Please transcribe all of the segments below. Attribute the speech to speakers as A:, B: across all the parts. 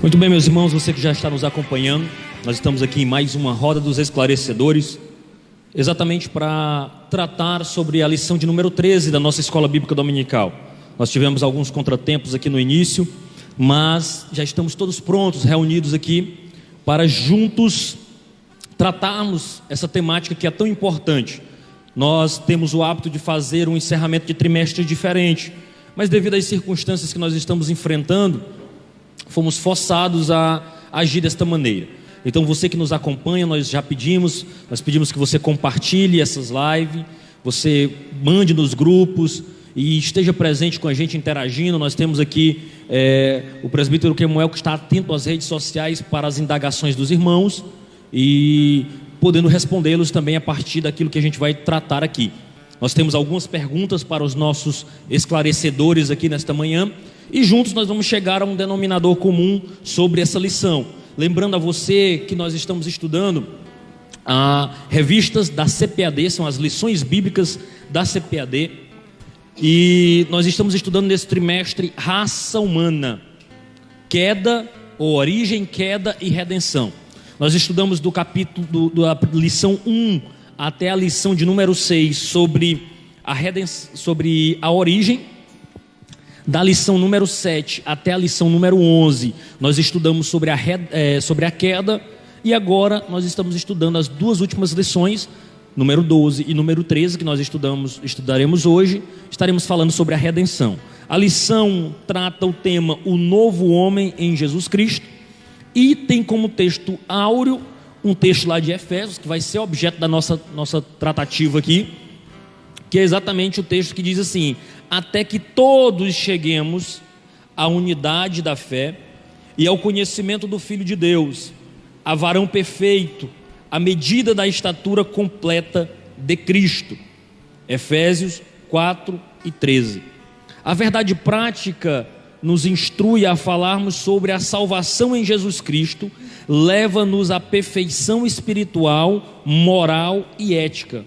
A: Muito bem, meus irmãos, você que já está nos acompanhando, nós estamos aqui em mais uma Roda dos Esclarecedores, exatamente para tratar sobre a lição de número 13 da nossa Escola Bíblica Dominical. Nós tivemos alguns contratempos aqui no início, mas já estamos todos prontos, reunidos aqui, para juntos tratarmos essa temática que é tão importante. Nós temos o hábito de fazer um encerramento de trimestre diferente, mas devido às circunstâncias que nós estamos enfrentando, fomos forçados a agir desta maneira. Então você que nos acompanha, nós pedimos que você compartilhe essas lives, você mande nos grupos e esteja presente com a gente interagindo. Nós temos aqui o presbítero Kemuel, que está atento às redes sociais para as indagações dos irmãos e podendo respondê-los também a partir daquilo que a gente vai tratar aqui. Nós temos algumas perguntas para os nossos esclarecedores aqui nesta manhã e juntos nós vamos chegar a um denominador comum sobre essa lição. Lembrando a você que nós estamos estudando revistas da CPAD, são as lições bíblicas da CPAD, e nós estamos estudando nesse trimestre raça humana, queda ou origem, queda e redenção. Nós estudamos do capítulo da lição 1 até a lição de número 6 sobre a origem. Da lição número 7 até a lição número 11, nós estudamos sobre a queda, e agora nós estamos estudando as duas últimas lições, número 12 e número 13, que nós estudaremos hoje. Estaremos falando sobre a redenção. A lição trata o tema O Novo Homem em Jesus Cristo, e tem como texto áureo um texto lá de Efésios, que vai ser objeto da nossa tratativa aqui, que é exatamente o texto que diz assim: até que todos cheguemos à unidade da fé e ao conhecimento do Filho de Deus, a varão perfeito, à medida da estatura completa de Cristo. Efésios 4 e 13. A verdade prática nos instrui a falarmos sobre a salvação em Jesus Cristo, leva-nos à perfeição espiritual, moral e ética,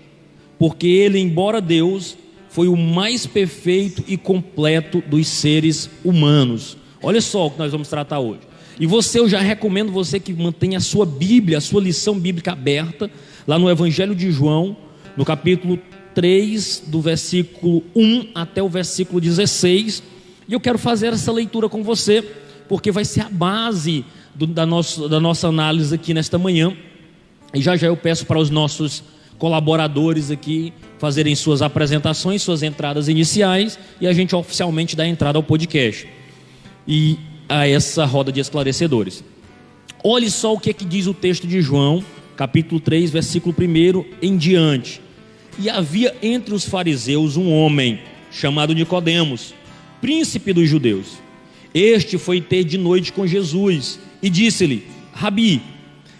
A: porque Ele, embora Deus, foi o mais perfeito e completo dos seres humanos. Olha só o que nós vamos tratar hoje. E eu já recomendo você que mantenha a sua Bíblia, a sua lição bíblica aberta, lá no Evangelho de João, no capítulo 3, do versículo 1 até o versículo 16. E eu quero fazer essa leitura com você, porque vai ser a base da nossa análise aqui nesta manhã. E já eu peço para os nossos colaboradores aqui fazerem suas apresentações, suas entradas iniciais, e a gente oficialmente dá entrada ao podcast e a essa roda de esclarecedores. Olhe só o que diz o texto de João, capítulo 3, versículo 1 em diante. E havia entre os fariseus um homem chamado Nicodemos, príncipe dos judeus. Este foi ter de noite com Jesus e disse-lhe: Rabi,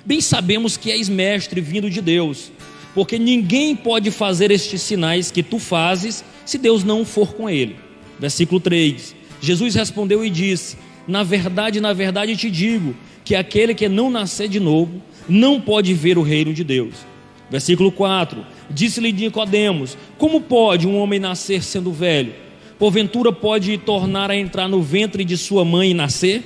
A: bem sabemos que és mestre vindo de Deus, porque ninguém pode fazer estes sinais que tu fazes se Deus não for com ele. Versículo 3. Jesus respondeu e disse: na verdade te digo, que aquele que não nascer de novo não pode ver o reino de Deus. Versículo 4. Disse-lhe Nicodemos: como pode um homem nascer sendo velho? Porventura pode tornar a entrar no ventre de sua mãe e nascer?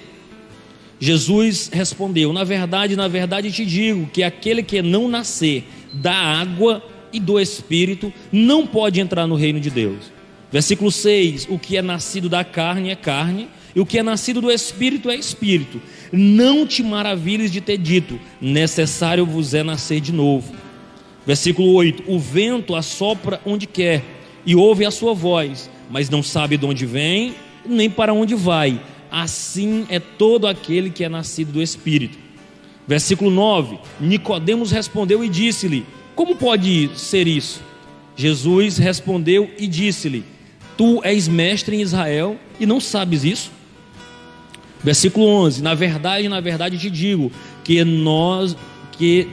A: Jesus respondeu: na verdade te digo, que aquele que não nascer da água e do Espírito não pode entrar no reino de Deus. Versículo 6. O que é nascido da carne é carne, e o que é nascido do Espírito é Espírito. Não te maravilhes de ter dito: necessário vos é nascer de novo. Versículo 8. O vento assopra onde quer e ouve a sua voz, mas não sabe de onde vem nem para onde vai. Assim é todo aquele que é nascido do Espírito. Versículo 9. Nicodemos respondeu e disse-lhe: como pode ser isso? Jesus respondeu e disse-lhe: tu és mestre em Israel e não sabes isso? Versículo 11. Na verdade te digo, que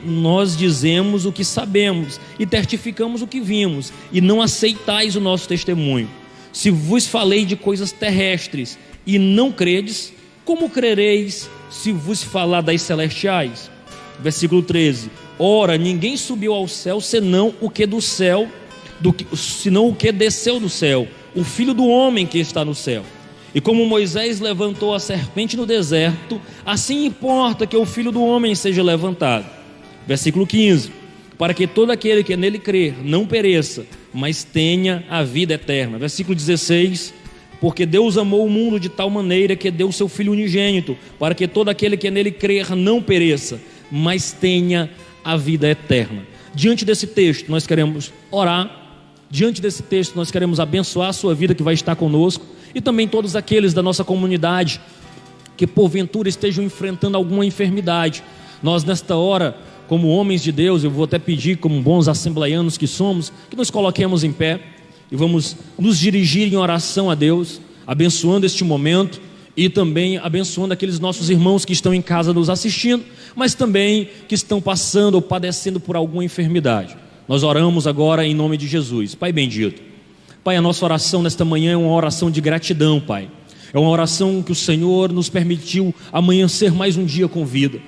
A: nós dizemos o que sabemos e testificamos o que vimos, e não aceitais o nosso testemunho. Se vos falei de coisas terrestres e não credes, como crereis se vos falar das celestiais? Versículo 13. Ora, ninguém subiu ao céu senão o que desceu do céu, o Filho do homem que está no céu. E como Moisés levantou a serpente no deserto, assim importa que o Filho do Homem seja levantado. Versículo 15: para que todo aquele que nele crer não pereça, mas tenha a vida eterna. Versículo 16: porque Deus amou o mundo de tal maneira que deu o seu Filho unigênito, para que todo aquele que nele crer não pereça, mas tenha a vida eterna. Diante desse texto nós queremos orar, diante desse texto nós queremos abençoar a sua vida que vai estar conosco, e também todos aqueles da nossa comunidade que porventura estejam enfrentando alguma enfermidade. Nós nesta hora, como homens de Deus, eu vou até pedir, como bons assembleianos que somos, que nos coloquemos em pé e vamos nos dirigir em oração a Deus, abençoando este momento e também abençoando aqueles nossos irmãos que estão em casa nos assistindo, mas também que estão passando ou padecendo por alguma enfermidade. Nós oramos agora em nome de Jesus. Pai bendito, Pai, a nossa oração nesta manhã é uma oração de gratidão, Pai. É uma oração que o Senhor nos permitiu amanhecer mais um dia com vida.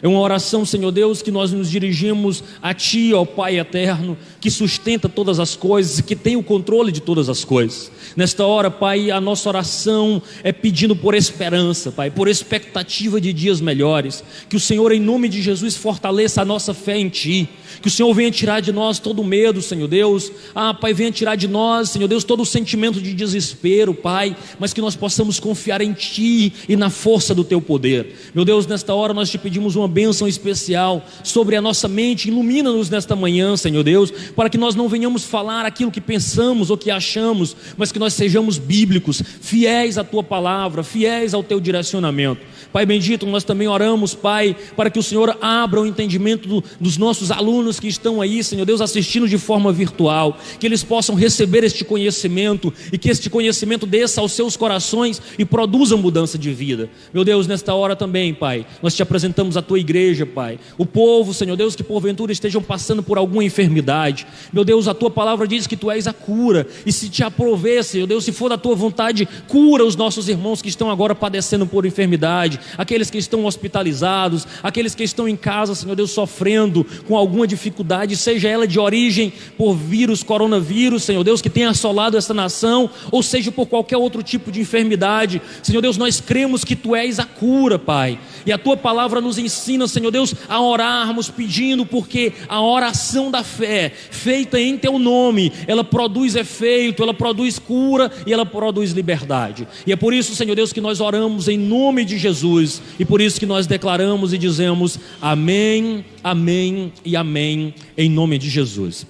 A: É uma oração, Senhor Deus, que nós nos dirigimos a Ti, ó Pai eterno, que sustenta todas as coisas e que tem o controle de todas as coisas. Nesta hora, Pai, a nossa oração é pedindo por esperança, Pai, por expectativa de dias melhores. Que o Senhor, em nome de Jesus, fortaleça a nossa fé em Ti. Que o Senhor venha tirar de nós todo o medo, Senhor Deus. Pai, venha tirar de nós, Senhor Deus, todo o sentimento de desespero, Pai, mas que nós possamos confiar em Ti e na força do Teu poder. Meu Deus, nesta hora nós Te pedimos uma bênção especial sobre a nossa mente. Ilumina-nos nesta manhã, Senhor Deus, para que nós não venhamos falar aquilo que pensamos ou que achamos, mas que nós sejamos bíblicos, fiéis à Tua palavra, fiéis ao Teu direcionamento. Pai bendito, nós também oramos, Pai, para que o Senhor abra o entendimento dos nossos alunos que estão aí, Senhor Deus, assistindo de forma virtual, que eles possam receber este conhecimento e que este conhecimento desça aos seus corações e produza mudança de vida. Meu Deus, nesta hora também, Pai, nós Te apresentamos a Tua igreja, Pai, o povo, Senhor Deus, que porventura estejam passando por alguma enfermidade. Meu Deus, a Tua palavra diz que Tu és a cura, e se Te aprover, Senhor Deus, se for da Tua vontade, cura os nossos irmãos que estão agora padecendo por enfermidade, aqueles que estão hospitalizados, aqueles que estão em casa, Senhor Deus, sofrendo com alguma dificuldade, seja ela de origem por vírus, coronavírus, Senhor Deus, que tem assolado essa nação, ou seja por qualquer outro tipo de enfermidade. Senhor Deus, nós cremos que Tu és a cura, Pai, e a Tua palavra nos ensina, Senhor Deus, a orarmos pedindo, porque a oração da fé, feita em Teu nome, ela produz efeito, ela produz cura e ela produz liberdade. E é por isso, Senhor Deus, que nós oramos em nome de Jesus, e por isso que nós declaramos e dizemos amém, amém e amém, em nome de Jesus.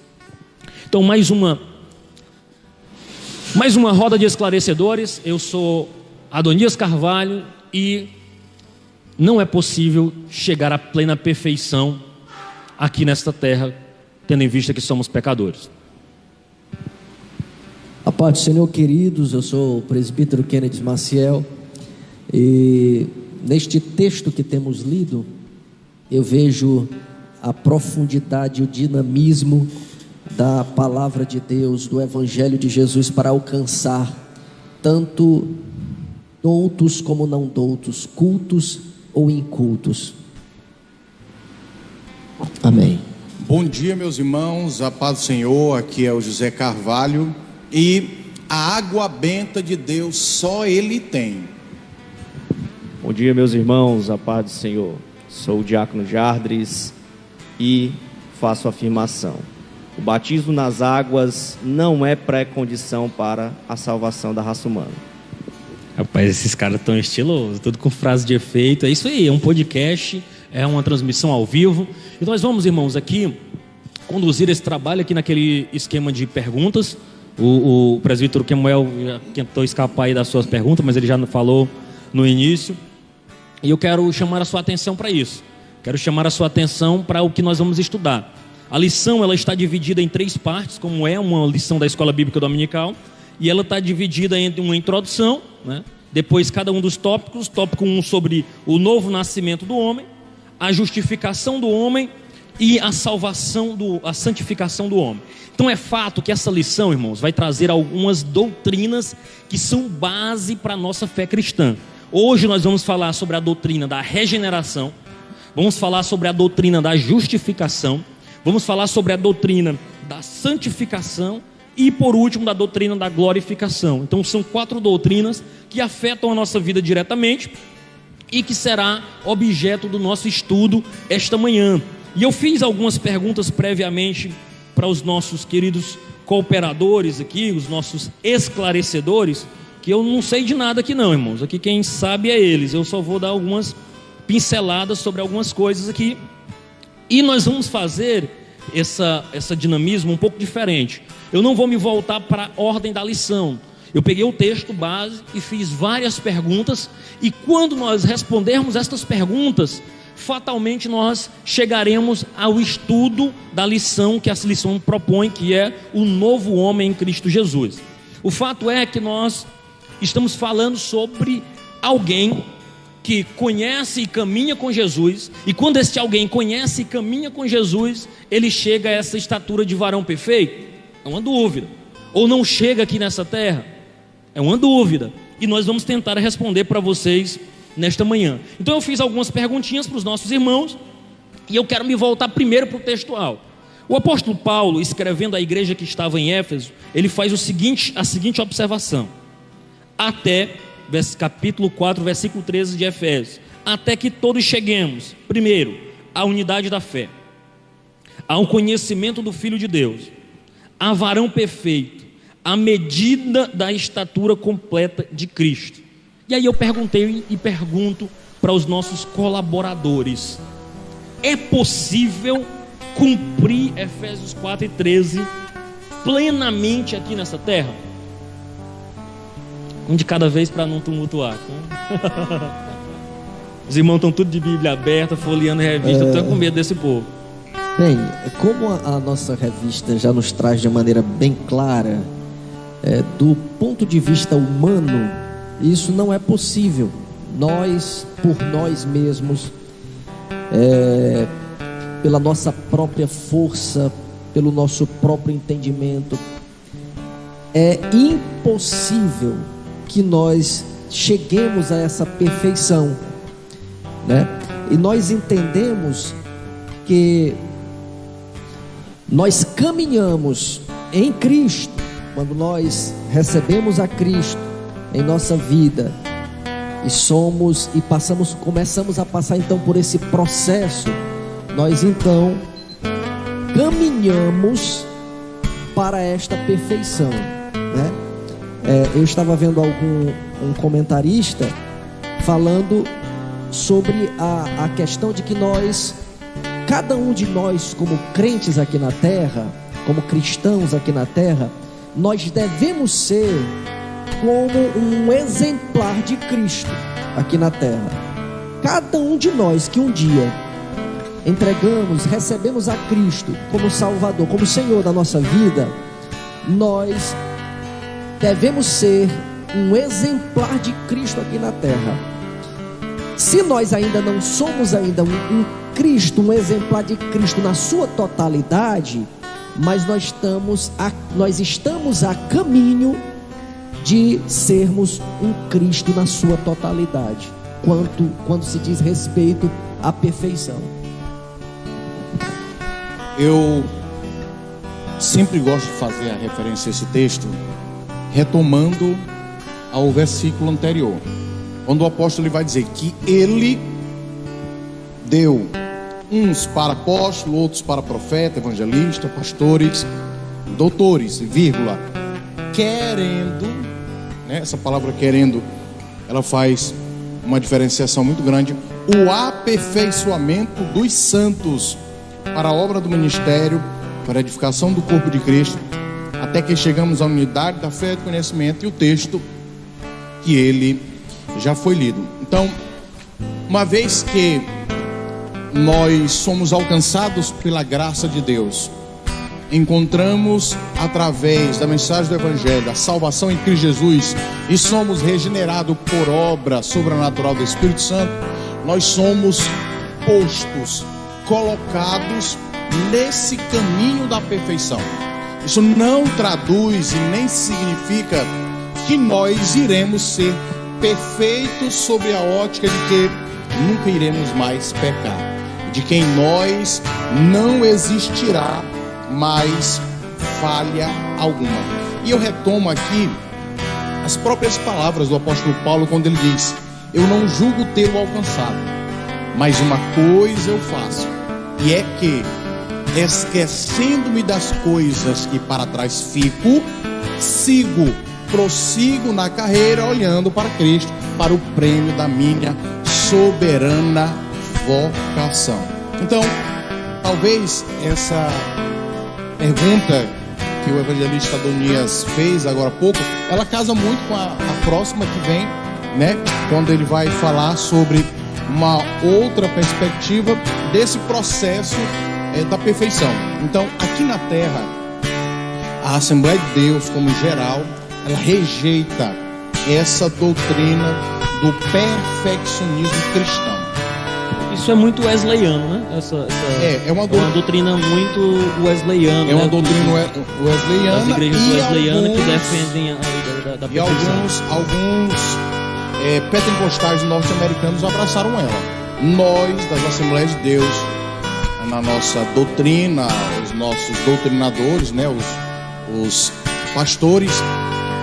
A: Então mais uma roda de esclarecedores. Eu sou Adonias Carvalho e não é possível chegar à plena perfeição aqui nesta terra, tendo em vista que somos pecadores.
B: A paz do Senhor, queridos, eu sou o presbítero Kennedy Maciel, e neste texto que temos lido, eu vejo a profundidade e o dinamismo da palavra de Deus, do Evangelho de Jesus, para alcançar tanto doutos como não doutos, cultos ou incultos. Amém.
C: Bom dia, meus irmãos, a paz do Senhor. Aqui é o José Carvalho, e a água benta de Deus só Ele tem.
D: Bom dia, meus irmãos, a paz do Senhor. Sou o diácono Jardres e faço a afirmação: o batismo nas águas não é pré-condição para a salvação da raça humana.
A: Rapaz, esses caras tão estilosos, tudo com frase de efeito. É isso aí, é um podcast, é uma transmissão ao vivo. E nós vamos, irmãos, aqui conduzir esse trabalho aqui naquele esquema de perguntas. O presbítero Kemuel tentou escapar aí das suas perguntas, mas ele já falou no início. E eu quero chamar a sua atenção para isso. Quero chamar a sua atenção para o que nós vamos estudar. A lição, ela está dividida em 3 partes, como é uma lição da Escola Bíblica Dominical. E ela está dividida entre uma introdução, né? Depois cada um dos tópicos. Tópico 1 sobre o novo nascimento do homem, a justificação do homem e a salvação, a santificação do homem. Então é fato que essa lição, irmãos, vai trazer algumas doutrinas que são base para a nossa fé cristã. Hoje nós vamos falar sobre a doutrina da regeneração, vamos falar sobre a doutrina da justificação, vamos falar sobre a doutrina da santificação e por último da doutrina da glorificação. Então são 4 doutrinas que afetam a nossa vida diretamente e que será objeto do nosso estudo esta manhã. E eu fiz algumas perguntas previamente para os nossos queridos cooperadores aqui, os nossos esclarecedores, que eu não sei de nada aqui não, irmãos. Aqui quem sabe é eles. Eu só vou dar algumas pinceladas sobre algumas coisas aqui. E nós vamos fazer essa dinamismo um pouco diferente. Eu não vou me voltar para a ordem da lição. Eu peguei o texto base e fiz várias perguntas. E quando nós respondermos estas perguntas, fatalmente nós chegaremos ao estudo da lição que essa lição propõe, que é o novo homem em Cristo Jesus. O fato é que nós estamos falando sobre alguém que conhece e caminha com Jesus, e quando este alguém conhece e caminha com Jesus, ele chega a essa estatura de varão perfeito? É uma dúvida. Ou não chega aqui nessa terra? É uma dúvida. E nós vamos tentar responder para vocês nesta manhã. Então eu fiz algumas perguntinhas para os nossos irmãos, e eu quero me voltar primeiro para o textual. O apóstolo Paulo, escrevendo à igreja que estava em Éfeso, ele faz a seguinte observação: até capítulo 4, versículo 13 de Efésios, até que todos cheguemos, primeiro, à unidade da fé, ao conhecimento do Filho de Deus, a varão perfeito, à medida da estatura completa de Cristo. E aí eu perguntei e pergunto para os nossos colaboradores: é possível cumprir Efésios 4 e 13 plenamente aqui nessa terra? Um de cada vez para não tumultuar. Os irmãos estão tudo de Bíblia aberta, folheando revista. Eu estou com medo desse povo.
B: Bem, como a nossa revista já nos traz de maneira bem clara, do ponto de vista humano, isso não é possível. Nós, por nós mesmos, pela nossa própria força, pelo nosso próprio entendimento, é impossível que nós cheguemos a essa perfeição, né? E nós entendemos que nós caminhamos em Cristo, quando nós recebemos a Cristo em nossa vida e começamos a passar então por esse processo, nós então caminhamos para esta perfeição, né? Eu estava vendo um comentarista falando sobre a questão de que cada um de nós, como crentes aqui na terra, como cristãos aqui na terra, nós devemos ser como um exemplar de Cristo aqui na terra. Cada um de nós que um dia recebemos a Cristo como Salvador, como Senhor da nossa vida, nós devemos ser um exemplar de Cristo aqui na terra. Se nós ainda não somos ainda um Cristo, um exemplar de Cristo na sua totalidade, mas nós estamos a caminho de sermos um Cristo na sua totalidade, quando se diz respeito à perfeição.
C: Eu sempre gosto de fazer a referência a esse texto, retomando ao versículo anterior, quando o apóstolo vai dizer que ele deu uns para apóstolo, outros para profeta, evangelista, pastores, doutores, vírgula, querendo, né? Essa palavra querendo, ela faz uma diferenciação muito grande, o aperfeiçoamento dos santos para a obra do ministério, para a edificação do corpo de Cristo, até que chegamos à unidade da fé e do conhecimento, e o texto que ele já foi lido. Então, uma vez que nós somos alcançados pela graça de Deus, encontramos através da mensagem do Evangelho a salvação em Cristo Jesus e somos regenerados por obra sobrenatural do Espírito Santo, nós somos postos, colocados nesse caminho da perfeição. Isso não traduz e nem significa que nós iremos ser perfeitos sob a ótica de que nunca iremos mais pecar, de que em nós não existirá mais falha alguma. E eu retomo aqui as próprias palavras do apóstolo Paulo, quando ele diz: eu não julgo tê-lo alcançado, mas uma coisa eu faço, e é que, esquecendo-me das coisas que para trás fico, prossigo na carreira, olhando para Cristo, para o prêmio da minha soberana vocação. Então, talvez essa pergunta que o evangelista Adonias fez agora há pouco, ela casa muito com a próxima que vem, né? Quando ele vai falar sobre uma outra perspectiva desse processo da perfeição. Então, aqui na Terra, a Assembleia de Deus, como geral, ela rejeita essa doutrina do perfeccionismo cristão.
A: Isso é muito wesleyano, né?
C: É uma
A: doutrina muito wesleyana.
C: É uma doutrina wesleyana.
A: As igrejas wesleyanas que defendem da perfeição.
C: E alguns pentecostais norte-americanos abraçaram ela. Nós, das Assembleias de Deus, na nossa doutrina, os nossos doutrinadores, né, os pastores,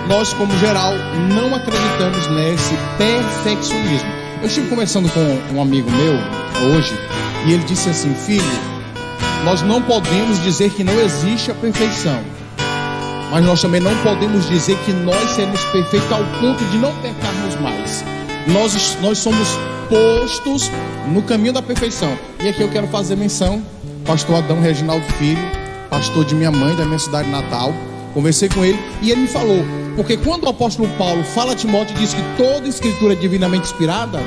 C: nós, como geral, não acreditamos nesse perfeccionismo. Eu estive conversando com um amigo meu hoje, e ele disse assim: filho, nós não podemos dizer que não existe a perfeição, mas nós também não podemos dizer que nós seremos perfeitos ao ponto de não pecarmos mais. Nós somos postos no caminho da perfeição. E aqui eu quero fazer menção: pastor Adão Reginaldo Filho, pastor de minha mãe, da minha cidade natal. Conversei com ele e ele me falou, porque quando o apóstolo Paulo fala a Timóteo e diz que toda escritura é divinamente inspirada,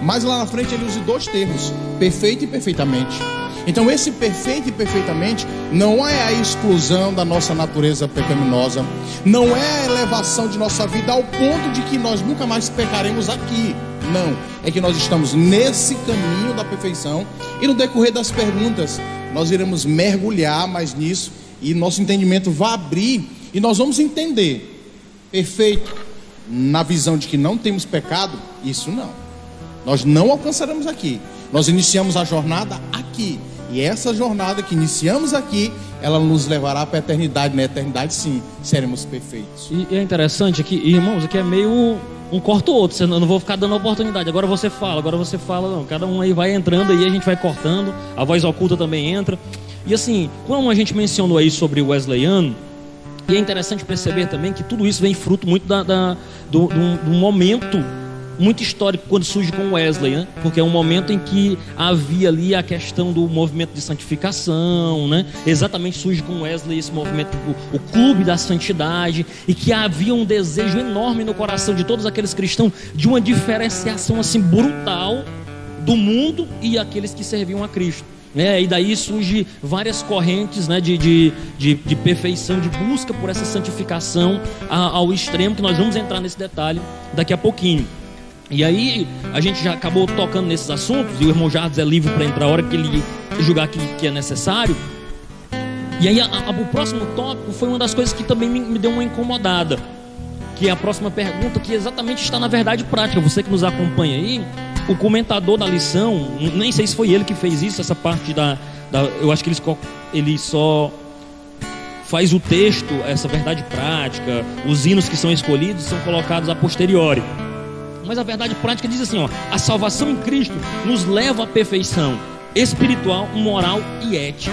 C: mas lá na frente ele usa dois termos: perfeito e perfeitamente. Então esse perfeito e perfeitamente não é a exclusão da nossa natureza pecaminosa, não é a elevação de nossa vida ao ponto de que nós nunca mais pecaremos aqui. Não, é que nós estamos nesse caminho da perfeição, e no decorrer das perguntas nós iremos mergulhar mais nisso, e nosso entendimento vai abrir, e nós vamos entender perfeito na visão de que não temos pecado. Isso não, nós não alcançaremos aqui. Nós iniciamos a jornada aqui, e essa jornada que iniciamos aqui, ela nos levará para a eternidade. Na eternidade, sim, seremos perfeitos.
A: E é interessante aqui, irmãos, aqui é meio um corta o outro. Eu não vou ficar dando oportunidade. Agora você fala, não. Cada um aí vai entrando, aí a gente vai cortando. A voz oculta também entra. E assim, como a gente mencionou aí sobre o wesleyano, e é interessante perceber também que tudo isso vem fruto muito do momento muito histórico quando surge com Wesley, né? Porque é um momento em que havia ali a questão do movimento de santificação, né? Exatamente, surge com Wesley esse movimento, o clube da santidade, e que havia um desejo enorme no coração de todos aqueles cristãos de uma diferenciação assim brutal do mundo e aqueles que serviam a Cristo. E daí surge várias correntes, né, de perfeição, de busca por essa santificação ao extremo, que nós vamos entrar nesse detalhe daqui a pouquinho. E aí a gente já acabou tocando nesses assuntos, e o irmão Jardim é livre para entrar a hora que ele julgar que é necessário. E aí o próximo tópico foi uma das coisas que também me deu uma incomodada, que é a próxima pergunta, que exatamente está na verdade prática. Você que nos acompanha aí, o comentador da lição, nem sei se foi ele que fez isso, essa parte eu acho que ele só faz o texto, essa verdade prática, os hinos que são escolhidos são colocados a posteriori. Mas a verdade prática diz assim, a salvação em Cristo nos leva à perfeição espiritual, moral e ética.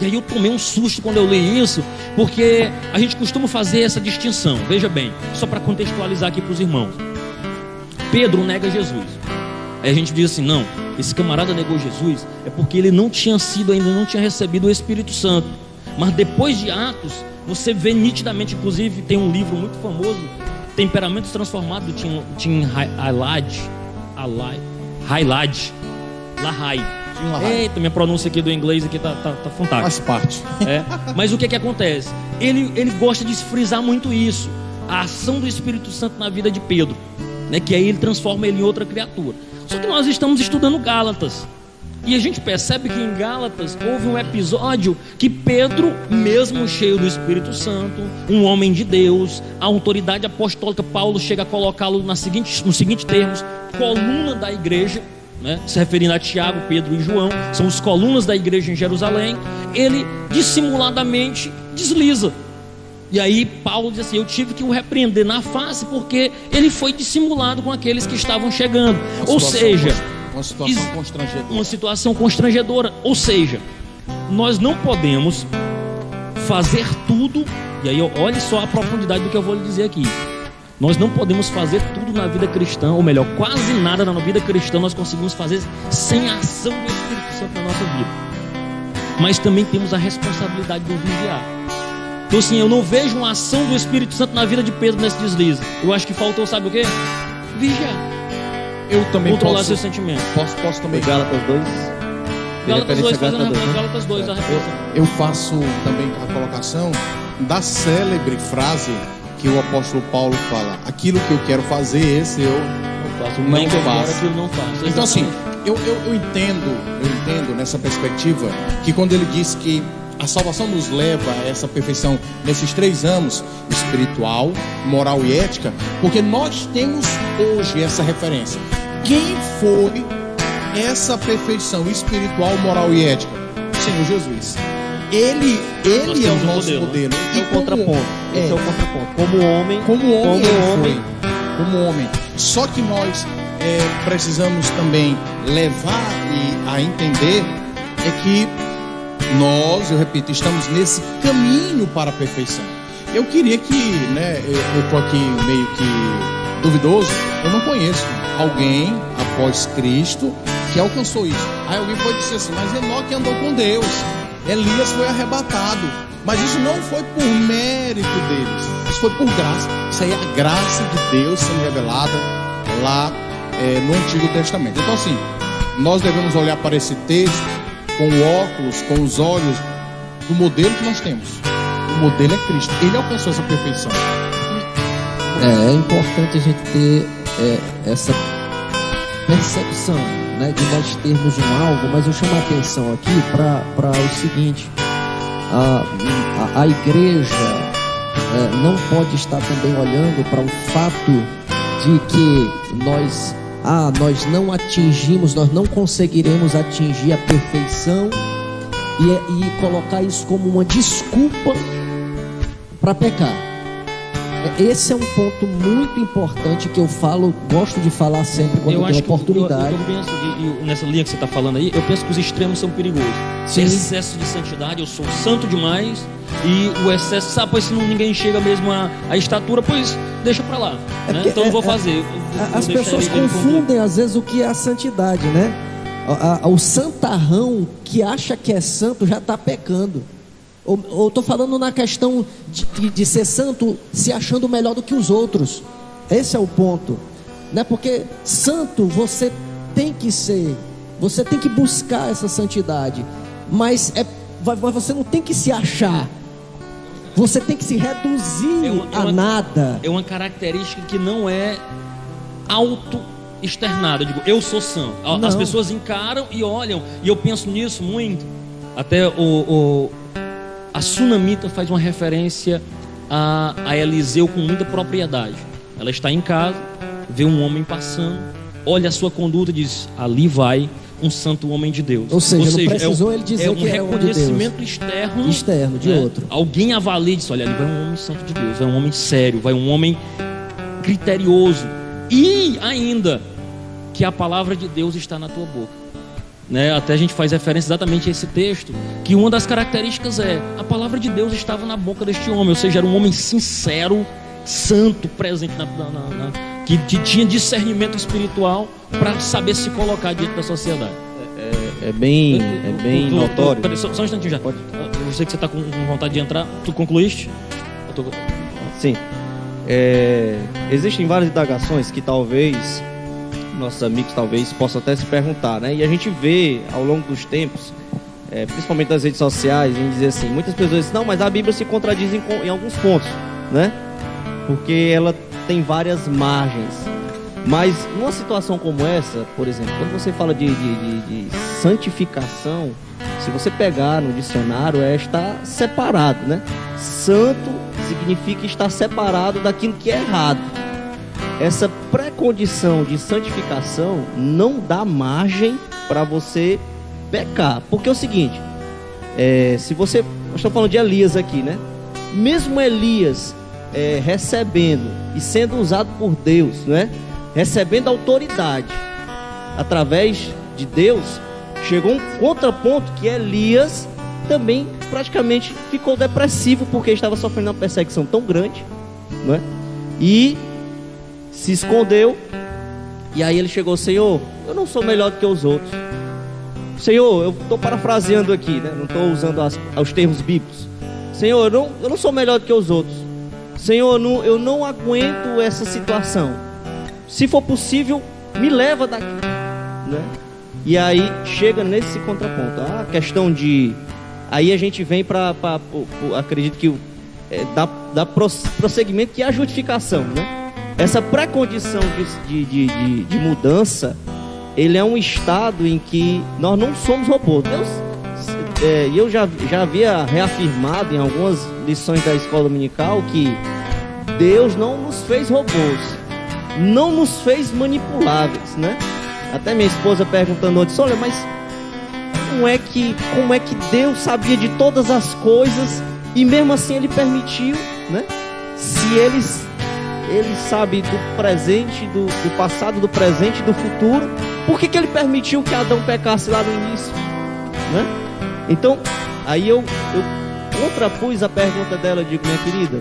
A: E aí eu tomei um susto quando eu li isso, porque a gente costuma fazer essa distinção. Veja bem, só para contextualizar aqui para os irmãos. Pedro nega Jesus. Aí a gente diz assim, não, esse camarada negou Jesus é porque ele não tinha recebido o Espírito Santo. Mas depois de Atos, você vê nitidamente, inclusive tem um livro muito famoso, Temperamentos Transformados, do Tim LaHaye. Eita, minha pronúncia aqui do inglês aqui tá fantástica.
C: Faz parte.
A: Mas o que acontece? Ele gosta de frisar muito isso, a ação do Espírito Santo na vida de Pedro, né? Que aí ele transforma ele em outra criatura. Só que nós estamos estudando Gálatas, e a gente percebe que em Gálatas houve um episódio que Pedro, mesmo cheio do Espírito Santo, um homem de Deus, a autoridade apostólica, Paulo chega a colocá-lo nos seguintes termos: coluna da igreja, né, se referindo a Tiago, Pedro e João, são os colunas da igreja em Jerusalém, ele dissimuladamente desliza. E aí Paulo diz assim: eu tive que o repreender na face, porque ele foi dissimulado com aqueles que estavam chegando. Ou seja,
C: uma situação constrangedora.
A: Uma situação constrangedora. Ou seja, nós não podemos fazer tudo. E aí olhe só a profundidade do que eu vou lhe dizer aqui. Nós não podemos fazer tudo na vida cristã, ou melhor, quase nada na vida cristã nós conseguimos fazer sem a ação do Espírito Santo na nossa vida. Mas também temos a responsabilidade de vigiar. Então assim, eu não vejo uma ação do Espírito Santo na vida de Pedro nesse deslize. Eu acho que faltou, sabe o quê? Vigiar.
C: Eu também
A: controlar
C: posso,
A: seus sentimentos.
C: Posso também.
D: Gálatas 2.
A: Gálatas 2, fazendo a Gálatas 2 a reflexão.
C: Eu faço também a colocação da célebre frase que o apóstolo Paulo fala: aquilo que eu quero fazer, esse eu não faço. Então assim, eu entendo nessa perspectiva que quando ele diz que a salvação nos leva a essa perfeição nesses 3 âmbitos: espiritual, moral e ética, porque nós temos hoje essa referência. Quem foi essa perfeição espiritual, moral e ética? O Senhor Jesus. Ele é o nosso modelo.
D: Esse é o contraponto. Esse é o contraponto.
C: Como homem. Só que nós precisamos também levar a entender que nós, eu repito, estamos nesse caminho para a perfeição. Eu queria que, eu estou aqui meio que duvidoso, eu não conheço alguém após Cristo que alcançou isso. Aí alguém pode dizer assim: mas Enoque andou com Deus, Elias foi arrebatado. Mas isso não foi por mérito deles, isso foi por graça. Isso aí é a graça de Deus sendo revelada lá no Antigo Testamento. Então assim, nós devemos olhar para esse texto com óculos, com os olhos do modelo que nós temos. O modelo é Cristo, ele alcançou essa perfeição.
B: É importante a gente ter essa percepção, né, de nós termos um alvo. Mas eu chamo a atenção aqui para o seguinte: a igreja não pode estar também olhando para o fato de que nós não atingimos, nós não conseguiremos atingir a perfeição e colocar isso como uma desculpa para pecar. Esse é um ponto muito importante que eu gosto de falar sempre quando eu tenho oportunidade.
A: Eu penso, e nessa linha que você está falando aí, eu penso que os extremos são perigosos.
B: Sim.
A: Excesso de santidade, eu sou santo demais, e o excesso, sabe, pois se ninguém chega mesmo à estatura, pois deixa para lá, né? Então eu vou fazer.
B: As pessoas confundem às vezes o que é a santidade, né? O santarrão que acha que é santo já está pecando. Ou estou falando na questão de ser santo se achando melhor do que os outros. Esse é o ponto, né? Porque santo você tem que ser, você tem que buscar essa santidade, mas você não tem que se achar, você tem que se reduzir a nada. É
A: uma característica que não é auto-externada. Eu digo, eu sou santo. As pessoas encaram e olham, e eu penso nisso muito. Até a Sunamita faz uma referência a Eliseu com muita propriedade. Ela está em casa, vê um homem passando, olha a sua conduta e diz: ali vai um santo homem de Deus.
B: Ou seja, não precisou ele dizer que é um
A: reconhecimento externo
B: de outro.
A: Alguém avalia e diz: olha, ali vai um homem santo de Deus, vai um homem sério, vai um homem criterioso. E ainda que a palavra de Deus está na tua boca. Até a gente faz referência exatamente a esse texto, que uma das características a palavra de Deus estava na boca deste homem, ou seja, era um homem sincero, santo, presente que tinha discernimento espiritual para saber se colocar diante da sociedade.
D: É bem notório.
A: Peraí, só um instantinho já. Pode. Eu sei que você está com vontade de entrar. Tu concluíste?
D: Sim. Existem várias indagações que talvez nossos amigos possam até se perguntar, né? E a gente vê ao longo dos tempos, principalmente nas redes sociais, em dizer assim, muitas pessoas dizem: não, mas a Bíblia se contradiz em alguns pontos, né? Porque ela tem várias margens. Mas numa situação como essa, por exemplo, quando você fala de santificação, se você pegar no dicionário, está separado, né? Santo significa estar separado daquilo que é errado. Essa precaução pré-condição de santificação não dá margem para você pecar. Porque é o seguinte, se você... Nós estamos falando de Elias aqui, né? Mesmo Elias recebendo e sendo usado por Deus, né? Recebendo autoridade através de Deus, chegou um contraponto que Elias também praticamente ficou depressivo, porque estava sofrendo uma perseguição tão grande, né? E se escondeu. E aí ele chegou: Senhor, eu não sou melhor do que os outros. Senhor, eu estou parafraseando aqui, né? Não estou usando os termos bíblicos. Senhor, eu não sou melhor do que os outros. Senhor, eu não aguento essa situação. Se for possível, me leva daqui, né? E aí chega nesse contraponto. A questão de... Aí a gente vem para acredito que dá prosseguimento, que é a justificação, né? Essa pré-condição de mudança, ele é um estado em que nós não somos robôs. Deus, eu já havia reafirmado em algumas lições da escola dominical que Deus não nos fez robôs, não nos fez manipuláveis, né? Até minha esposa perguntando ontem: olha, mas como é que Deus sabia de todas as coisas e mesmo assim Ele permitiu, né? Se Ele sabe do presente, do passado, do presente, do futuro, por que Ele permitiu que Adão pecasse lá no início, né? Então, aí eu contrapus a pergunta dela. Digo: minha querida,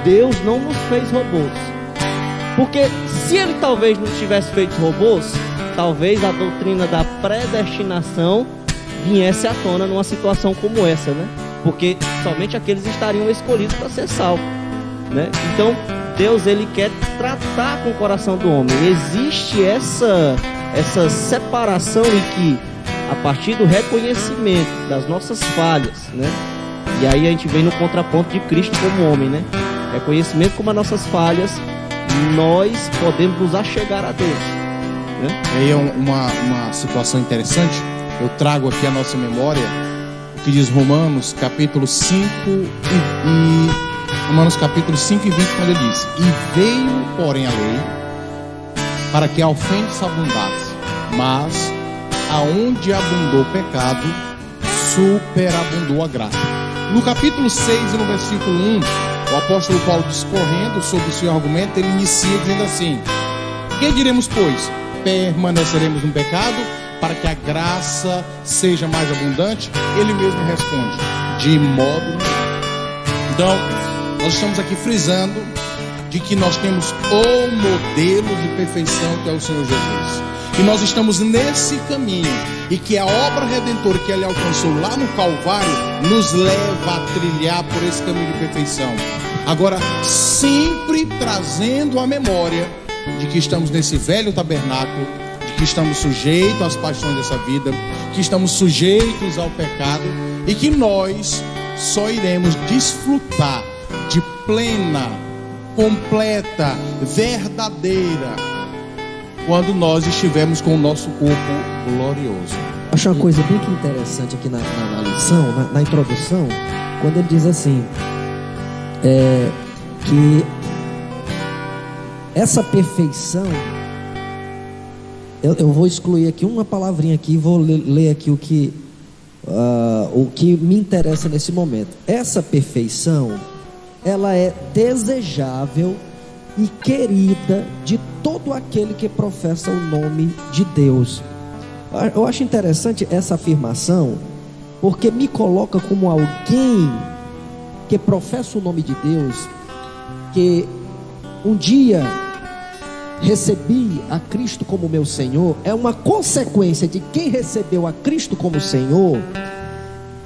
D: Deus não nos fez robôs, porque se Ele talvez nos tivesse feito robôs, talvez a doutrina da predestinação viesse à tona numa situação como essa, né? Porque somente aqueles estariam escolhidos para ser salvos, né? Então Deus, Ele quer tratar com o coração do homem. Existe essa separação em que, a partir do reconhecimento das nossas falhas, né? E aí a gente vem no contraponto de Cristo como homem, né? Reconhecimento como as nossas falhas, nós podemos nos achegar a Deus, né?
C: Aí é uma situação interessante. Eu trago aqui a nossa memória o que diz Romanos capítulo 5 Romanos capítulo 5 e 20, quando ele diz: e veio, porém, a lei para que a ofensa abundasse, mas aonde abundou o pecado, superabundou a graça. No capítulo 6 e no versículo 1, o apóstolo Paulo, discorrendo sobre o seu argumento, ele inicia dizendo assim: que diremos, pois? Permaneceremos no pecado para que a graça seja mais abundante? Ele mesmo responde: de modo nenhum. Então, nós estamos aqui frisando de que nós temos o modelo de perfeição, que é o Senhor Jesus, e nós estamos nesse caminho, e que a obra redentora que Ele alcançou lá no Calvário nos leva a trilhar por esse caminho de perfeição. Agora, sempre trazendo a memória de que estamos nesse velho tabernáculo, de que estamos sujeitos às paixões dessa vida, que estamos sujeitos ao pecado, e que nós só iremos desfrutar de plena, completa, verdadeira, quando nós estivermos com o nosso corpo glorioso.
B: Acho uma coisa bem interessante aqui na lição, na introdução, quando ele diz assim, que essa perfeição, eu vou excluir aqui uma palavrinha aqui e vou ler aqui o que me interessa nesse momento. Essa perfeição, ela é desejável e querida de todo aquele que professa o nome de Deus. Eu acho interessante essa afirmação, porque me coloca como alguém que professa o nome de Deus, que um dia recebi a Cristo como meu Senhor. É uma consequência de quem recebeu a Cristo como Senhor,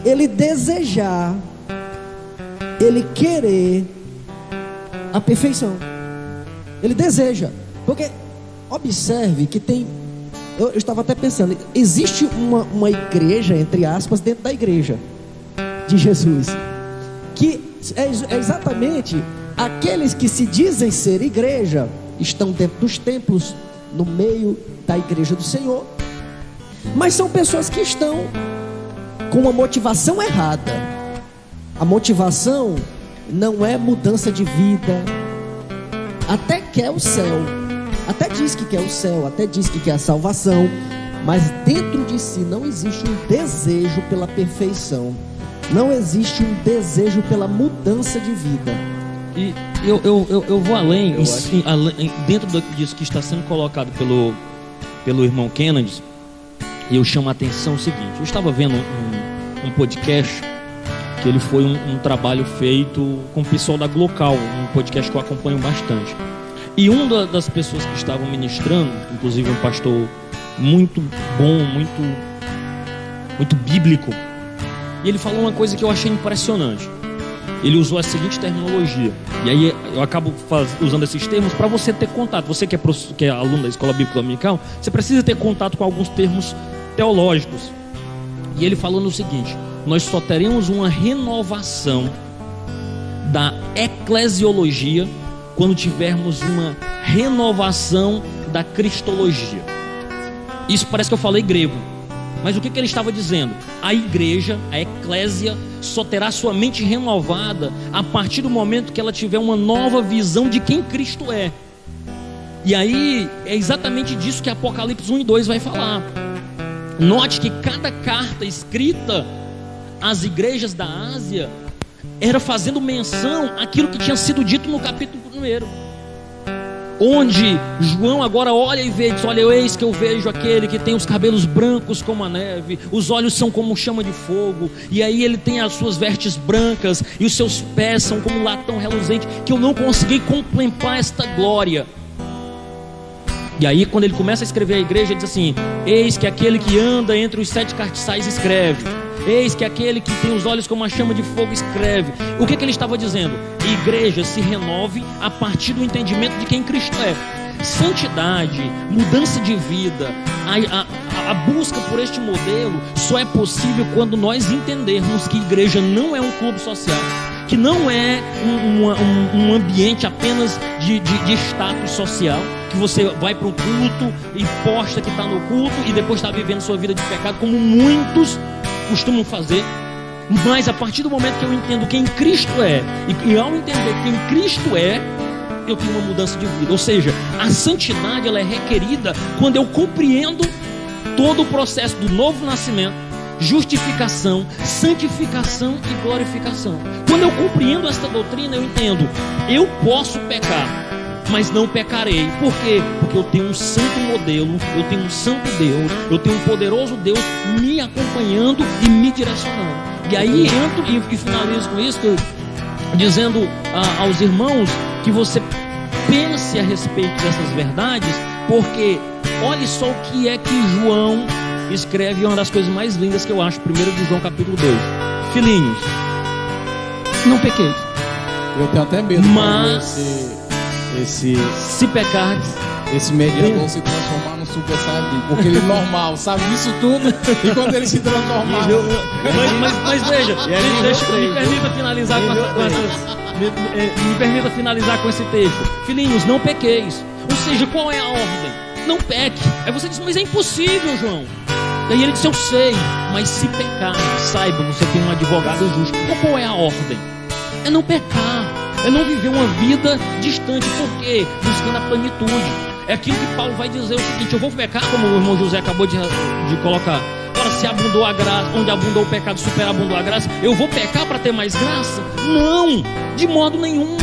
B: ele desejar, ele querer a perfeição. Ele deseja, porque observe que tem, eu estava até pensando, existe uma igreja, entre aspas, dentro da igreja de Jesus, que é exatamente aqueles que se dizem ser igreja, estão dentro dos templos, no meio da igreja do Senhor, mas são pessoas que estão com uma motivação errada. A motivação não é mudança de vida, até quer o céu, até diz que quer o céu, até diz que quer a salvação, mas dentro de si não existe um desejo pela perfeição, não existe um desejo pela mudança de vida.
A: E eu vou além, dentro disso que está sendo colocado pelo irmão Kennedy, e eu chamo a atenção o seguinte: eu estava vendo um podcast, que ele foi um trabalho feito com o pessoal da Glocal, um podcast que eu acompanho bastante. E uma das pessoas que estavam ministrando, inclusive um pastor muito bom, muito bíblico, e ele falou uma coisa que eu achei impressionante. Ele usou a seguinte terminologia, e aí eu acabo usando esses termos para você ter contato. Você que é aluno da Escola Bíblica Dominical, você precisa ter contato com alguns termos teológicos. E ele falou no seguinte: nós só teremos uma renovação da eclesiologia quando tivermos uma renovação da cristologia. Isso parece que eu falei grego, mas o que ele estava dizendo? A igreja, a eclésia, só terá sua mente renovada a partir do momento que ela tiver uma nova visão de quem Cristo é. E aí é exatamente disso que Apocalipse 1 e 2 vai falar. Note que cada carta escrita às igrejas da Ásia era fazendo menção àquilo que tinha sido dito no capítulo 1, onde João agora olha e vê, diz: olha, eis que eu vejo aquele que tem os cabelos brancos como a neve, os olhos são como chama de fogo, e aí ele tem as suas vestes brancas, e os seus pés são como um latão reluzente, que eu não consegui contemplar esta glória. E aí quando ele começa a escrever a igreja, ele diz assim: eis que aquele que anda entre os 7 castiçais escreve, eis que aquele que tem os olhos como uma chama de fogo escreve. O que ele estava dizendo? Igreja, se renove a partir do entendimento de quem Cristo é. Santidade, mudança de vida, a busca por este modelo só é possível quando nós entendermos que igreja não é um clube social, que não é um ambiente apenas de status social, que você vai para o culto e posta que está no culto e depois está vivendo sua vida de pecado, como muitos costumam fazer. Mas a partir do momento que eu entendo quem Cristo é, e ao entender quem Cristo é, eu tenho uma mudança de vida. Ou seja, a santidade ela é requerida quando eu compreendo todo o processo do novo nascimento, justificação, santificação e glorificação. Quando eu compreendo esta doutrina, eu entendo: eu posso pecar, mas não pecarei. Por quê? Porque eu tenho um santo modelo, eu tenho um santo Deus, eu tenho um poderoso Deus me acompanhando e me direcionando. E aí entro e finalizo com isso, dizendo aos irmãos que você pense a respeito dessas verdades, porque olhe só o que é que João escreve, uma das coisas mais lindas que eu acho, 1 de João capítulo 2. Filhinhos, não pequeis.
C: Eu tenho até medo,
A: mas
C: se
A: pecardes,
C: esse mediador se transformar no Super Saiyajin, porque ele normal, sabe disso tudo, e quando ele se transformar...
A: Mas veja, me permita finalizar me permita finalizar com esse texto. Filhinhos, não pequeis. Ou seja, qual é a ordem? Não peque. Aí você diz: mas é impossível, João. E aí ele diz: eu sei, mas se pecar, saiba, você tem um advogado justo. Então qual é a ordem? É não pecar, é não viver uma vida distante. Por quê? Buscando a plenitude. É aquilo que Paulo vai dizer o seguinte: eu vou pecar, como o irmão José acabou de colocar. Ora, se abundou a graça, onde abundou o pecado, superabundou a graça, eu vou pecar para ter mais graça? Não, de modo nenhum.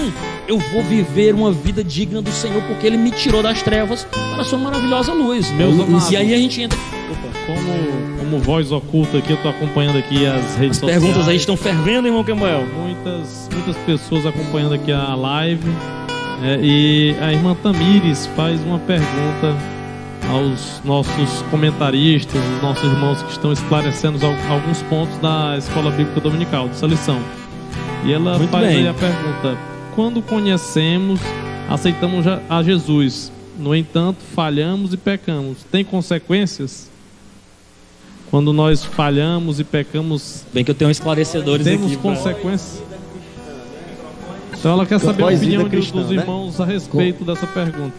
A: Eu vou viver uma vida digna do Senhor, porque Ele me tirou das trevas para a sua maravilhosa luz.
E: Meus amados,
A: e aí a gente entra...
E: Como voz oculta aqui, eu estou acompanhando aqui as redes sociais.
A: As perguntas aí estão fervendo, irmão Kemuel.
E: Muitas pessoas acompanhando aqui a live. E a irmã Tamires faz uma pergunta aos nossos comentaristas, os nossos irmãos que estão esclarecendo alguns pontos da Escola Bíblica Dominical, dessa lição. E ela faz aí a pergunta: quando conhecemos, aceitamos a Jesus, no entanto, falhamos e pecamos, tem consequências? Quando nós falhamos e pecamos,
A: bem que eu tenho esclarecedores
E: temos
A: aqui,
E: consequências? Então ela quer saber a opinião dos irmãos a respeito dessa pergunta.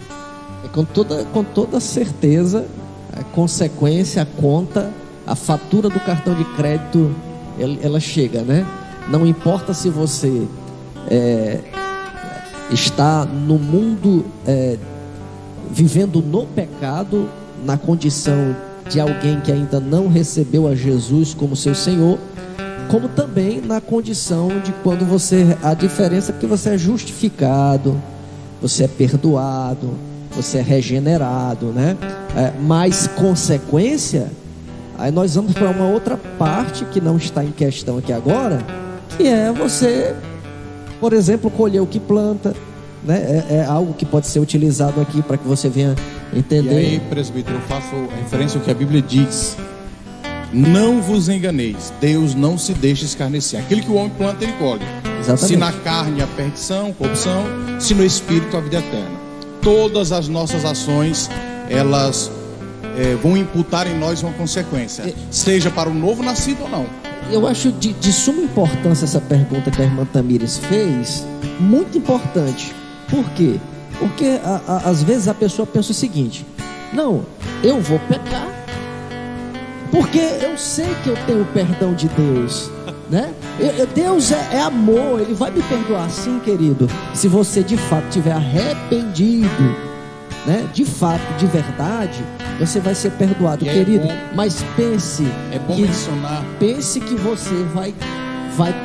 B: Com toda certeza, a consequência, a conta, a fatura do cartão de crédito, ela chega, né? Não importa se você está no mundo vivendo no pecado, na condição de alguém que ainda não recebeu a Jesus como seu Senhor, como também na condição de quando você, a diferença é que você é justificado, você é perdoado, você é regenerado, né? Mas consequência, aí nós vamos para uma outra parte que não está em questão aqui agora, que é você, por exemplo, colher o que planta, né? É algo que pode ser utilizado aqui para que você venha entender.
C: E aí, presbítero, eu faço referência ao que a Bíblia diz: não vos enganeis, Deus não se deixa escarnecer. Aquilo que o homem planta, ele colhe.
B: Exatamente.
C: Se na carne a perdição, corrupção, se no espírito a vida eterna. Todas as nossas ações, elas vão imputar em nós uma consequência, seja para o novo nascido ou não.
B: Eu acho de suma importância essa pergunta que a irmã Tamires fez, muito importante. Por quê? Porque às vezes a pessoa pensa o seguinte: não, eu vou pecar porque eu sei que eu tenho o perdão de Deus, né? Deus é amor, Ele vai me perdoar. Sim, querido, se você de fato tiver arrependido, né? De fato, de verdade, você vai ser perdoado,
C: e
B: querido.
C: É
B: mas pense,
C: mencionar.
B: Pense que você vai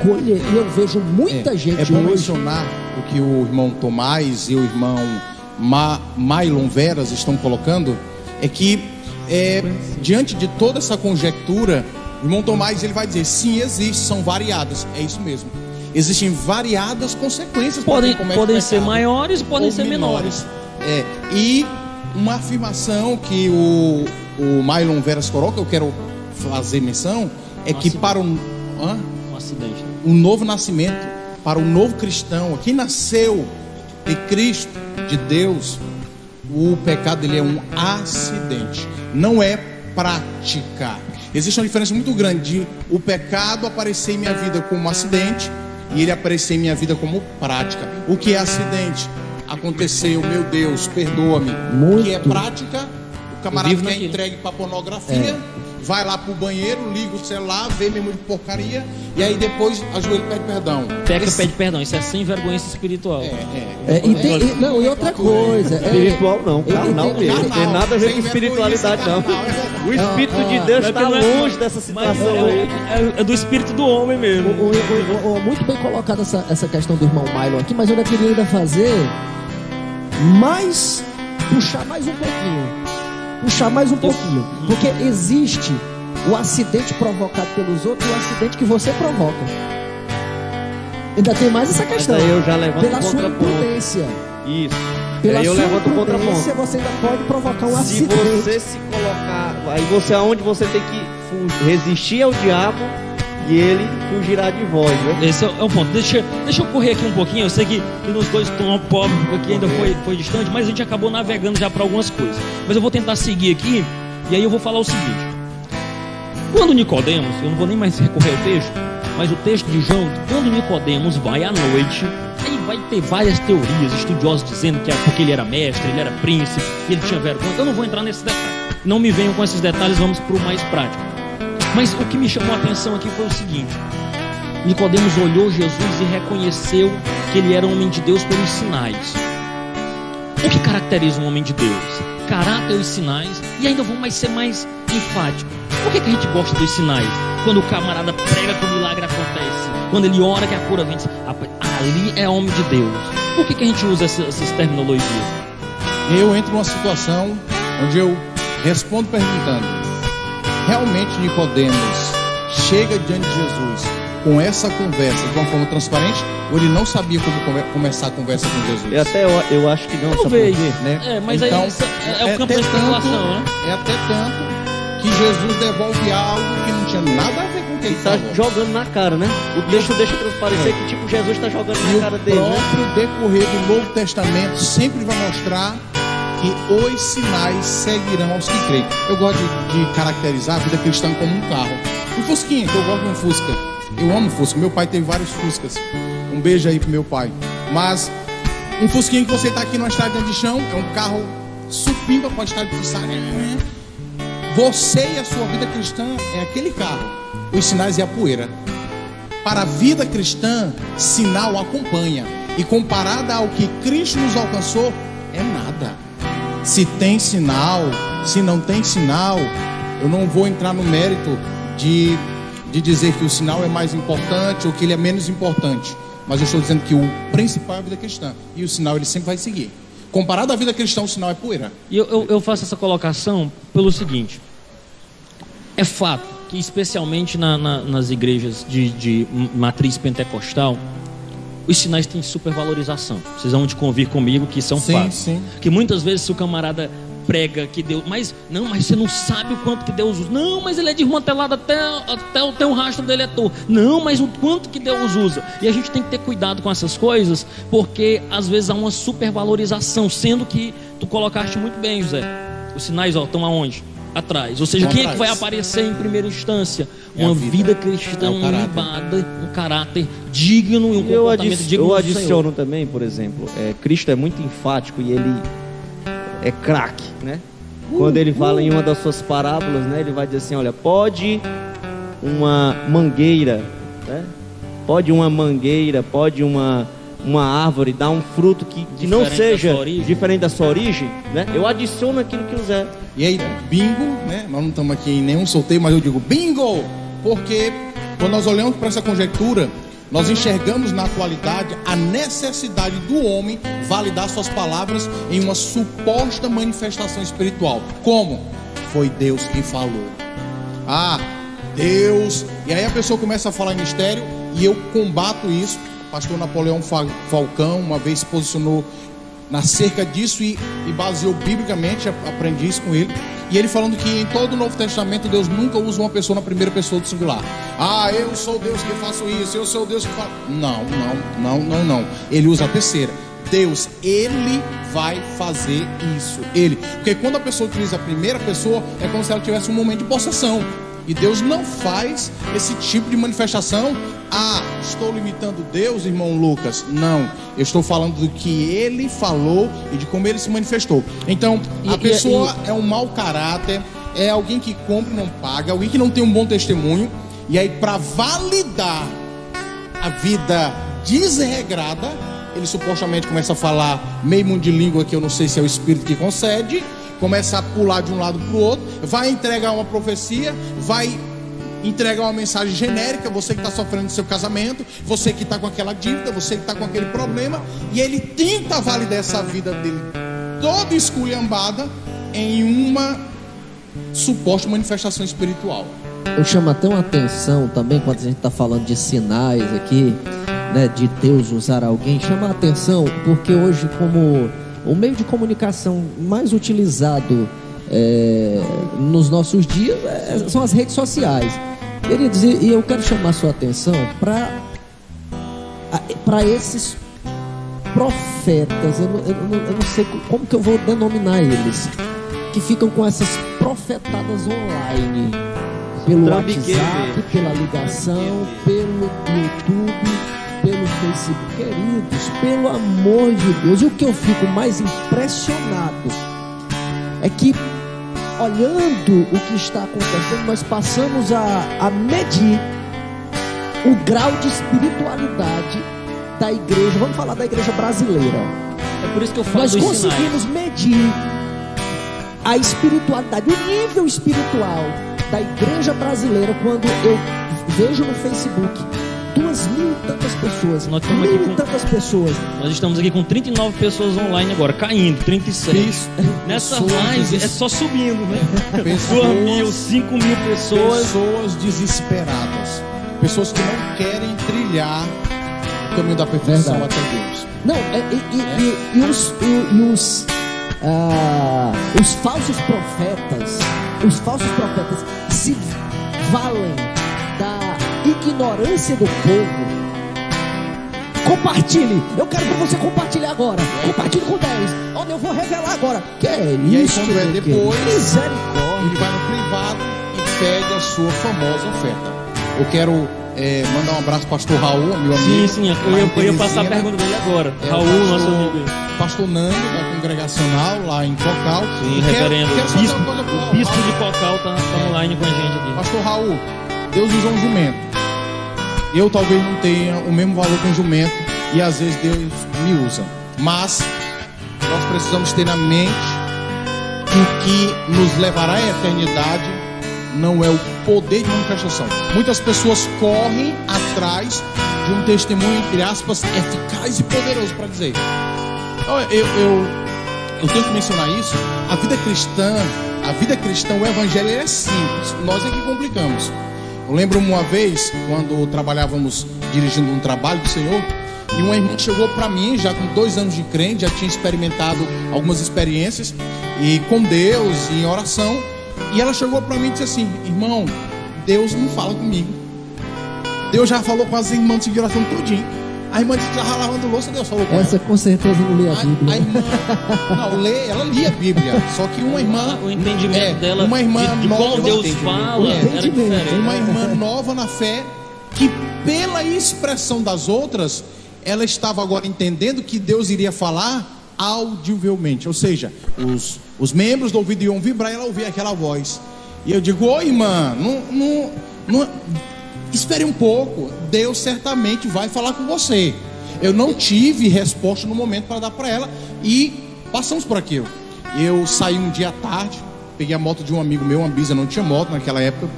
B: colher. E eu vejo muita gente
C: É bom
B: hoje.
C: mencionar o que o irmão Tomás e o irmão Mailon Veras estão colocando, é que diante de toda essa conjectura, o irmão Tomás, ele vai dizer: sim, existe, são variadas. É isso mesmo. Existem variadas consequências.
A: Podem ser maiores, podem ser menores.
C: E uma afirmação que o Mailon Veras coloca, eu quero fazer menção, é que para um
A: acidente,
C: um novo nascimento, para o novo cristão, quem nasceu de Cristo, de Deus, o pecado ele é um acidente, não é prática. Existe uma diferença muito grande de o pecado aparecer em minha vida como um acidente e ele aparecer em minha vida como prática. O que é acidente? Aconteceu, meu Deus, perdoa-me. O que é prática? O camarada que é entregue para pornografia, vai lá pro banheiro, liga o celular, vê mesmo de porcaria, e aí depois ajoelha e pede perdão.
A: Pede perdão, isso é sem vergonha espiritual.
B: E outra coisa,
D: espiritual não, carnal mesmo. Não tem nada a ver com espiritualidade, não. O Espírito de Deus está longe dessa situação aí.
A: É do espírito do homem mesmo.
B: Muito bem colocada essa questão do irmão Mailon aqui, mas eu ainda queria fazer puxar mais um pouquinho, porque existe o acidente provocado pelos outros e o acidente que você provoca. Ainda tem mais essa questão.
D: Aí eu já levanto
B: pela sua imprudência.
D: Isso.
B: Pela
D: aí eu
B: sua
D: levanto o contraponto.
B: Você ainda pode provocar um acidente.
D: Se você se colocar, aí você aonde você tem que resistir ao diabo e ele fugirá de vós, né?
A: Esse é o ponto. Deixa eu correr aqui um pouquinho. Eu sei que nos dois tópicos aqui ainda foi distante, mas a gente acabou navegando já para algumas coisas. Mas eu vou tentar seguir aqui, e aí eu vou falar o seguinte: quando Nicodemos, eu não vou nem mais recorrer ao texto, mas o texto de João, quando Nicodemos vai à noite, aí vai ter várias teorias, estudiosos dizendo que é porque ele era mestre, ele era príncipe, ele tinha vergonha. Eu não vou entrar nesse detalhe. Não me venham com esses detalhes, vamos para o mais prático. Mas o que me chamou a atenção aqui foi o seguinte: Nicodemos olhou Jesus e reconheceu que ele era um homem de Deus pelos sinais. O que caracteriza um homem de Deus? Caráter e sinais. E ainda vou ser mais enfático. Por que a gente gosta dos sinais? Quando o camarada prega que o milagre acontece, quando ele ora que a cura vem, ali é homem de Deus. Por que a gente usa essas terminologias?
C: Eu entro numa situação onde eu respondo perguntando: realmente Nicodemos chega diante de Jesus com essa conversa de uma forma transparente, ou ele não sabia como começar a conversa com Jesus?
D: Eu acho que não.
A: Talvez,
C: né?
A: Mas
C: então,
A: aí é o campo da especulação, né?
C: É até tanto que Jesus devolve algo que não tinha nada a ver com o que ele
D: está jogando na cara, né? O texto deixa transparecer que tipo Jesus está jogando na cara dele.
C: O próprio decorrer do Novo Testamento sempre vai mostrar que os sinais seguirão aos que creem. Eu gosto de caracterizar a vida cristã como um carro. Um Fusquinha, que eu gosto de um Fusca. Eu amo Fusca. Meu pai teve vários Fuscas. Um beijo aí pro meu pai. Mas um Fusquinha que você está aqui numa estrada de chão é um carro supimpa, pode estar difícil. Você e a sua vida cristã é aquele carro. Os sinais é a poeira. Para a vida cristã, sinal acompanha. E comparada ao que Cristo nos alcançou, é nada. se tem sinal, se não tem sinal. Eu não vou entrar no mérito de dizer que o sinal é mais importante ou que ele é menos importante. Mas eu estou dizendo que o principal é a vida cristã. E o sinal ele sempre vai seguir. Comparado à vida cristã, o sinal é poeira.
A: E eu faço essa colocação pelo seguinte. É fato que especialmente nas igrejas de matriz pentecostal, os sinais têm supervalorização. Vocês vão convir comigo que isso é um fato.
C: Sim.
A: Que muitas vezes se o camarada prega que Deus... Mas você não sabe o quanto que Deus usa. Não, mas ele é desmantelado até o rastro dele é torto. Não, mas o quanto que Deus usa. E a gente tem que ter cuidado com essas coisas, porque às vezes há uma supervalorização, sendo que tu colocaste muito bem, José. Os sinais estão aonde? Atrás. Ou seja, quem é que vai aparecer em primeira instância? Uma vida cristã unibada, um caráter digno e um comportamento digno.
D: Eu adiciono também, por exemplo, Cristo é muito enfático e ele é craque, né? Quando ele fala em uma das suas parábolas, né? Ele vai dizer assim, olha, pode uma mangueira, né? Pode uma árvore dar um fruto que não seja diferente da sua origem, né? Eu adiciono aquilo que o Zé.
C: E aí, bingo, né? Nós não estamos aqui em nenhum sorteio, mas eu digo bingo, porque quando nós olhamos para essa conjectura, nós enxergamos na atualidade a necessidade do homem validar suas palavras em uma suposta manifestação espiritual. Como? Foi Deus quem falou. Deus. E aí a pessoa começa a falar em mistério e eu combato isso. O pastor Napoleão Falcão uma vez se posicionou acerca disso e baseou biblicamente, aprendi isso com ele. E ele falando que em todo o Novo Testamento Deus nunca usa uma pessoa na primeira pessoa do singular. Eu sou Deus que faço isso, eu sou Deus que faço... Não. Ele usa a terceira. Deus, Ele vai fazer isso. Ele. Porque quando a pessoa utiliza a primeira pessoa, é como se ela tivesse um momento de possessão. E Deus não faz esse tipo de manifestação. Estou limitando Deus, irmão Lucas. Não, eu estou falando do que Ele falou e de como Ele se manifestou. Então, a pessoa é um mau caráter, é alguém que compra e não paga, alguém que não tem um bom testemunho. E aí, para validar a vida desregrada, ele supostamente começa a falar meio mundo de língua, que eu não sei se é o Espírito que concede. Começa a pular de um lado para o outro, vai entregar uma profecia, vai entregar uma mensagem genérica, você que está sofrendo no seu casamento, você que está com aquela dívida, você que está com aquele problema, e ele tenta validar essa vida dele toda esculhambada em uma suposta manifestação espiritual.
B: Eu chamo até uma atenção também quando a gente está falando de sinais aqui, né, de Deus usar alguém, chama a atenção porque hoje, como o meio de comunicação mais utilizado nos nossos dias são as redes sociais. Queridos, e eu quero chamar a sua atenção para esses profetas, eu não sei como que eu vou denominar eles, que ficam com essas profetadas online, pelo WhatsApp, pela ligação, pelo YouTube, pelo Facebook. Queridos, pelo amor de Deus, e o que eu fico mais impressionado é que, olhando o que está acontecendo, nós passamos a medir o grau de espiritualidade da igreja. Vamos falar da igreja brasileira.
A: É por isso que eu falo. Nós
B: conseguimos medir a espiritualidade, o nível espiritual da igreja brasileira quando eu vejo no Facebook 2.000 e tantas pessoas. Nós estamos aqui com tantas pessoas.
A: Nós estamos aqui com 39 pessoas online agora, caindo, 36. Nessa live é só subindo, né? 2.000, 5.000 pessoas.
C: Pessoas desesperadas. Pessoas que não querem trilhar o caminho da perfeição até Deus.
B: Não, os falsos profetas, se valem da ignorância do povo. Compartilhe. Eu quero que você compartilhe agora. Compartilhe com 10. Olha, eu vou revelar agora. Que é isso?
C: E aí, quando é depois,
B: misericórdia,
C: ele vai no privado e pede a sua famosa oferta. Eu quero mandar um abraço para o pastor Raul, meu amigo.
A: Sim, eu ia passar a pergunta dele agora. Raul, nosso amigo.
C: Pastor Nando, da congregacional, lá em Cocal.
A: Sim, reverendo. O bispo de Cocal está online com a gente aqui.
C: Pastor Raul, Deus usa um jumento. Eu talvez não tenha o mesmo valor que um jumento, e às vezes Deus me usa. Mas nós precisamos ter na mente que o que nos levará à eternidade não é o poder de manifestação. Muitas pessoas correm atrás de um testemunho, entre aspas, eficaz e poderoso para dizer. Eu tenho que mencionar isso. A vida cristã, o evangelho é simples. Nós é que complicamos. Eu lembro uma vez, quando trabalhávamos dirigindo um trabalho do Senhor, e uma irmã chegou para mim, já com 2 anos de crente, já tinha experimentado algumas experiências e com Deus, e em oração. E ela chegou para mim e disse assim: irmão, Deus não fala comigo. Deus já falou com as irmãs de oração tudinho. A irmã disse que estava lavando louça, Deus falou com ela.
B: Essa com certeza não lê a Bíblia.
C: A irmã, não, ela lia a Bíblia. Só que uma irmã,
A: O entendimento dela
C: uma irmã
A: de
C: nova,
A: como Deus fala era diferente.
C: uma irmã nova na fé, que pela expressão das outras, ela estava agora entendendo que Deus iria falar audivelmente. Ou seja, os membros do ouvido iam vibrar e ela ouvia aquela voz. E eu digo: ô irmã, não, espere um pouco, Deus certamente vai falar com você. Eu não tive resposta no momento para dar para ela, e passamos por aquilo. Eu saí um dia à tarde, peguei a moto de um amigo meu, uma Bisa, não tinha moto naquela época,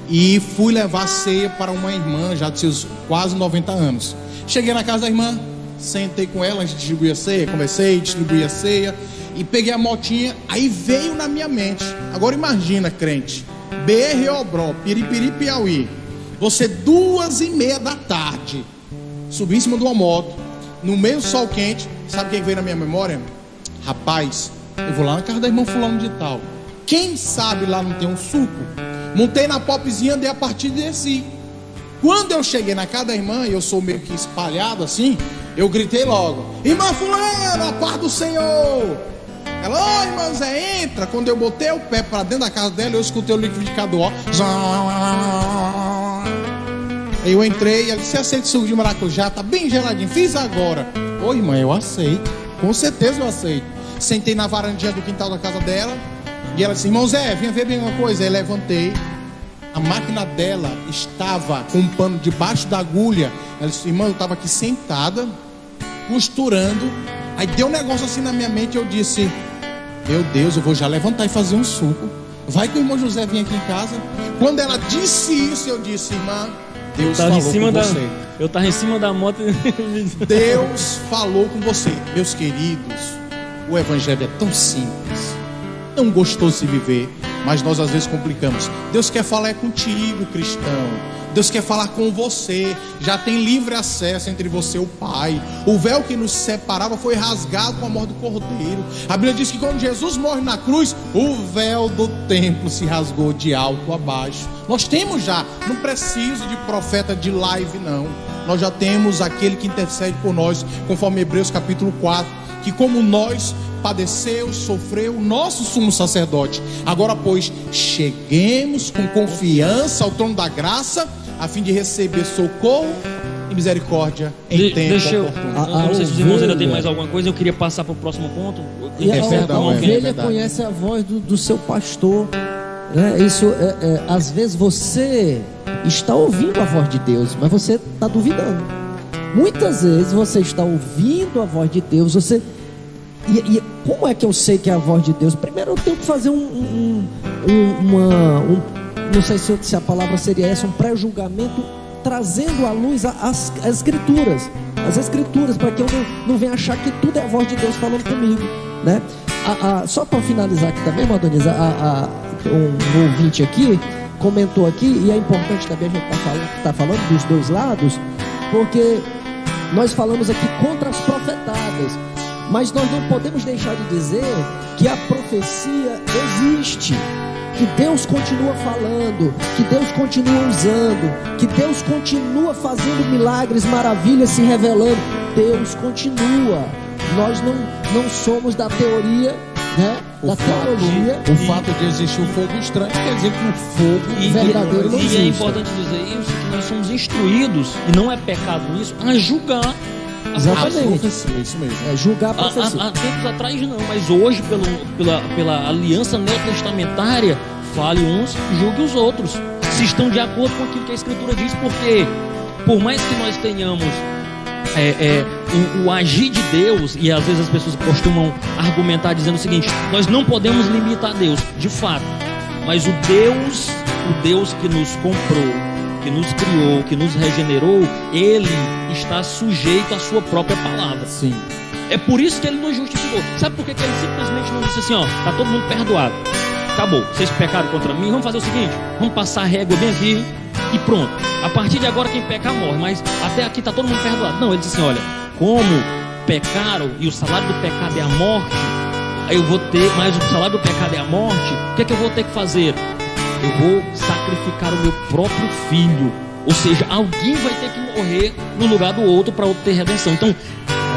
C: e fui levar ceia para uma irmã já de seus quase 90 anos. Cheguei na casa da irmã, sentei com ela, a gente distribuía a ceia, conversei, distribuía a ceia, e peguei a motinha. Aí veio na minha mente, agora imagina, crente, BR-Obró, Piripiri, Piauí, você 2h30 da tarde, subir em cima de uma moto, no meio do sol quente. Sabe o que veio na minha memória? Rapaz, eu vou lá na casa da irmã fulano de tal, quem sabe lá não tem um suco. Montei na popzinha, andei a partir de desci. Quando eu cheguei na casa da irmã, e eu sou meio que espalhado assim, eu gritei logo: irmã fulana, a paz do Senhor. Ela: ô irmã Zé, entra. Quando eu botei o pé para dentro da casa dela, eu escutei o liquidificador, ó. Aí eu entrei e ela disse: você aceita suco de maracujá? Tá bem geladinho, fiz agora. Ô irmã, eu aceito, com certeza eu aceito. Sentei na varandinha do quintal da casa dela, e ela disse: irmão Zé, vinha ver bem uma coisa. Aí levantei, a máquina dela estava com um pano debaixo da agulha. Ela disse: irmã, eu estava aqui sentada, costurando. Aí deu um negócio assim na minha mente, eu disse: meu Deus, eu vou já levantar e fazer um suco. Vai que o irmão José vinha aqui em casa. Quando ela disse isso, eu disse: irmã, Deus falou com você.
A: Eu estava em cima da moto.
C: Deus falou com você. Meus queridos, o evangelho é tão simples, tão gostoso de viver, mas nós às vezes complicamos. Deus quer falar contigo, cristão. Deus quer falar com você. Já tem livre acesso entre você e o Pai. O véu que nos separava foi rasgado com a morte do Cordeiro. A Bíblia diz que quando Jesus morre na cruz, o véu do templo se rasgou de alto a baixo. Nós temos já, não preciso de profeta de live não. Nós já temos aquele que intercede por nós, conforme Hebreus capítulo 4, que como nós padeceu, sofreu, o nosso sumo sacerdote. Agora pois, cheguemos com confiança ao trono da graça, a fim de receber socorro e misericórdia em tempo oportuno.
A: Não sei se os irmãos ainda tem mais alguma coisa. Eu queria passar para o próximo ponto.
B: E a ovelha conhece a voz do seu pastor, né? Isso às vezes você está ouvindo a voz de Deus, mas você está duvidando. Muitas vezes você está ouvindo a voz de Deus, você... E como é que eu sei que é a voz de Deus? Primeiro eu tenho que fazer não sei se a palavra seria essa, um pré-julgamento, trazendo à luz as escrituras. As escrituras, para que eu não venha achar que tudo é a voz de Deus falando comigo, né? Só para finalizar aqui também, Madonisa, um ouvinte aqui comentou aqui, e é importante também a gente tá falando dos dois lados, porque nós falamos aqui contra as profetadas, mas nós não podemos deixar de dizer que a profecia existe, que Deus continua falando, que Deus continua usando, que Deus continua fazendo milagres, maravilhas, se revelando. Deus continua. Nós não somos da teoria, né? Da teologia.
C: O fato de existir um fogo estranho quer dizer que o fogo
B: verdadeiro não existe.
A: E é importante dizer isso, que nós somos instruídos, e não é pecado isso, a julgar.
B: Exatamente.
C: Isso mesmo.
B: É julgar a profecia.
A: Há tempos atrás não, mas hoje pela aliança neotestamentária, fale uns, julgue os outros, se estão de acordo com aquilo que a Escritura diz, porque por mais que nós tenhamos o agir de Deus, e às vezes as pessoas costumam argumentar dizendo o seguinte: nós não podemos limitar Deus, de fato, mas o Deus que nos comprou, que nos criou, que nos regenerou, Ele está sujeito à sua própria palavra.
C: Sim.
A: É por isso que Ele nos justificou. Sabe por que Ele simplesmente não disse assim, ó, tá todo mundo perdoado, acabou, vocês pecaram contra mim, vamos fazer o seguinte, vamos passar a régua bem aqui e pronto, a partir de agora quem pecar morre, mas até aqui tá todo mundo perdoado. Não, Ele disse assim, olha, como pecaram e o salário do pecado é a morte, aí eu vou ter, mas o salário do pecado é a morte, o que é que eu vou ter que fazer? Eu vou sacrificar o meu próprio filho. Ou seja, alguém vai ter que morrer no lugar do outro para obter redenção. Então,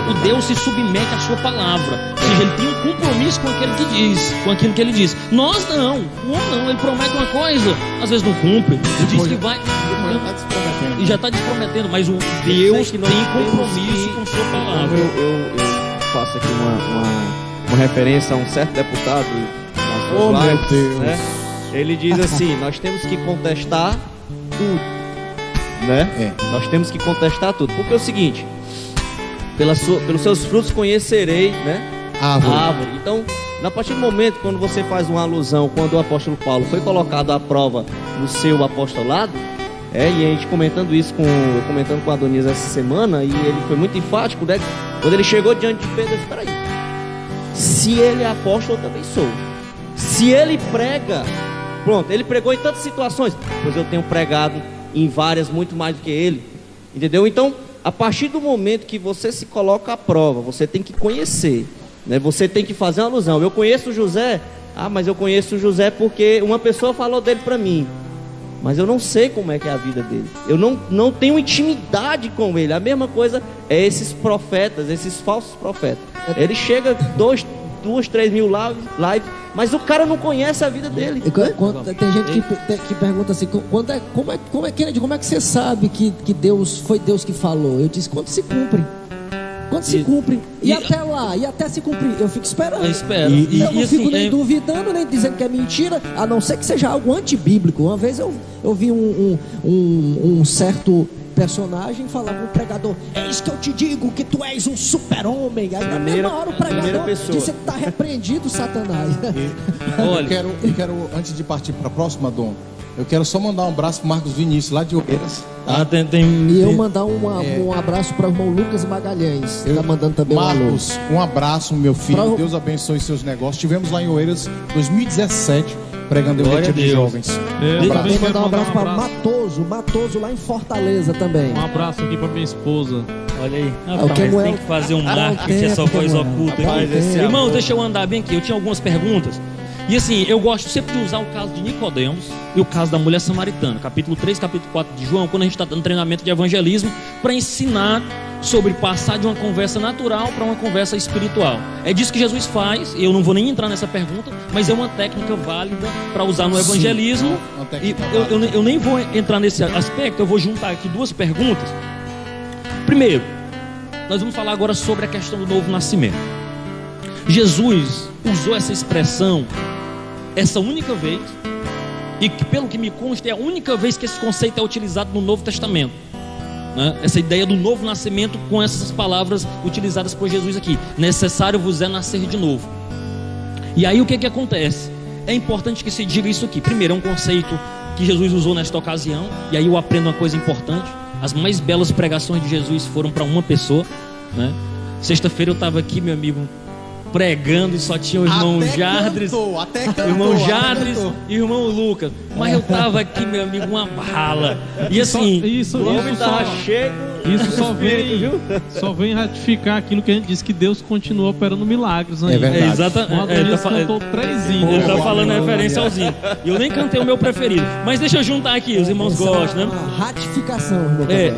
A: o Deus se submete à sua palavra. Ou seja, Ele tem um compromisso com aquele que diz, com aquilo que Ele diz. Nós não, o homem não. Ele promete uma coisa, às vezes não cumpre. Ele diz que vai e já está desprometendo. Mas o Deus tem compromisso com sua palavra.
D: Eu faço aqui uma referência a um certo deputado nas suas lives,
C: meu Deus,
D: né? Ele diz assim: nós temos que contestar tudo, né? Nós temos que contestar tudo, porque é o seguinte: pelos seus frutos conhecerei, né? Árvore. Então, a partir do momento quando você faz uma alusão, quando o apóstolo Paulo foi colocado à prova no seu apostolado, e a gente comentando com a Adonias essa semana, e ele foi muito enfático, né? Quando ele chegou diante de Pedro, ele disse: peraí, se ele é apóstolo, eu também sou. Se ele prega, pronto, ele pregou em tantas situações, pois eu tenho pregado em várias, muito mais do que ele, entendeu? Então, a partir do momento que você se coloca à prova, você tem que conhecer, né? Você tem que fazer uma alusão. Eu conheço José, mas eu conheço José porque uma pessoa falou dele para mim, mas eu não sei como é que é a vida dele, eu não tenho intimidade com ele. A mesma coisa é esses profetas, esses falsos profetas. Ele chega 2-3 mil lives, mas o cara não conhece a vida dele.
B: Tem gente que pergunta assim: como é que você sabe que foi Deus que falou? Eu disse: quando se cumpre. Quando se cumpre. E até lá, e até se cumprir, eu fico esperando. Eu espero. Eu não fico nem duvidando, nem dizendo que é mentira, a não ser que seja algo antibíblico. Uma vez eu vi um certo personagem falava, um pregador: é isso que eu te digo, que tu és um super-homem. Aí na mesma hora o pregador disse: você está repreendido, Satanás.
C: Olha, eu quero, antes de partir para a próxima, Dom, eu quero só mandar um abraço para Marcos Vinícius, lá de Oeiras. Tá?
B: E eu mandar um abraço para o irmão Lucas Magalhães, que está mandando também
C: Marcos, um abraço, meu filho. Deus abençoe seus negócios. Estivemos lá em Oeiras 2017 pregando o retiro de jovens.
B: Também mandar um abraço para Matoso lá em Fortaleza também.
E: Um abraço aqui para minha esposa.
A: Olha aí, tem que fazer um marketing, essa voz oculta. Irmãos, deixa eu andar bem aqui. Eu tinha algumas perguntas. E assim, eu gosto sempre de usar o caso de Nicodemos e o caso da mulher samaritana, capítulo 3, capítulo 4 de João, quando a gente está dando treinamento de evangelismo, para ensinar sobre passar de uma conversa natural para uma conversa espiritual. É disso que Jesus faz. Eu não vou nem entrar nessa pergunta, mas é uma técnica válida para usar no evangelismo. E eu nem vou entrar nesse aspecto. Eu vou juntar aqui duas perguntas. Primeiro, nós vamos falar agora sobre a questão do novo nascimento. Jesus usou essa expressão essa única vez, e que, pelo que me consta, é a única vez que esse conceito é utilizado no Novo Testamento, né? Essa ideia do novo nascimento, com essas palavras utilizadas por Jesus aqui: necessário vos é nascer de novo. E aí o que acontece? É importante que se diga isso aqui. Primeiro, é um conceito que Jesus usou nesta ocasião, e aí eu aprendo uma coisa importante: as mais belas pregações de Jesus foram para uma pessoa, né? Sexta-feira eu estava aqui, meu amigo, pregando, e só tinha o irmão Jardres, e o irmão Lucas. Mas eu tava aqui, meu amigo, uma bala. E assim,
E: isso só vem ratificar aquilo que a gente disse, que Deus continua operando milagres, né?
C: É verdade.
E: Exatamente. Ele cantou 3 hinos.
A: Ele tá falando referência aos hinos. E eu nem cantei o meu preferido. Mas deixa eu juntar aqui, os irmãos gostam, né?
B: Ratificação.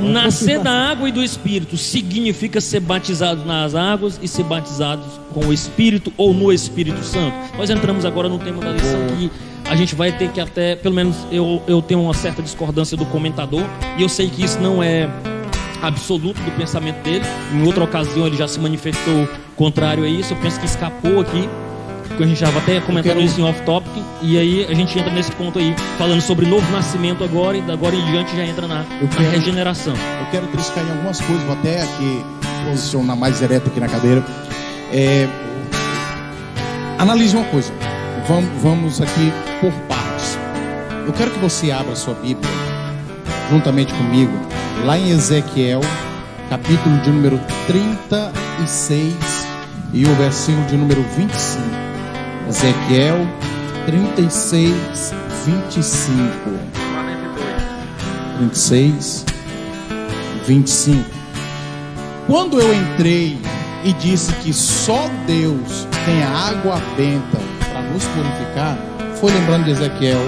A: Nascer da água e do Espírito significa ser batizado nas águas e ser batizados com o Espírito ou no Espírito Santo. Nós entramos agora no tema da lição que a gente vai ter que até, pelo menos eu tenho uma certa discordância do comentador, e eu sei que isso não é absoluto do pensamento dele. Em outra ocasião ele já se manifestou contrário a isso. Eu penso que escapou aqui. porque a gente estava até comentando isso em off-topic, e aí a gente entra nesse ponto aí, falando sobre novo nascimento agora, e da agora em diante já entra na regeneração.
C: Eu quero triscar em algumas coisas, vou até aqui posicionar mais direto aqui na cadeira. Analise uma coisa, vamos aqui por partes. Eu quero que você abra a sua Bíblia, juntamente comigo, lá em Ezequiel, capítulo de número 36 e o versículo de número 25. Ezequiel 36, 25. 36, 25. Quando eu entrei e disse que só Deus tem a água benta para nos purificar, foi lembrando de Ezequiel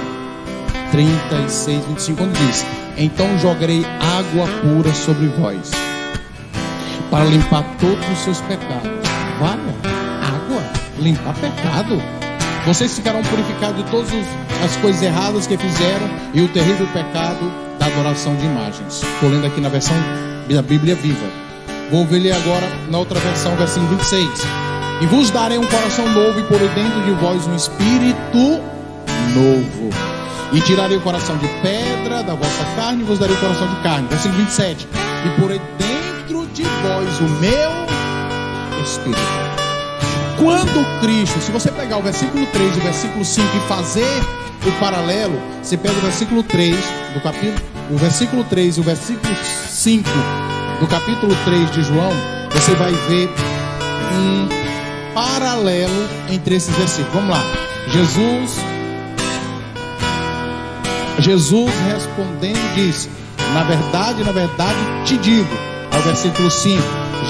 C: 36, 25, quando diz: então jogarei água pura sobre vós, para limpar todos os seus pecados. Vale, água, limpar pecado. Vocês ficarão purificados de todas as coisas erradas que fizeram e o terrível pecado da adoração de imagens. Estou lendo aqui na versão da Bíblia Viva. Vou ler agora na outra versão, versículo 26. E vos darei um coração novo, e porei dentro de vós um espírito novo. E tirarei o coração de pedra da vossa carne, e vos darei o coração de carne. Versículo 27. E porei dentro de vós o meu espírito. Quando Cristo, se você pegar o versículo 3 e o versículo 5 e fazer o paralelo, você pega o versículo 3 do capítulo, o versículo 3 e o versículo 5 do capítulo 3 de João, você vai ver um paralelo entre esses versículos. Vamos lá. Jesus respondendo disse: na verdade, te digo. Ao versículo 5,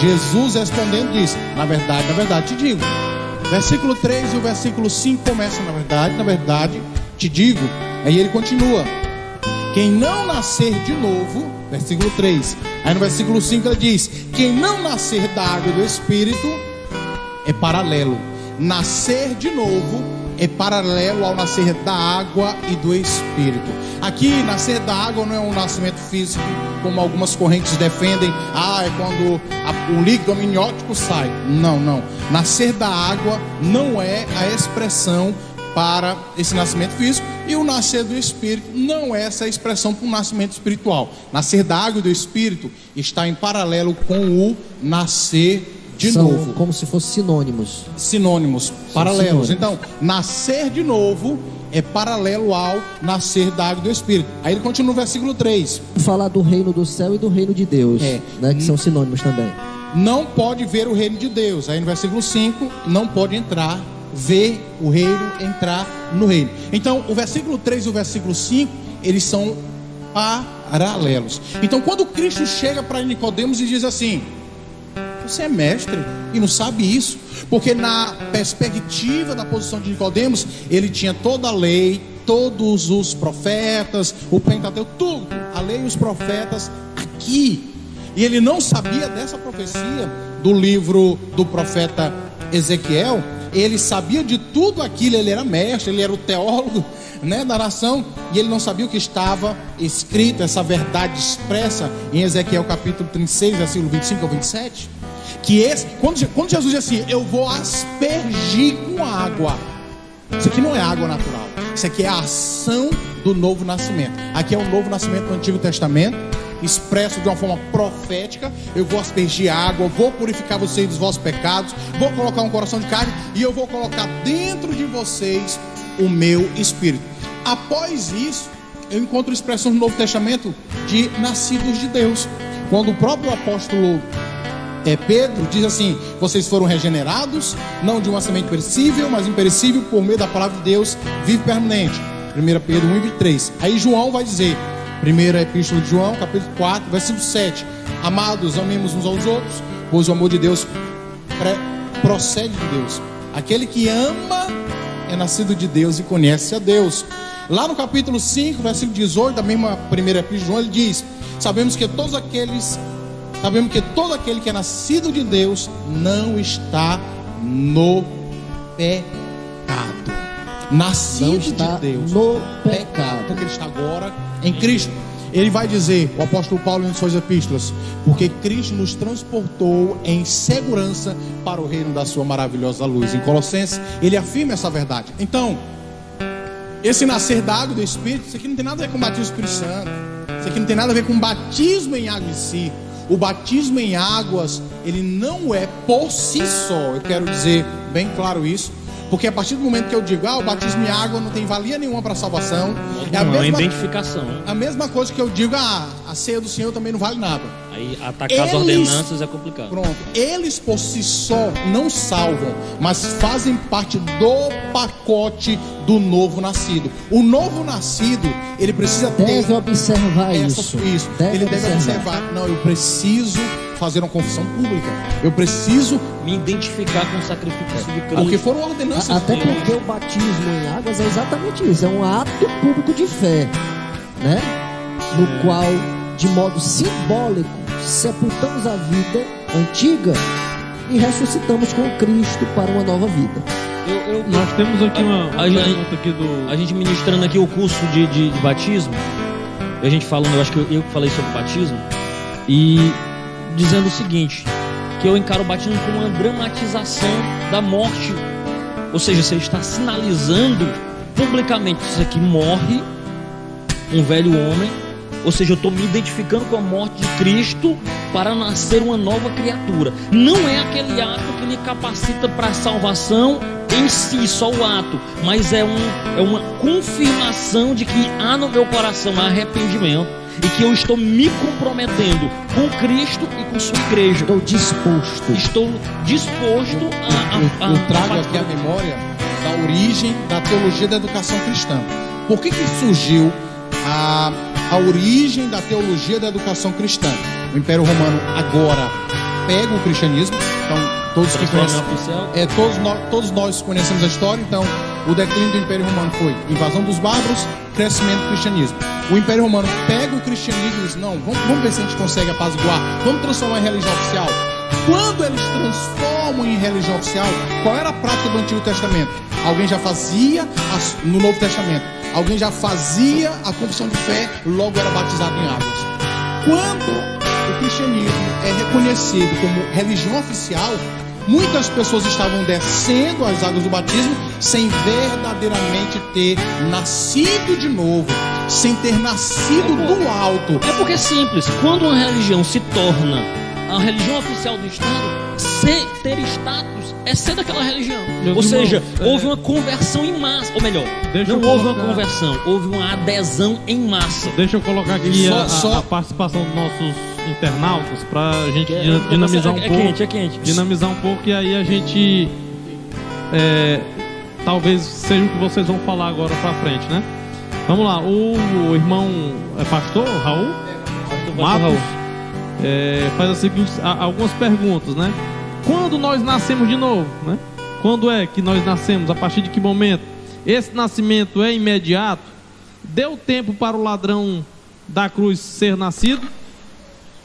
C: Jesus respondendo disse: na verdade, te digo. Versículo 3 e o versículo 5 começam: na verdade, te digo. Aí ele continua: quem não nascer de novo, versículo 3. Aí no versículo 5 ele diz: quem não nascer da água e do Espírito, é paralelo. Nascer de novo é paralelo ao nascer da água e do Espírito. Aqui, nascer da água não é um nascimento físico, como algumas correntes defendem. É quando o líquido amniótico sai. Não. Nascer da água não é a expressão para esse nascimento físico, e o nascer do Espírito não é essa expressão para o nascimento espiritual. Nascer da água e do Espírito está em paralelo com o nascer de novo.
B: Como se fossem
C: sinônimos, paralelos. Então, nascer de novo é paralelo ao nascer da água e do Espírito. Aí ele continua no versículo 3.
B: Falar do reino do céu e do reino de Deus, que são sinônimos também.
C: Não pode ver o reino de Deus. Aí no versículo 5, não pode ver o reino, entrar no reino. Então, o versículo 3 e o versículo 5, eles são paralelos. Então, quando Cristo chega para Nicodemos e diz assim: você é mestre e não sabe isso, porque na perspectiva da posição de Nicodemos, ele tinha toda a lei, todos os profetas, o Pentateuco, tudo, a lei e os profetas aqui, e ele não sabia dessa profecia do livro do profeta Ezequiel. Ele sabia de tudo aquilo, ele era mestre, ele era o teólogo, da nação, e ele não sabia o que estava escrito, essa verdade expressa em Ezequiel capítulo 36, versículo 25 ao 27. Quando Jesus diz assim: eu vou aspergir com água, isso aqui não é água natural, isso aqui é a ação do novo nascimento. Aqui é o novo nascimento do Antigo Testamento, expresso de uma forma profética. Eu vou aspergir água, vou purificar vocês dos vossos pecados, vou colocar um coração de carne, e eu vou colocar dentro de vocês o meu Espírito. Após isso, eu encontro expressões no Novo Testamento de nascidos de Deus, quando o próprio apóstolo Pedro diz assim: vocês foram regenerados, não de uma semente perecível, mas imperecível, por meio da palavra de Deus, vivo e permanente. 1 Pedro 1 e 3. Aí João vai dizer, primeira epístola de João, capítulo 4, versículo 7: amados, amemos uns aos outros, pois o amor de Deus procede de Deus. Aquele que ama é nascido de Deus e conhece a Deus. Lá no capítulo 5, versículo 18, da mesma primeira epístola de João, ele diz: sabemos que todo aquele que é nascido de Deus não está no pecado. Nascido de Deus
B: no pecado,
C: porque ele está agora em Cristo. Ele vai dizer, o apóstolo Paulo em suas epístolas, porque Cristo nos transportou em segurança para o reino da sua maravilhosa luz. Em Colossenses, ele afirma essa verdade. Então, esse nascer da água e do Espírito, isso aqui não tem nada a ver com o batismo do Espírito Santo. Isso aqui não tem nada a ver com o batismo em água em si. O batismo em águas, ele não é por si só. Eu quero dizer bem claro isso. Porque a partir do momento que eu digo, o batismo em água não tem valia nenhuma para a salvação, é a mesma
A: identificação.
C: A mesma coisa que eu digo, a ceia do Senhor também não vale nada.
A: Aí atacar as ordenanças é complicado.
C: Pronto, eles por si só não salvam, mas fazem parte do pacote do novo nascido. O novo nascido, ele precisa
B: deve observar isso.
C: Ele deve observar. Não, eu preciso fazer uma confissão pública. Eu preciso
A: me identificar com o sacrifício de Cristo.
C: Porque foram ordenanças.
B: Até porque o batismo em águas é exatamente isso. É um ato público de fé, né? No qual, de modo simbólico, sepultamos a vida antiga e ressuscitamos com Cristo para uma nova vida.
E: Nós temos aqui uma pergunta aqui do...
A: A gente ministrando aqui o curso de batismo, e a gente falando, eu acho que eu falei sobre batismo, e dizendo o seguinte, que eu encaro o batismo como uma dramatização da morte. Ou seja, você está sinalizando publicamente, isso aqui morre um velho homem. Ou seja, eu estou me identificando com a morte de Cristo para nascer uma nova criatura. Não é aquele ato que lhe capacita para a salvação em si, só o ato, mas é uma confirmação de que há no meu coração arrependimento e que eu estou me comprometendo com Cristo e com sua igreja.
B: Estou disposto
C: a eu trago aqui a memória da origem da teologia da educação cristã. Por que surgiu a origem da teologia da educação cristã? O Império Romano agora pega o cristianismo. Então todos que conhecem, todos nós conhecemos a história. Então o declínio do Império Romano foi invasão dos bárbaros, crescimento do cristianismo. O Império Romano pega o cristianismo e diz, não, vamos ver se a gente consegue apaziguar, vamos transformar em religião oficial. Quando eles transformam em religião oficial, qual era a prática do Antigo Testamento? Alguém já fazia no Novo Testamento, alguém já fazia a confissão de fé, logo era batizado em águas. Quando o cristianismo é reconhecido como religião oficial, muitas pessoas estavam descendo as águas do batismo sem verdadeiramente ter nascido de novo, sem ter nascido do alto.
A: É porque é simples, quando uma religião se torna a religião oficial do Estado, ter status é ser daquela religião. Ou seja, houve uma conversão em massa. Ou melhor, não houve uma conversão, houve uma adesão em massa.
E: Deixa eu colocar aqui a participação dos nossos internautas para a gente dinamizar um pouco.
A: É quente.
E: Dinamizar um pouco e aí a gente talvez seja o que vocês vão falar agora para frente, né? Vamos lá, o irmão pastor Raul Matos faz as seguintes, algumas perguntas, né? Quando nós nascemos de novo, né? Quando é que nós nascemos? A partir de que momento? Esse nascimento é imediato? Deu tempo para o ladrão da cruz ser nascido?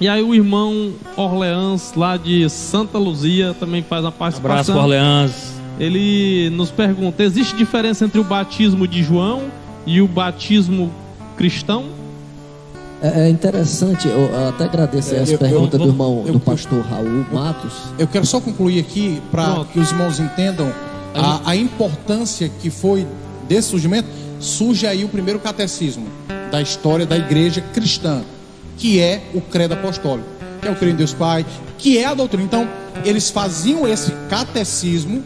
E: E aí o irmão Orleans, lá de Santa Luzia, também faz uma participação.
A: Abraço, Orleans.
E: Ele nos pergunta, existe diferença entre o batismo de João e o batismo cristão?
B: É interessante, eu até agradeço essa pergunta do irmão, do pastor Raul Matos.
C: Eu quero só concluir aqui, para que os irmãos entendam a importância que foi desse surgimento. Surge aí o primeiro catecismo da história da igreja cristã, que é o credo apostólico, que é o credo em Deus Pai, que é a doutrina. Então, eles faziam esse catecismo,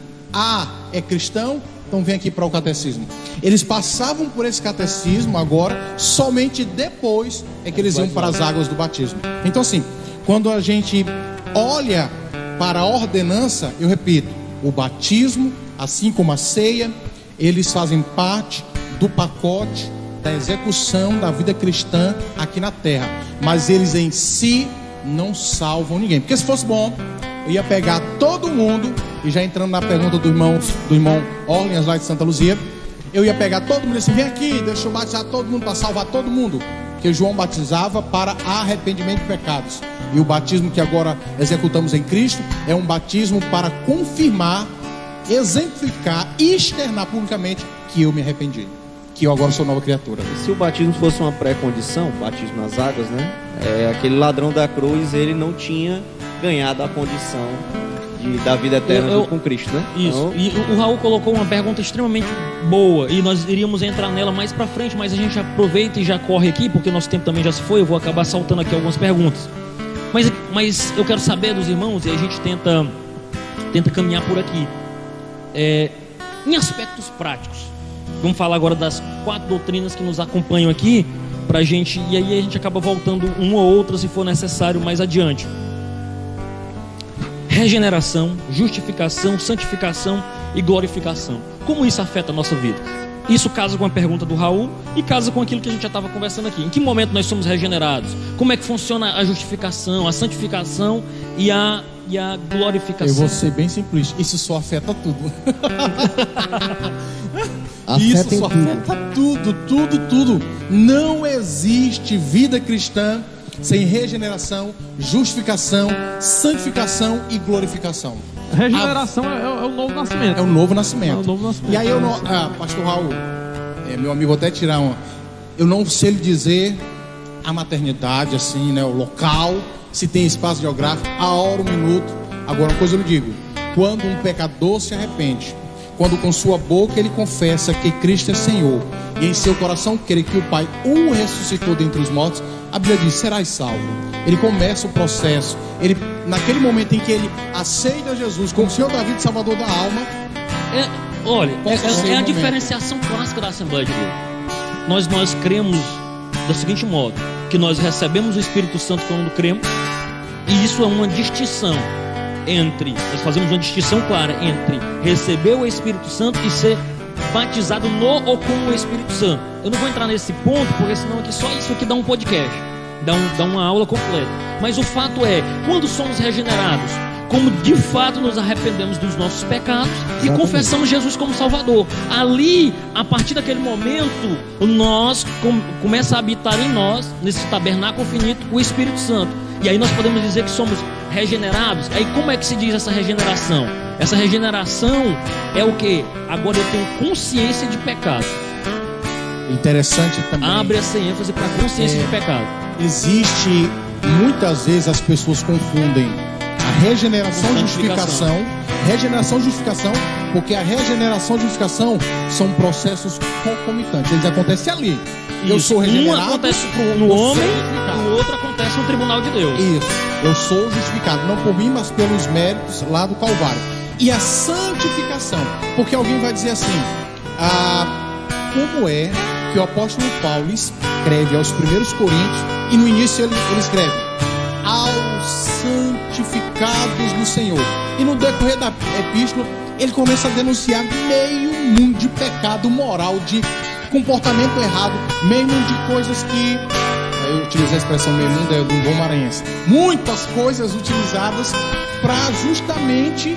C: é cristão, então vem aqui para o catecismo. Eles passavam por esse catecismo agora, somente depois é que eles iam para as águas do batismo. Então assim, quando a gente olha para a ordenança, eu repito, o batismo, assim como a ceia, eles fazem parte do pacote da execução da vida cristã aqui na terra, mas eles em si não salvam ninguém. Porque se fosse bom, eu ia pegar todo mundo, e já entrando na pergunta do irmão Orleans lá de Santa Luzia, eu ia pegar todo mundo e assim, vem aqui, deixa eu batizar todo mundo para salvar todo mundo. Porque João batizava para arrependimento de pecados, e o batismo que agora executamos em Cristo é um batismo para confirmar, exemplificar e externar publicamente que eu me arrependi. que eu agora sou nova criatura.
D: Se o batismo fosse uma pré-condição, batismo nas águas, né? Aquele ladrão da cruz, ele não tinha ganhado a condição da vida eterna junto com Cristo, né?
A: Isso.
D: Então,
A: E o Raul colocou uma pergunta extremamente boa e nós iríamos entrar nela mais pra frente, mas a gente aproveita e já corre aqui, porque o nosso tempo também já se foi. Eu vou acabar saltando aqui algumas perguntas. Mas eu quero saber dos irmãos, e a gente tenta caminhar por aqui. Em aspectos práticos, vamos falar agora das 4 doutrinas que nos acompanham aqui, pra gente, e aí a gente acaba voltando uma ou outra se for necessário mais adiante. Regeneração, justificação, santificação e glorificação. Como isso afeta a nossa vida? Isso casa com a pergunta do Raul e casa com aquilo que a gente já estava conversando aqui. Em que momento nós somos regenerados? Como é que funciona a justificação, a santificação e a glorificação?
C: Eu vou ser bem simplista. Isso só afeta tudo.
B: Afeta
C: Isso só afeta tudo. Não existe vida cristã sem regeneração, justificação, santificação e glorificação.
E: Regeneração é o novo nascimento.
C: É o novo nascimento.
E: É o novo nascimento.
C: E aí pastor Raul, meu amigo, vou até tirar uma. Eu não sei lhe dizer a maternidade, assim, né? O local, se tem espaço geográfico, a hora, o minuto. Agora, uma coisa eu lhe digo: quando um pecador se arrepende, quando com sua boca ele confessa que Cristo é Senhor, e em seu coração crê que o Pai o ressuscitou dentre os mortos, a Bíblia diz: serás salvo. Ele começa o processo. Ele, naquele momento em que ele aceita Jesus como Senhor da vida e Salvador da alma.
A: É a diferenciação clássica da Assembleia de Deus. Nós cremos do seguinte modo: que nós recebemos o Espírito Santo quando cremos, e isso é uma distinção nós fazemos uma distinção clara entre receber o Espírito Santo e ser batizado no ou com o Espírito Santo. Eu não vou entrar nesse ponto, porque senão aqui só isso aqui dá um podcast, dá uma aula completa. Mas o fato é, quando somos regenerados, como de fato nos arrependemos dos nossos pecados e confessamos Jesus como Salvador, ali, a partir daquele momento, nós começa a habitar em nós, nesse tabernáculo finito, o Espírito Santo. E aí nós podemos dizer que somos regenerados. Aí como é que se diz essa regeneração? Essa regeneração é o que? Agora eu tenho consciência de pecado.
C: Interessante também.
A: Abre essa ênfase para a consciência de pecado.
C: Existe, muitas vezes as pessoas confundem a regeneração e justificação. Regeneração e justificação, porque a regeneração e justificação são processos concomitantes. Eles acontecem ali. Eu sou regenerado.
A: Um acontece no homem, o outro acontece no tribunal de Deus.
C: Isso. Eu sou justificado, não por mim, mas pelos méritos lá do Calvário. E a santificação, porque alguém vai dizer assim: como é que o apóstolo Paulo escreve aos primeiros Coríntios e no início ele escreve: aos santificados no Senhor. E no decorrer da epístola ele começa a denunciar meio mundo de pecado moral, de comportamento errado, meio mundo de coisas que, eu utilizei a expressão meio mundo, é do bom maranhense, muitas coisas utilizadas para justamente,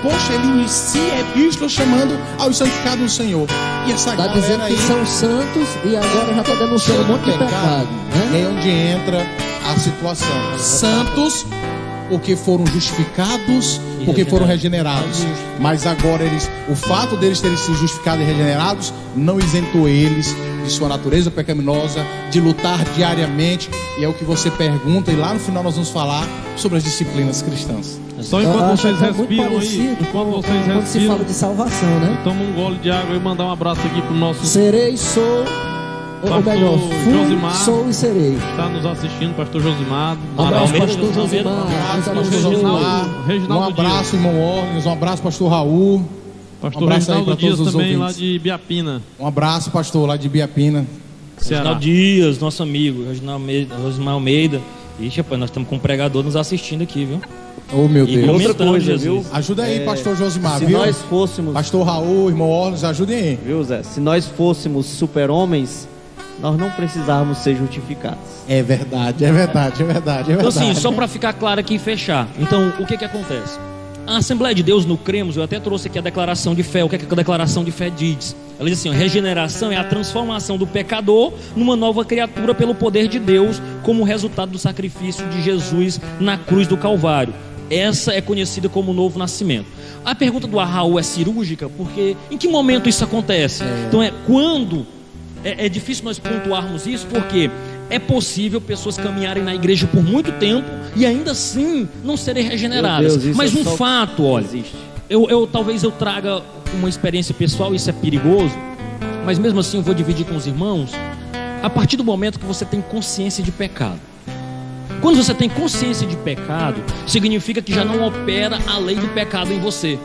C: poxa, ele inicia a epístola chamando aos santificados do Senhor. E essa
B: Está
C: galera
B: dizendo
C: aí
B: que são santos e agora já está denunciando um monte de pecado, né?
C: É onde entra a situação. Santos, porque foram justificados, porque foram regenerados. Mas agora o fato deles terem sido justificados e regenerados não isentou eles de sua natureza pecaminosa, de lutar diariamente. E é o que você pergunta, e lá no final nós vamos falar sobre as disciplinas cristãs.
E: Só enquanto vocês respiram aí,
B: quando se fala de salvação, né?
E: Toma um gole de água e mandar um abraço aqui pro nosso
B: Serei, sou, ou melhor, fui,
E: Josimar,
B: sou e serei.
E: está nos assistindo, pastor Josimar.
B: Abraço,
E: Maravilha.
B: pastor Josimar.
C: Um abraço, irmão Ornes. Um abraço, pastor Raul.
E: Pastor
C: Um abraço aí
E: Reginaldo
C: pra
E: Dias
C: todos os
E: também, lá
C: ouvintes.
E: de Biapina,
C: Um abraço, pastor, lá de Biapina.
E: Ceará.
A: Reginaldo Dias, nosso amigo, Rosimar Almeida. Ixi, rapaz, nós estamos com um pregador nos assistindo aqui, viu?
C: Oh, meu
A: E
C: Deus.
D: outra
A: comentando
D: coisa,
A: Jesus.
D: viu?
C: Ajuda aí, pastor Josimar,
D: Se
C: viu?
D: nós fôssemos,
C: Pastor Raul, irmão Ornes, ajudem aí.
D: viu, Zé? Se nós fôssemos super-homens, nós não precisávamos ser justificados.
C: É verdade.
A: Então assim, só para ficar claro aqui e fechar. Então, o que acontece? A Assembleia de Deus no Cremos, eu até trouxe aqui a declaração de fé. O que a declaração de fé diz? Ela diz assim: regeneração é a transformação do pecador numa nova criatura pelo poder de Deus, como resultado do sacrifício de Jesus na cruz do Calvário. Essa é conhecida como novo nascimento. A pergunta do Raul é cirúrgica, porque em que momento isso acontece? Então é quando é difícil nós pontuarmos isso, porque é possível pessoas caminharem na igreja por muito tempo e ainda assim não serem regeneradas.
D: Deus,
A: mas um fato, olha,
D: existe.
A: Talvez eu traga uma experiência pessoal, isso é perigoso, mas mesmo assim eu vou dividir com os irmãos. A partir do momento que você tem consciência de pecado, quando você tem consciência de pecado, significa que já não opera a lei do pecado em você.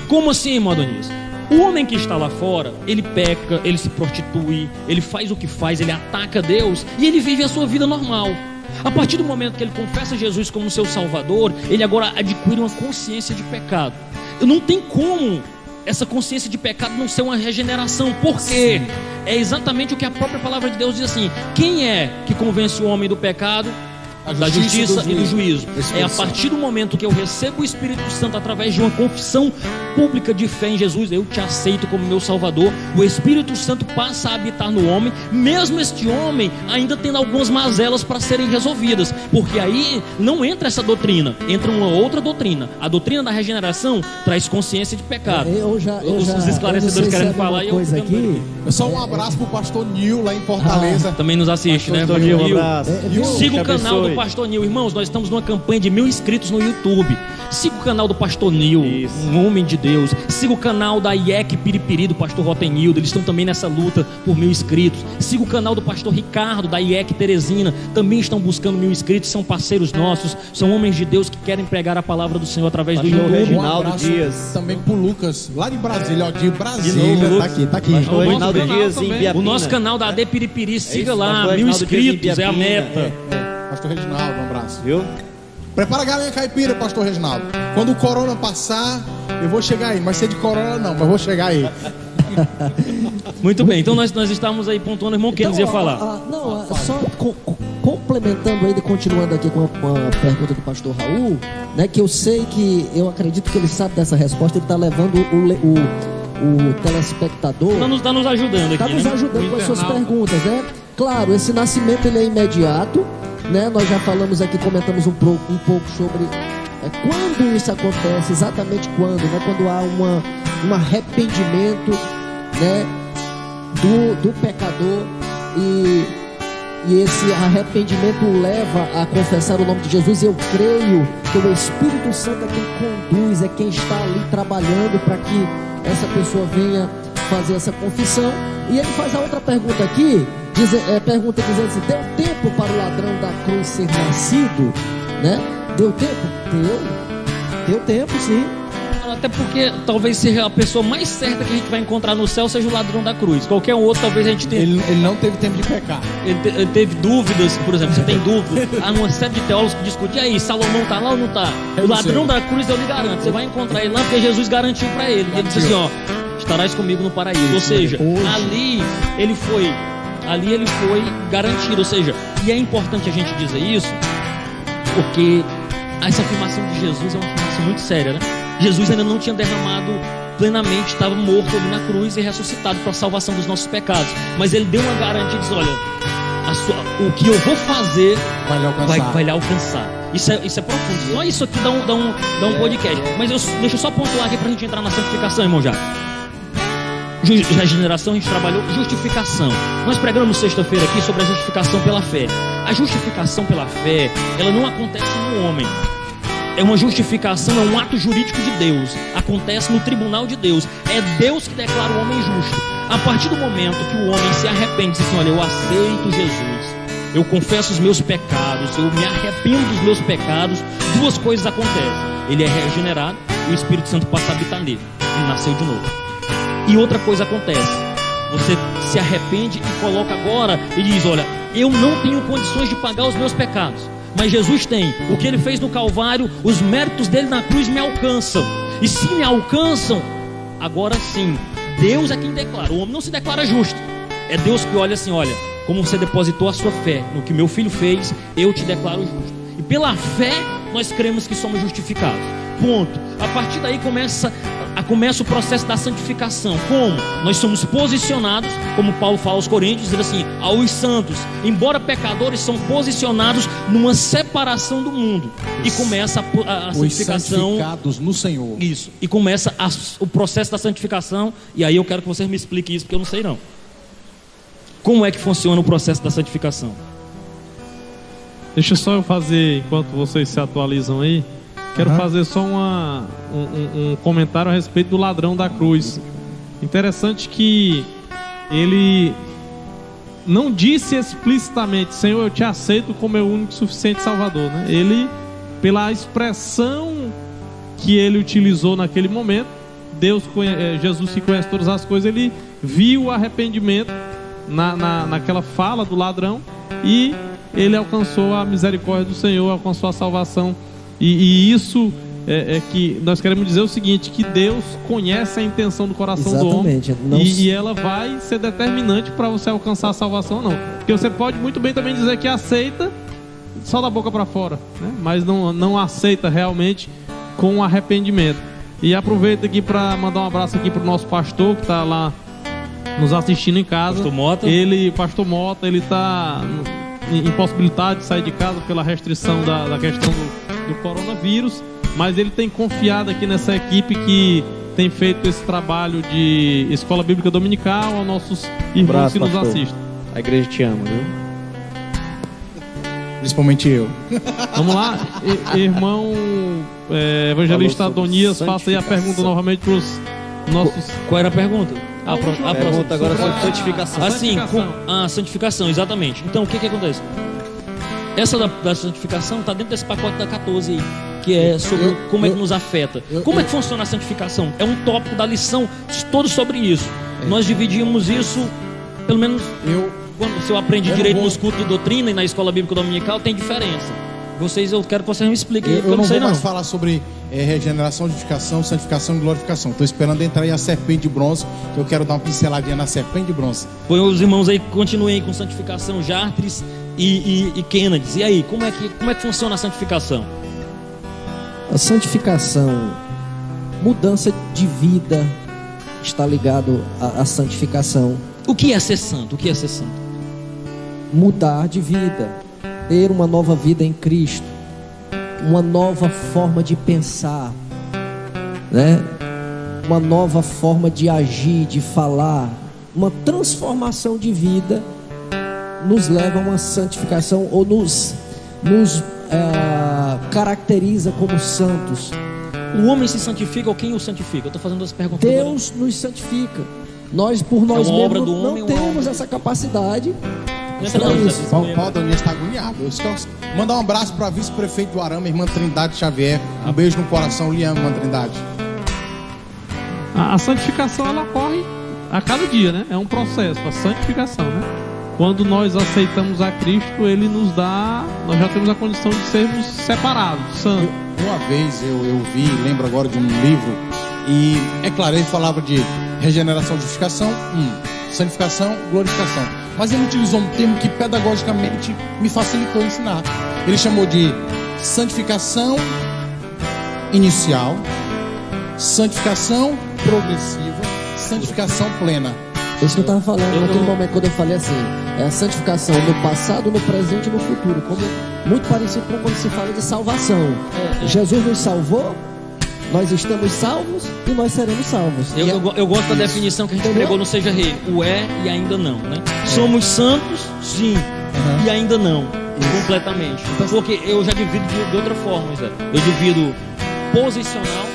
A: Como assim, irmão Adonis? O homem que está lá fora, ele peca, ele se prostitui, ele faz o que faz, ele ataca Deus e ele vive a sua vida normal. A partir do momento que ele confessa Jesus como seu Salvador, ele agora adquire uma consciência de pecado. Não tem como essa consciência de pecado não ser uma regeneração, porque é exatamente o que a própria palavra de Deus diz assim: quem é que convence o homem do pecado, da justiça e do juízo? É a partir do momento que eu recebo o Espírito Santo através de uma confissão pública de fé em Jesus, eu te aceito como meu Salvador, o Espírito Santo passa a habitar no homem, mesmo este homem ainda tendo algumas mazelas para serem resolvidas, porque aí não entra essa doutrina, entra uma outra doutrina. A doutrina da regeneração traz consciência de pecado. Os esclarecedores querem falar e eu
B: coisa aqui.
C: Só um abraço pro pastor Nil lá em Fortaleza.
A: Também nos assiste, né?
D: Pastor Nil, um abraço.
A: Siga o canal do Pastor Nil, irmãos. Nós estamos numa campanha de 1000 inscritos no YouTube. Siga o canal do Pastor Nil, um homem de Deus. Siga o canal da IEC Piripiri, do pastor Rotenildo. Eles estão também nessa luta por 1000 inscritos. Siga o canal do pastor Ricardo, da IEC Teresina. Também estão buscando 1000 inscritos. São parceiros nossos. São homens de Deus que querem pregar a palavra do Senhor através do YouTube.
D: Reginaldo Dias.
C: Também pro Lucas, lá de Brasília, ó, de Brasília.
A: De novo,
C: Tá aqui.
D: Pastor Reginaldo Dias em Biapina.
A: O nosso canal da AD Piripiri, siga
D: isso,
A: lá,
D: pastor
A: 1000
D: Reginaldo Dias em
A: inscritos, é a
D: Biapina.
A: meta.
C: Pastor Reginaldo, um abraço.
D: Viu?
C: Prepara a galinha caipira, pastor Reginaldo. Quando o corona passar, eu vou chegar aí. Não vai ser de corona não, mas vou chegar aí.
A: Muito bem, então nós estamos aí pontuando, irmão, quem ia falar?
B: Só complementando ainda, continuando aqui com a pergunta do pastor Raul, né, que eu acredito que ele sabe dessa resposta. Ele está levando o telespectador,
A: Está nos ajudando aqui,
B: está nos ajudando com as suas perguntas, né? Claro, esse nascimento ele é imediato, né? Nós já falamos aqui, comentamos um pouco sobre quando isso acontece, exatamente quando, né? Quando há um arrependimento, né, do pecador, e esse arrependimento o leva a confessar o nome de Jesus. Eu creio que o Espírito Santo é quem conduz, é quem está ali trabalhando para que essa pessoa venha fazer essa confissão. E ele faz a outra pergunta aqui, pergunta dizendo assim: deu tempo para o ladrão da cruz ser nascido, né? Deu tempo? Deu tempo, sim.
A: Até porque talvez seja a pessoa mais certa que a gente vai encontrar no céu seja o ladrão da cruz. Qualquer um outro talvez a gente tenha.
C: Ele não teve tempo de pecar.
A: Ele teve dúvidas, por exemplo, você tem dúvidas. Há uma série de teólogos que discutem: e aí, Salomão está lá ou não está? O ladrão da cruz, eu lhe garanto, você vai encontrar ele lá porque Jesus garantiu para ele. Ele disse assim: ó, estarás comigo no paraíso. Ou seja, ali ele foi garantido. Ou seja, e é importante a gente dizer isso, porque essa afirmação de Jesus é uma afirmação muito séria, né? Jesus ainda não tinha derramado plenamente, estava morto ali na cruz e ressuscitado para a salvação dos nossos pecados. Mas ele deu uma garantia e disse: olha, o que eu vou fazer vai lhe alcançar. Isso é profundo. Não é isso aqui dá um podcast. Mas deixa eu só pontuar aqui para a gente entrar na santificação, irmão, já. Regeneração, a gente trabalhou justificação. Nós pregamos sexta-feira aqui sobre a justificação pela fé. A justificação pela fé, ela não acontece no homem. É uma justificação, é um ato jurídico de Deus. Acontece no tribunal de Deus. É Deus que declara o homem justo. A partir do momento que o homem se arrepende, diz assim: olha, eu aceito Jesus, eu confesso os meus pecados, eu me arrependo dos meus pecados, duas coisas acontecem: ele é regenerado e o Espírito Santo passa a habitar nele. Ele nasceu de novo. E outra coisa acontece: você se arrepende e coloca agora e diz: olha, eu não tenho condições de pagar os meus pecados, mas Jesus tem. O que ele fez no Calvário, os méritos dele na cruz me alcançam. E se me alcançam, agora sim, Deus é quem declara. O homem não se declara justo. É Deus que olha assim: olha, como você depositou a sua fé no que meu filho fez, eu te declaro justo. E pela fé nós cremos que somos justificados. Ponto. A partir daí começa o processo da santificação. Como? Nós somos posicionados, como Paulo fala aos Coríntios, dizendo assim: aos santos, embora pecadores, são posicionados numa separação do mundo. E começa a santificação.
C: Os santificados no Senhor.
A: Isso. E começa o processo da santificação. E aí eu quero que vocês me expliquem isso, porque eu não sei não. Como é que funciona o processo da santificação?
E: Deixa só eu fazer, enquanto vocês se atualizam aí, quero fazer só um comentário a respeito do ladrão da cruz. Interessante que ele não disse explicitamente: Senhor, eu te aceito como meu único e suficiente Salvador, né? Ele, pela expressão que ele utilizou naquele momento, Jesus que conhece todas as coisas, ele viu o arrependimento naquela fala do ladrão, e ele alcançou a misericórdia do Senhor, alcançou a salvação. E isso é que nós queremos dizer o seguinte: que Deus conhece a intenção do coração do homem, e ela vai ser determinante para você alcançar a salvação ou não. Porque você pode muito bem também dizer que aceita só da boca para fora, né? Mas não aceita realmente com arrependimento. E aproveito aqui para mandar um abraço aqui para o nosso pastor que está lá nos assistindo em casa.
A: Pastor Mota.
E: Pastor Mota, ele está impossibilitado de sair de casa pela restrição da questão do coronavírus, mas ele tem confiado aqui nessa equipe que tem feito esse trabalho de escola bíblica dominical, aos nossos irmãos que nos assistem.
D: A igreja te ama, viu?
C: Principalmente eu.
E: Vamos lá, irmão evangelista Adonias, faça aí a pergunta novamente para os nossos...
A: Qual era a pergunta?
D: A pergunta agora é sobre santificação.
A: Assim, a santificação, exatamente. Então, o que acontece? Essa da santificação está dentro desse pacote da 14 aí, que é sobre como é que nos afeta. Como é que funciona a santificação? É um tópico da lição todo sobre isso. Nós dividimos isso, pelo menos quando você aprende direito nos cultos de doutrina e na escola bíblica dominical, tem diferença. Eu quero que vocês me expliquem,
C: eu não
A: sei
C: vou mais falar sobre regeneração, justificação, santificação e glorificação. Estou esperando entrar aí a serpente de bronze, que eu quero dar uma pinceladinha na serpente de bronze.
A: Põe os irmãos aí, continuem com santificação, Jartres e Kennedy. E aí, como é que funciona a santificação?
B: A santificação, mudança de vida, está ligado à santificação.
A: O que é ser santo? O que é ser santo?
B: Mudar de vida, ter uma nova vida em Cristo, uma nova forma de pensar, né? Uma nova forma de agir, de falar, uma transformação de vida nos leva a uma santificação, ou nos caracteriza como santos.
A: O homem se santifica ou quem o santifica? Eu estou fazendo as perguntas.
B: Deus nos santifica. Nós por nós mesmos não temos essa capacidade.
C: Paulo Adonias está agoniado. Eu quero mandar um abraço para a vice-prefeito do Arama, irmã Trindade Xavier. Um beijo no coração, lhe amo, irmã Trindade.
E: A santificação, ela ocorre a cada dia, né? É um processo, a santificação, né? Quando nós aceitamos a Cristo, Ele nos dá... Nós já temos a condição de sermos separados, santos.
C: Uma vez eu vi, lembro agora de um livro, e é claro, ele falava de regeneração, justificação, santificação, glorificação. Mas ele utilizou um termo que pedagogicamente me facilitou ensinar. Ele chamou de santificação inicial, santificação progressiva, santificação plena.
B: Isso que eu estava falando naquele momento, quando eu falei assim, é a santificação no passado, no presente e no futuro, como muito parecido com quando se fala de salvação. Jesus nos salvou, nós estamos salvos e nós seremos salvos.
A: Eu gosto da definição que a gente pregou no Seja Rei, o e ainda não, né? Somos santos, sim, e ainda não, completamente. Porque eu já divido de outra forma, Zé. Eu divido posicional,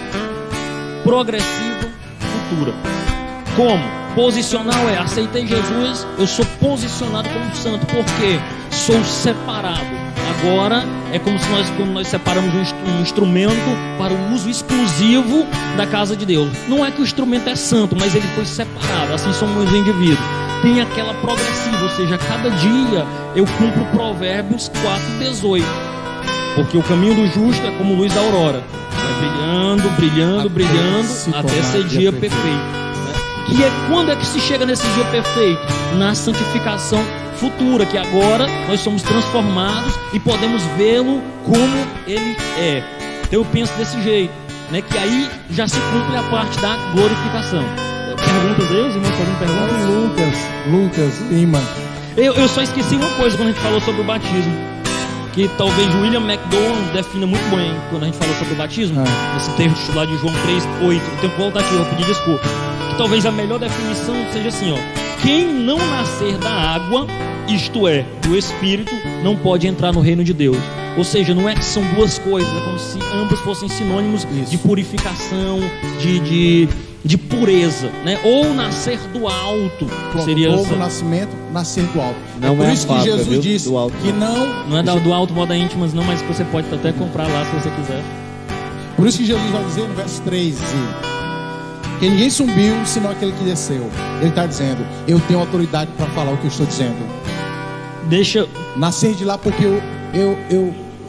A: progressiva, futura. Como? Posicional é, aceitei Jesus, eu sou posicionado como santo, porque sou separado. Agora é como nós separamos um instrumento para o uso exclusivo da casa de Deus. Não é que o instrumento é santo, mas ele foi separado, assim somos os indivíduos. Tem aquela progressiva, ou seja, cada dia eu cumpro Provérbios 4:18. Porque o caminho do justo é como luz da aurora, vai brilhando, brilhando, brilhando, até ser dia perfeito. Que é quando é que se chega nesse dia perfeito? Na santificação futura, que agora nós somos transformados e podemos vê-lo como ele é. Então eu penso desse jeito, né? Que aí já se cumpre a parte da glorificação. Perguntas aí, os irmãos fazendo perguntas?
C: Lucas, irmã.
A: Eu só esqueci uma coisa quando a gente falou sobre o batismo, que talvez William McDowell defina muito bem quando a gente falou sobre o batismo, esse texto lá de João 3:8. Eu tenho que voltar aqui, eu vou pedir desculpa. Que talvez a melhor definição seja assim, ó, quem não nascer da água, isto é, do Espírito, não pode entrar no reino de Deus. Ou seja, não é que são duas coisas, é como se ambas fossem sinônimos de purificação, de pureza, né? Ou nascer do alto.
C: Pronto,
A: seria
C: novo
A: essa...
C: nascimento, nascer do alto.
D: Não
C: por
D: é
C: isso
D: a
C: que
D: palavra,
C: Jesus
D: viu?
C: disse
D: Do alto.
C: que não...
A: Não é do alto moda íntimas não, mas que você pode até comprar lá se você quiser.
C: Por isso que Jesus vai dizer no verso 13 que ninguém subiu senão aquele que desceu. Ele está dizendo, eu tenho autoridade para falar o que eu estou dizendo.
A: Deixa...
C: Nascer de lá porque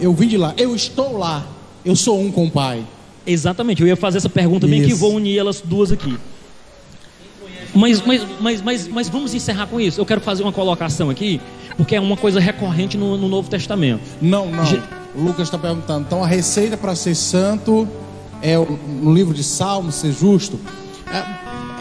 C: eu vim de lá, eu estou lá, eu sou um com o Pai.
A: Exatamente, eu ia fazer essa pergunta bem que vou unir elas duas aqui. Mas vamos encerrar com isso. Eu quero fazer uma colocação aqui, porque é uma coisa recorrente no Novo Testamento.
C: Não. O Lucas está perguntando. Então a receita para ser santo é no livro de Salmos, ser justo.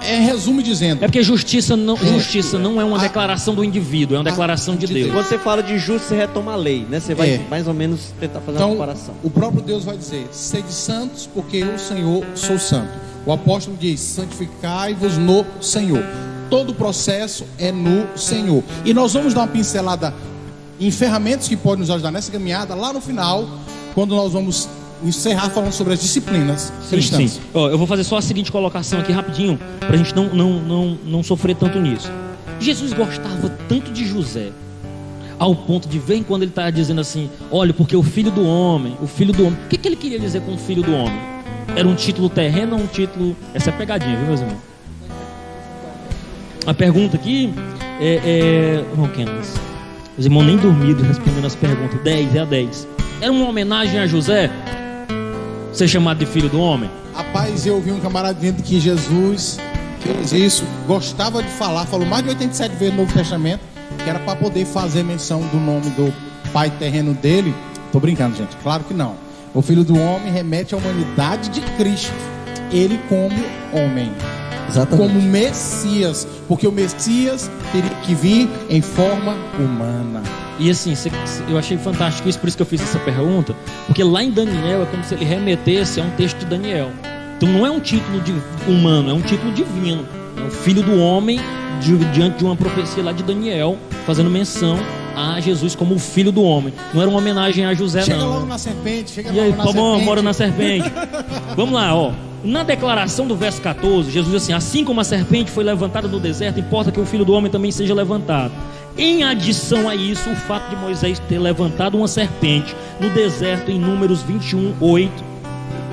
C: Resume dizendo.
A: É porque justiça não é uma declaração do indivíduo, é uma declaração de Deus.
D: Quando você fala de justo, você retoma a lei, né? Você vai mais ou menos tentar fazer uma comparação.
C: O próprio Deus vai dizer: sede santos, porque eu, Senhor, sou santo. O apóstolo diz: santificai-vos no Senhor. Todo o processo é no Senhor. E nós vamos dar uma pincelada em ferramentas que podem nos ajudar nessa caminhada lá no final, quando nós vamos encerrar falando sobre as disciplinas cristãs.
A: Sim. Eu vou fazer só a seguinte colocação aqui rapidinho, para a gente não sofrer tanto nisso. Jesus gostava tanto de José, ao ponto de vez em quando ele está dizendo assim: olha, porque o filho do homem. O que ele queria dizer com o filho do homem? Era um título terreno ou um título... Essa é pegadinha, viu, meus irmãos? A pergunta aqui os irmãos nem dormiram respondendo as perguntas. 10. Era uma homenagem a José ser chamado de filho do homem?
C: Rapaz, eu ouvi um camarada dizendo que Jesus fez isso, gostava de falar, falou mais de 87 vezes no Novo Testamento, que era para poder fazer menção do nome do pai terreno dele. Tô brincando, gente, claro que não. O filho do homem remete à humanidade de Cristo, ele como homem. Exatamente. Como Messias, porque o Messias teria que vir em forma humana.
A: E assim, eu achei fantástico isso, por isso que eu fiz essa pergunta, porque lá em Daniel é como se ele remetesse a um texto de Daniel. Então não é um título humano, é um título divino. É o filho do homem diante de uma profecia lá de Daniel, fazendo menção a Jesus como o filho do homem. Não era uma homenagem a José,
C: chega
A: não.
C: Chega logo na serpente,
A: e aí, bora na serpente. Vamos lá, Na declaração do verso 14, Jesus diz assim como a serpente foi levantada no deserto, importa que o filho do homem também seja levantado. Em adição a isso, o fato de Moisés ter levantado uma serpente no deserto em Números 21:8,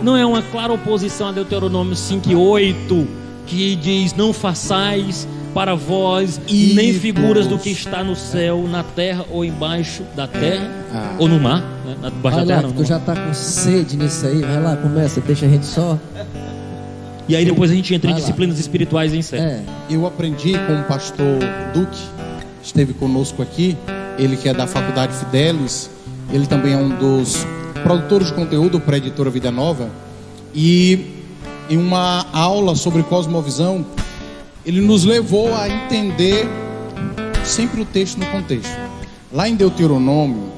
A: não é uma clara oposição a Deuteronômio 5:8, que diz: não façais para vós nem figuras do que está no céu, na terra ou embaixo da terra, ou no mar, né?
B: Vai lá, tu já está com sede nisso aí, vai lá, começa, deixa a gente só.
A: E aí depois a gente entra em disciplinas espirituais em série.
C: Eu aprendi com o pastor Duque, esteve conosco aqui, ele que é da Faculdade Fidelis, ele também é um dos produtores de conteúdo para a editora Vida Nova, e em uma aula sobre cosmovisão, ele nos levou a entender sempre o texto no contexto. Lá em Deuteronômio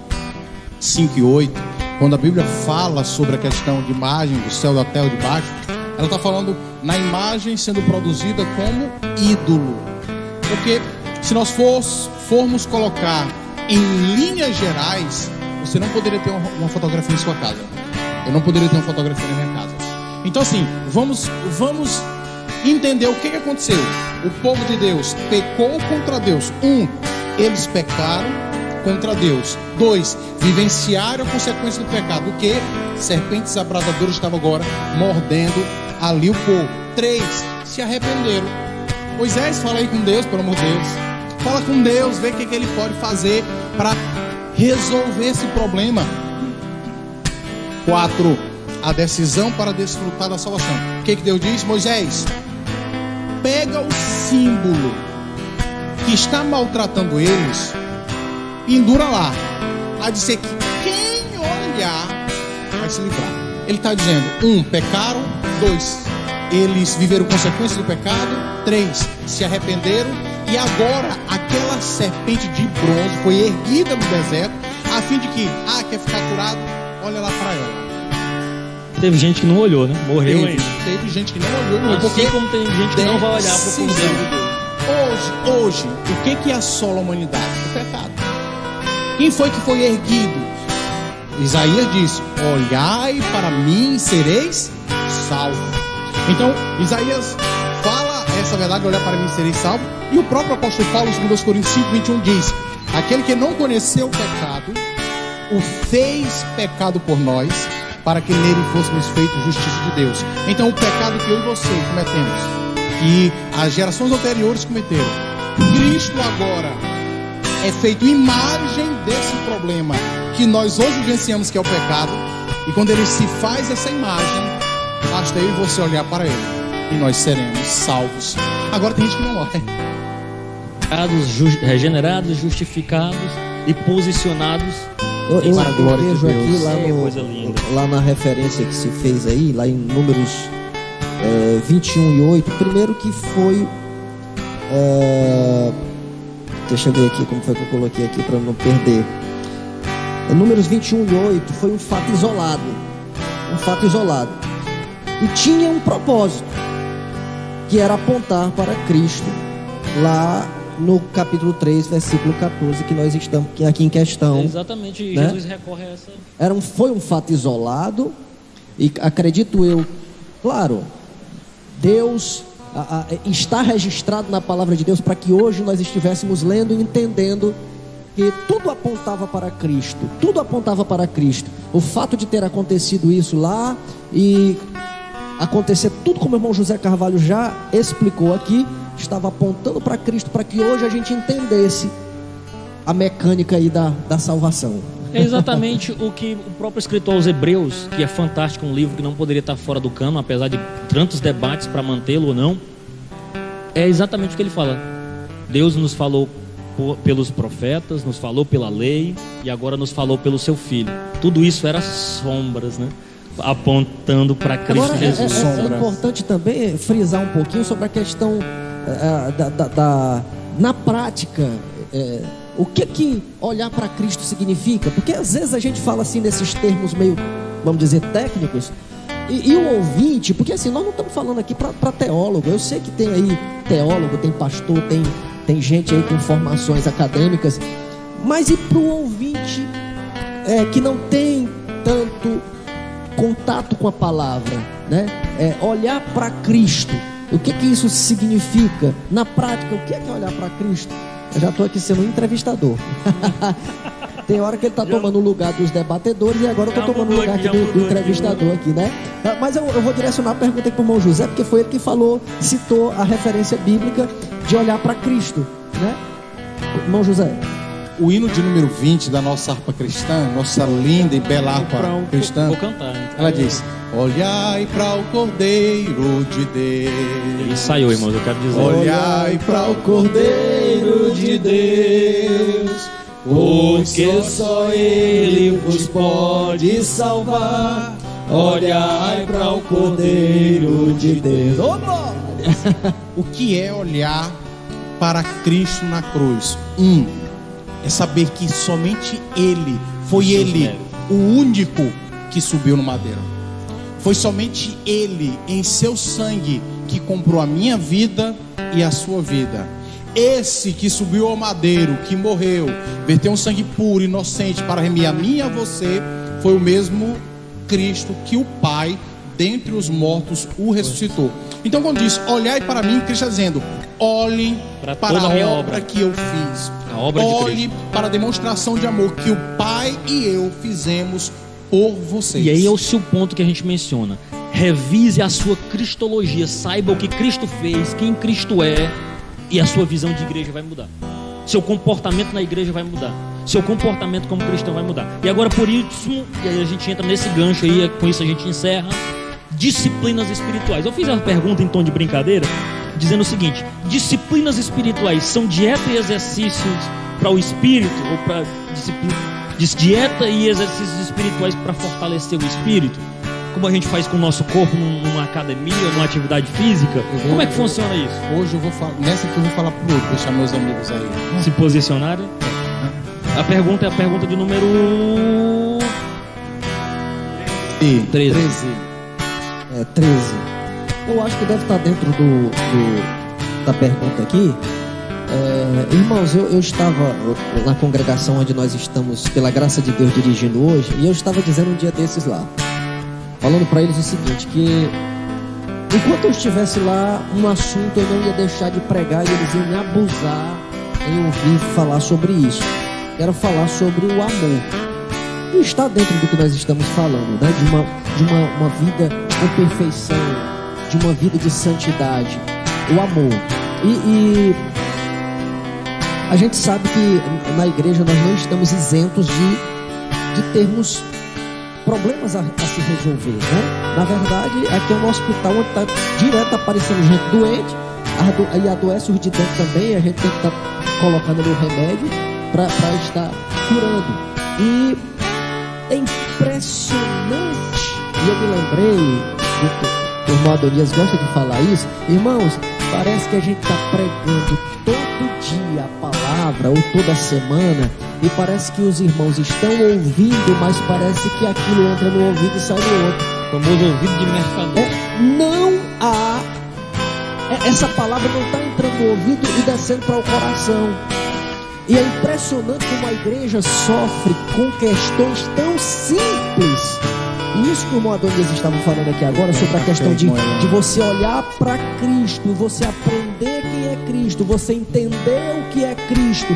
C: 5:8, quando a Bíblia fala sobre a questão de imagem do céu, da terra, de baixo, ela está falando na imagem sendo produzida como ídolo. Porque se nós formos colocar em linhas gerais, você não poderia ter uma fotografia em sua casa. Eu não poderia ter uma fotografia na minha casa. Então assim, vamos entender o que aconteceu. O povo de Deus pecou contra Deus. 1, eles pecaram contra Deus. 2, vivenciaram a consequência do pecado. O que? Serpentes abrasadoras estavam agora mordendo ali o povo. 3, se arrependeram. Moisés, fala aí com Deus, pelo amor de Deus. Fala com Deus, vê o que ele pode fazer para resolver esse problema. 4, a decisão para desfrutar da salvação. O que Deus diz? Moisés, pega o símbolo que está maltratando eles, pendura lá, a dizer que quem olhar vai se livrar. Ele está dizendo: 1, pecaram. 2, eles viveram consequências do pecado. 3, se arrependeram. E agora aquela serpente de bronze foi erguida no deserto, a fim de que, quer ficar curado, olha lá para ela.
A: Teve gente que não olhou, né? Morreu ainda.
C: Teve gente que não olhou,
A: assim porque como tem gente que não vai olhar para o Cordeiro de Deus.
C: Hoje, o que assola a humanidade? O pecado. Quem foi que foi erguido? Isaías disse: olhai para mim e sereis salvos. Então, Isaías fala essa verdade, olhar para mim e sereis salvos. E o próprio apóstolo Paulo, em 2 Coríntios 5:21, diz: aquele que não conheceu o pecado, o fez pecado por nós, para que nele fôssemos feitos justiça de Deus. Então, o pecado que eu e você cometemos, que as gerações anteriores cometeram, Cristo agora é feito imagem desse problema que nós hoje vivenciamos, que é o pecado. E quando ele se faz essa imagem, basta eu e você olhar para ele e nós seremos salvos. Agora tem gente que não olha.
A: Regenerados, justificados e posicionados
B: Eu
C: para a glória de
B: vejo
C: Deus.
B: aqui
A: Coisa linda.
B: lá na referência que se fez aí, lá em Números 21:8, primeiro que foi, deixa eu ver aqui como foi que eu coloquei aqui para não perder. Números 21:8 foi um fato isolado, e tinha um propósito, que era apontar para Cristo, lá no capítulo 3, versículo 14, que nós estamos aqui em questão.
A: Exatamente,
B: né?
A: Jesus recorre a essa.
B: Foi um fato isolado, e acredito eu, claro, Deus está registrado na palavra de Deus para que hoje nós estivéssemos lendo e entendendo que tudo apontava para Cristo. O fato de ter acontecido isso lá e acontecer tudo como o irmão José Carvalho já explicou aqui, estava apontando para Cristo, para que hoje a gente entendesse a mecânica aí da salvação.
A: É exatamente o que o próprio escritor aos Hebreus, que é fantástico, um livro que não poderia estar fora do cano, apesar de tantos debates para mantê-lo ou não, é exatamente o que ele fala. Deus nos falou pelos profetas, nos falou pela lei e agora nos falou pelo seu Filho. Tudo isso era sombras, né? Apontando para Cristo.
B: Agora,
A: Jesus.
B: é importante também frisar um pouquinho sobre a questão na prática, o que olhar para Cristo significa, porque às vezes a gente fala assim nesses termos meio, vamos dizer, técnicos, e o ouvinte, porque assim, nós não estamos falando aqui para teólogo. Eu sei que tem aí teólogo, tem pastor, tem gente aí com formações acadêmicas, mas e para o ouvinte que não tem tanto contato com a palavra, né? Olhar para Cristo, o que isso significa na prática? O que é olhar para Cristo? Eu já estou aqui sendo um entrevistador. Tem hora que ele está tomando o lugar dos debatedores, e agora eu estou tomando o lugar aqui do entrevistador aqui, né? Mas eu vou direcionar a pergunta aqui para o irmão José, porque foi ele que citou a referência bíblica de olhar para Cristo, né? Irmão José.
C: O hino de número 20 da nossa harpa cristã, nossa linda e bela harpa cristã,
A: Vou cantar, então.
C: ela diz: olhai para o Cordeiro de Deus.
A: Ele ensaiou, irmãos, eu quero dizer.
C: Olhai para o Cordeiro de Deus, porque só Ele vos pode salvar. Olhai para o Cordeiro de Deus. O que é olhar para Cristo na cruz? É saber que somente Ele, foi Ele, o único que subiu no madeiro. Foi somente Ele, em seu sangue, que comprou a minha vida e a sua vida. Esse que subiu ao madeiro, que morreu, verteu um sangue puro, inocente, para remir a mim e a você, foi o mesmo Cristo que o Pai, dentre os mortos, o ressuscitou. Então, quando diz olhai para mim, Cristo está dizendo: olhem para a obra que eu fiz. Olhe para a demonstração de amor que o Pai e eu fizemos por vocês.
A: E aí é o seu ponto que a gente menciona. Revise a sua cristologia, saiba o que Cristo fez, quem Cristo é, e a sua visão de igreja vai mudar. Seu comportamento na igreja vai mudar. Seu comportamento como cristão vai mudar. E agora, por isso, e aí a gente entra nesse gancho aí, com isso a gente encerra: disciplinas espirituais. Eu fiz uma pergunta em tom de brincadeira, dizendo o seguinte: disciplinas espirituais são dieta e exercícios para o espírito, ou para dieta e exercícios espirituais para fortalecer o espírito, como a gente faz com o nosso corpo numa academia, numa atividade física? Como é que funciona isso?
C: Hoje eu vou falar, nessa aqui eu vou falar pro outro, deixar meus amigos aí
A: se posicionarem. A pergunta é a pergunta de número 13.
B: 13. Eu acho que deve estar dentro da pergunta aqui. Irmãos, eu estava na congregação onde nós estamos, pela graça de Deus, dirigindo hoje, e eu estava dizendo um dia desses lá, falando para eles o seguinte, que enquanto eu estivesse lá, um assunto eu não ia deixar de pregar, e eles iam me abusar em ouvir falar sobre isso. Quero falar sobre o amor. E está dentro do que nós estamos falando, né? De uma vida com perfeição, de uma vida de santidade, o amor. E a gente sabe que na igreja nós não estamos isentos de termos problemas a se resolver, né? Na verdade, aqui é um hospital onde está direto aparecendo gente doente, e adoece os de dentro também, a gente tem que estar colocando ali o remédio para estar curando. E é impressionante, e eu me lembrei, o irmão Adonias gosta de falar isso, irmãos, parece que a gente está pregando todo dia a palavra, ou toda semana, e parece que os irmãos estão ouvindo, mas parece que aquilo entra no ouvido e sai no outro.
A: O famoso ouvido de mercador.
B: Essa palavra não está entrando no ouvido e descendo para o coração. E é impressionante como a igreja sofre com questões tão simples. E isso que o irmão Adonias estava falando aqui agora, sobre a questão de você olhar para Cristo, você aprender quem é Cristo, você entender o que é Cristo,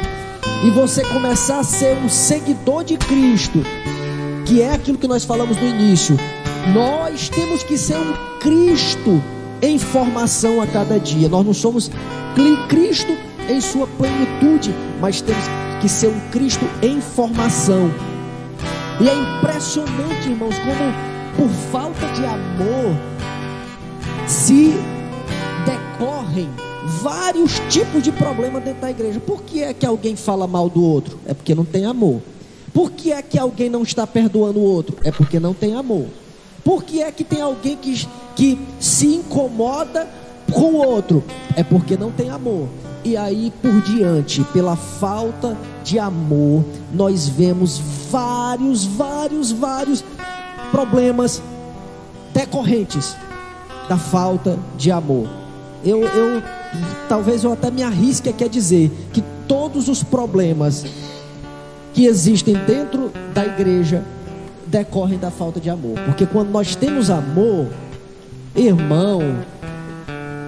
B: e você começar a ser um seguidor de Cristo, que é aquilo que nós falamos no início. Nós temos que ser um Cristo em formação a cada dia. Nós não somos Cristo em sua plenitude, mas temos que ser um Cristo em formação. E é impressionante, irmãos, como por falta de amor se decorrem vários tipos de problemas dentro da igreja. Por que é que alguém fala mal do outro? É porque não tem amor. Por que é que alguém não está perdoando o outro? É porque não tem amor. Por que é que tem alguém que se incomoda com o outro? É porque não tem amor. E aí por diante, pela falta de amor, nós vemos vários problemas decorrentes da falta de amor. Talvez eu até me arrisque aqui a dizer que todos os problemas que existem dentro da igreja decorrem da falta de amor. Porque quando nós temos amor, irmão,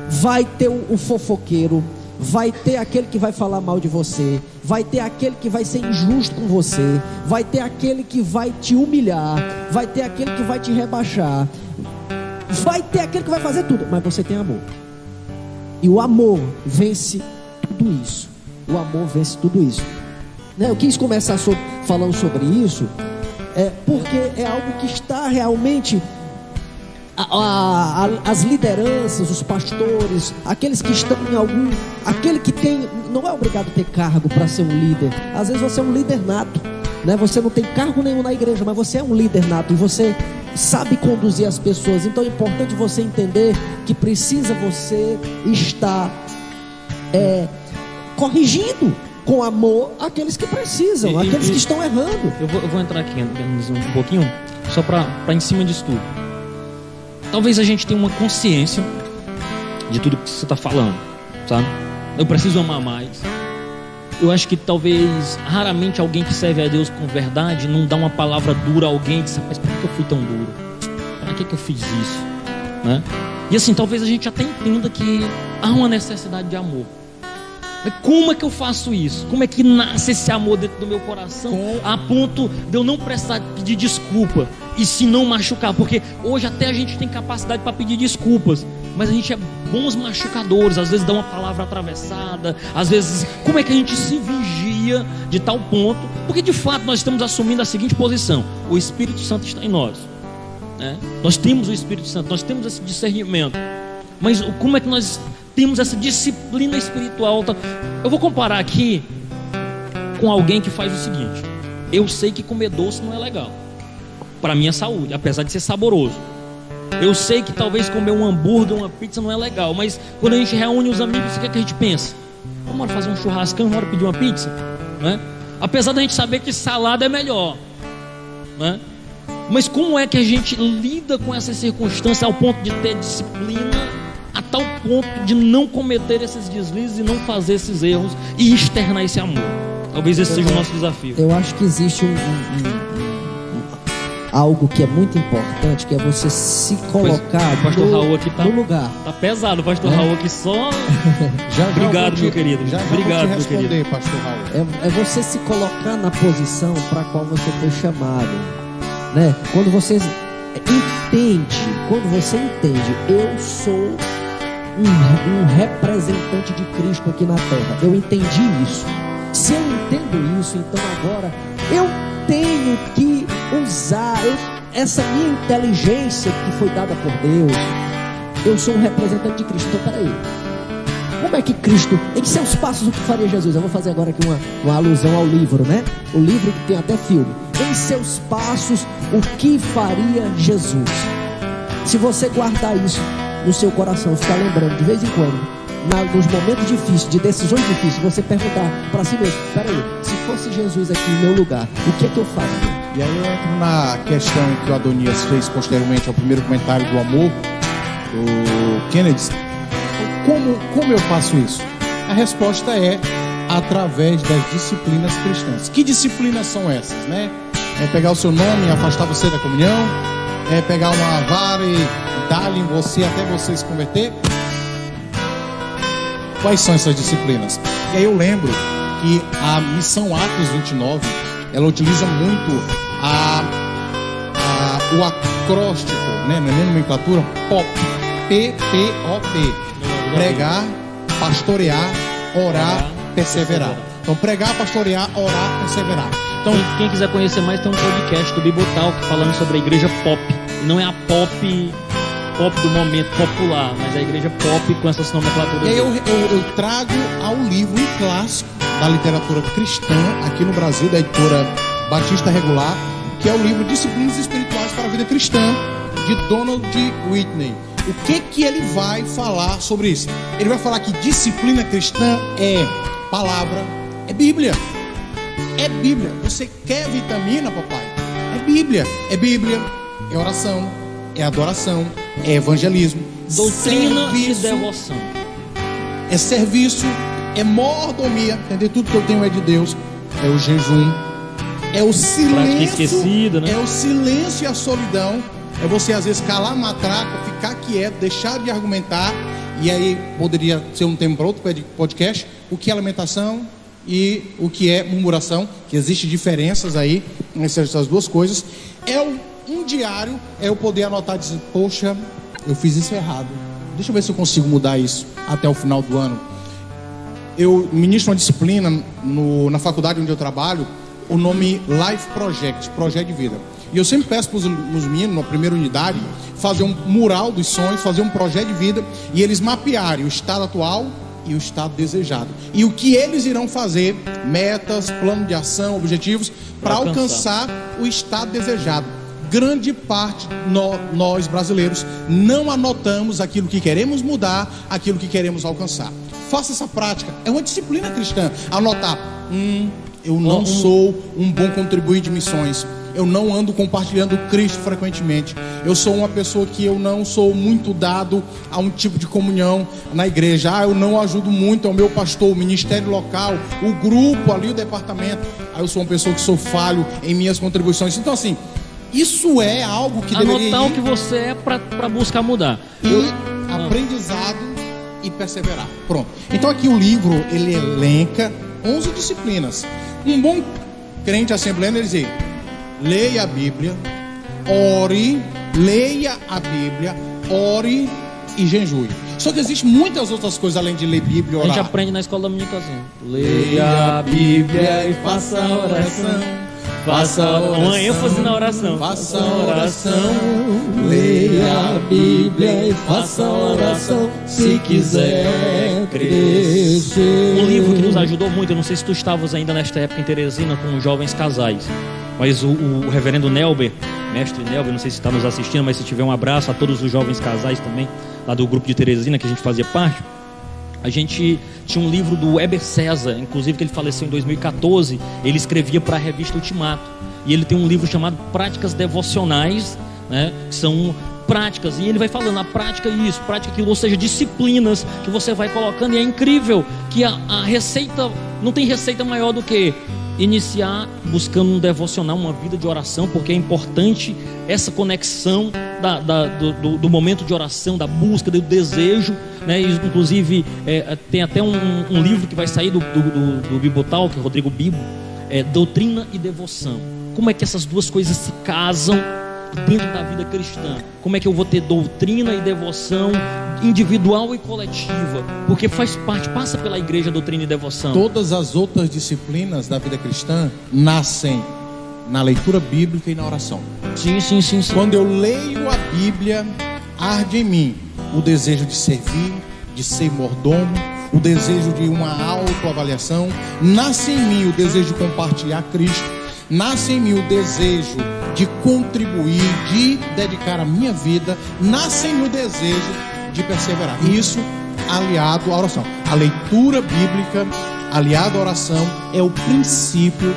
B: vai ter o fofoqueiro, vai ter aquele que vai falar mal de você, vai ter aquele que vai ser injusto com você, vai ter aquele que vai te humilhar, vai ter aquele que vai te rebaixar, vai ter aquele que vai fazer tudo, mas você tem amor. E o amor vence tudo isso. O amor vence tudo isso. Eu quis começar falando sobre isso, porque é algo que está realmente... as lideranças, os pastores, aqueles que estão aquele que tem, não é obrigado a ter cargo para ser um líder. Às vezes você é um líder nato, né? Você não tem cargo nenhum na igreja, mas você é um líder nato e você sabe conduzir as pessoas. Então é importante você entender que precisa você estar corrigindo com amor aqueles que precisam, aqueles que estão errando.
A: Eu vou entrar aqui um pouquinho, só para em cima disso tudo. Talvez a gente tenha uma consciência de tudo que você está falando, sabe? Eu preciso amar mais. Eu acho que talvez, raramente alguém que serve a Deus com verdade não dá uma palavra dura a alguém e diz, mas por que eu fui tão duro? Para que eu fiz isso? Né? E assim, talvez a gente até entenda que há uma necessidade de amor. Mas como é que eu faço isso? Como é que nasce esse amor dentro do meu coração a ponto de eu não precisar pedir desculpa e se não machucar? Porque hoje até a gente tem capacidade para pedir desculpas, mas a gente é bons machucadores. Às vezes dá uma palavra atravessada, às vezes, como é que a gente se vigia de tal ponto? Porque de fato nós estamos assumindo a seguinte posição: o Espírito Santo está em nós, né? Nós temos o Espírito Santo, nós temos esse discernimento, mas como é que nós temos essa disciplina espiritual? Eu vou comparar aqui com alguém que faz o seguinte: eu sei que comer doce não é legal para minha saúde, apesar de ser saboroso. Eu sei que talvez comer um hambúrguer, uma pizza não é legal, mas quando a gente reúne os amigos, o que é que a gente pensa? Vamos fazer um churrascão, vamos pedir uma pizza, né? Apesar da gente saber que salada é melhor, né? Mas como é que a gente lida com essa circunstância ao ponto de ter disciplina a tal ponto de não cometer esses deslizes e não fazer esses erros e externar esse amor. Talvez esse seja o nosso desafio.
B: Eu acho que existe algo que é muito importante, que é você se colocar
A: o pastor Raul aqui
B: no lugar.
A: Tá pesado, o pastor Raul aqui só. Obrigado, meu querido. Obrigado, meu querido.
C: Pastor Raul.
B: É você se colocar na posição para a qual você foi chamado, né? Quando você entende, eu sou um representante de Cristo aqui na terra. Eu entendi isso. Se eu entendo isso, então agora eu tenho que usar essa minha inteligência que foi dada por Deus. Eu sou um representante de Cristo. Então peraí, como é que Cristo, em seus passos, o que faria Jesus? Eu vou fazer agora aqui uma alusão ao livro, né? O livro que tem até filme. Em seus passos, o que faria Jesus? Se você guardar isso no seu coração, ficar lembrando de vez em quando, nos momentos difíceis, de decisões difíceis, você perguntar para si mesmo: peraí, se fosse Jesus aqui em meu lugar, o que é que eu faria?
C: E aí eu entro na questão que o Adonias fez posteriormente ao primeiro comentário do amor do Kennedy. Como eu faço isso? A resposta é através das disciplinas cristãs. Que disciplinas são essas, né? É pegar o seu nome e afastar você da comunhão, é pegar uma vara e dar-lhe em você até você se converter. Quais são essas disciplinas? E aí eu lembro que a missão Atos 29, ela utiliza muito o acróstico, né? Na nomenclatura POP, P-P-O-P. Pregar, pastorear, orar, perseverar. Então pregar, pastorear, orar, perseverar.
A: Então quem quiser conhecer mais, tem um podcast do Bibotalk falando sobre a igreja pop. E não é a pop do momento popular, mas a igreja pop com essas nomenclaturas.
C: E aí eu trago ao livro um clássico da literatura cristã aqui no Brasil, da editora Batista Regular, que é o livro Disciplinas Espirituais para a Vida Cristã, de Donald Whitney. O que ele vai falar sobre isso? Ele vai falar que disciplina cristã é palavra, é Bíblia. É Bíblia. Você quer vitamina, papai? É Bíblia. É Bíblia, é oração, é adoração, é evangelismo,
A: doutrina
C: serviço,
A: e devoção.
C: É serviço, é mordomia. Entender? Tudo que eu tenho é de Deus. É o jejum, é o silêncio,
A: esquecida, né?
C: É o silêncio e a solidão. É você às vezes calar a matraca, ficar quieto, deixar de argumentar. E aí poderia ser um tema para outro podcast. O que é lamentação e o que é murmuração, que existem diferenças aí nessas duas coisas. É um diário, é eu poder anotar e dizer: poxa, eu fiz isso errado, deixa eu ver se eu consigo mudar isso até o final do ano. Eu ministro uma disciplina na faculdade onde eu trabalho, o nome Life Project, projeto de vida. E eu sempre peço para os meninos, na primeira unidade, fazer um mural dos sonhos, fazer um projeto de vida, e eles mapearem o estado atual e o estado desejado. E o que eles irão fazer, metas, plano de ação, objetivos, para alcançar o estado desejado. Grande parte, nós brasileiros, não anotamos aquilo que queremos mudar, aquilo que queremos alcançar. Faça essa prática, é uma disciplina cristã. Anotar: eu não sou um bom contribuinte de missões. Eu não ando compartilhando Cristo frequentemente. Eu sou uma pessoa que eu não sou muito dado a um tipo de comunhão na igreja. Eu não ajudo muito ao meu pastor, o ministério local, o grupo ali, o departamento. Eu sou uma pessoa que sou falho em minhas contribuições. Então assim, isso é algo que deveria
A: anotar o que você é para buscar mudar.
C: Aprendizado e perseverar. Pronto. Então aqui o livro, ele elenca 11 disciplinas. Um bom crente assembleano, ele diz: leia a Bíblia, ore, leia a Bíblia, ore e jejue. Só que existem muitas outras coisas além de ler Bíblia e orar.
A: A gente aprende na escola dominical assim: leia a Bíblia e faça a oração. Faça uma ênfase na oração.
C: Faça a oração.
B: Leia a Bíblia e faça a oração, se quiser crescer.
A: Um livro que nos ajudou muito, eu não sei se tu estavas ainda nesta época em Teresina com jovens casais, mas o reverendo Nelber, mestre Nelber, não sei se está nos assistindo, mas se tiver, um abraço a todos os jovens casais também, lá do grupo de Teresina que a gente fazia parte. A gente tinha um livro do Weber César, inclusive, que ele faleceu em 2014. Ele escrevia para a revista Ultimato. E ele tem um livro chamado Práticas Devocionais, né? Que são práticas, e ele vai falando, a prática isso, prática aquilo, ou seja, disciplinas que você vai colocando, e é incrível que a receita, não tem receita maior do que iniciar buscando um devocional, uma vida de oração, porque é importante essa conexão do momento de oração, da busca, do desejo, né? Inclusive tem até um livro que vai sair do Bibotal, que é Rodrigo Bibo, Doutrina e Devoção. Como é que essas duas coisas se casam dentro da vida cristã? Como é que eu vou ter doutrina e devoção individual e coletiva? Porque faz parte, passa pela igreja, doutrina e devoção.
C: Todas as outras disciplinas da vida cristã nascem na leitura bíblica e na oração.
A: Sim.
C: Quando eu leio a Bíblia, arde em mim o desejo de servir, de ser mordomo, o desejo de uma autoavaliação. Nasce em mim o desejo de compartilhar Cristo. Nasce em mim o desejo de contribuir, de dedicar a minha vida. Nasce em mim o desejo de perseverar. Isso aliado à oração. A leitura bíblica aliado à oração é o princípio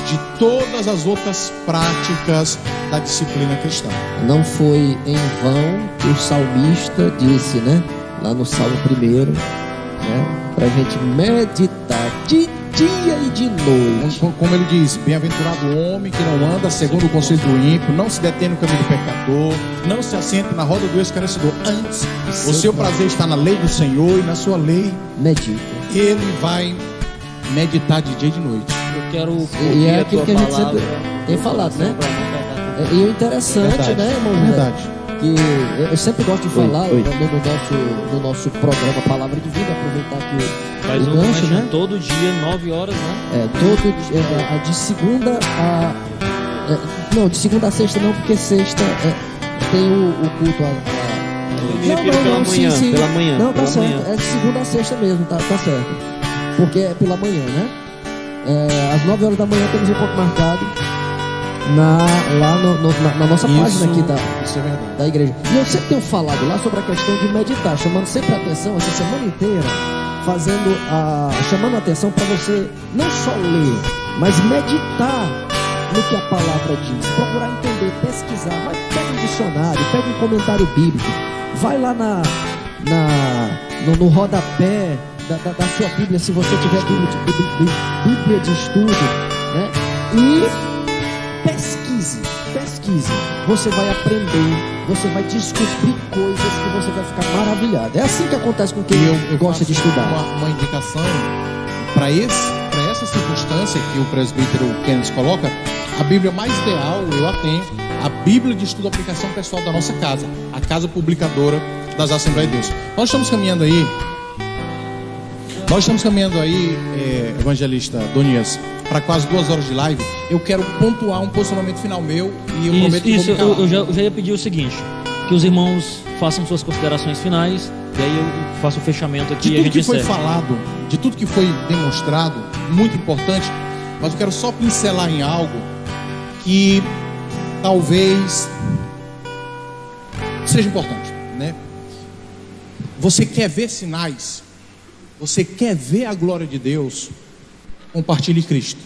C: de todas as outras práticas da disciplina cristã.
B: Não foi em vão que o salmista disse, né? Lá no Salmo 1, né? Para a gente meditar de dia e de noite.
C: Como ele diz, bem-aventurado o homem que não anda segundo o conselho do ímpio, não se detém no caminho do pecador, não se assenta na roda do escarnecedor. Antes, o seu prazer está na lei do Senhor, e na sua lei
B: medita.
C: Ele vai meditar de dia e de noite.
A: Eu quero
B: e é aquilo que a gente sempre tem falado, né? E o interessante,
C: verdade,
B: né, irmão?
C: Verdade.
B: Que eu sempre gosto de falar no nosso programa Palavra de Vida, aproveitar que
A: faz
B: o gancho, né?
A: Todo dia, 9 horas, né?
B: De segunda a... não, de segunda a sexta não, porque sexta tem o culto
D: pela manhã.
B: Não, tá certo. É de segunda a sexta mesmo, tá certo. Porque é pela manhã, né? Às 9 horas da manhã temos um encontro marcado lá na nossa página aqui da igreja. E eu sempre tenho falado lá sobre a questão de meditar, chamando sempre a atenção essa semana inteira, chamando a atenção para você não só ler, mas meditar no que a palavra diz, procurar entender, pesquisar. Pega um dicionário, pega um comentário bíblico, vai lá no rodapé da sua Bíblia, se você tiver Bíblia de estudo, né? E pesquise. Você vai aprender, você vai descobrir coisas que você vai ficar maravilhado. É assim que acontece com quem gosta de estudar.
C: Uma indicação para essa circunstância que o presbítero Kenneth coloca, a Bíblia mais ideal, eu a tenho, a Bíblia de Estudo e Aplicação Pessoal da nossa casa, a Casa Publicadora das Assembleias de Deus. Nós estamos caminhando aí, evangelista Donias, para quase 2 horas de live. Eu quero pontuar um posicionamento final meu e eu prometo que
A: eu já ia pedir o seguinte, que os irmãos façam suas considerações finais, e aí eu faço o fechamento aqui.
C: De tudo que foi falado, de tudo que foi demonstrado, muito importante, mas eu quero só pincelar em algo que talvez seja importante, né? Você quer ver sinais? Você quer ver a glória de Deus? Compartilhe Cristo.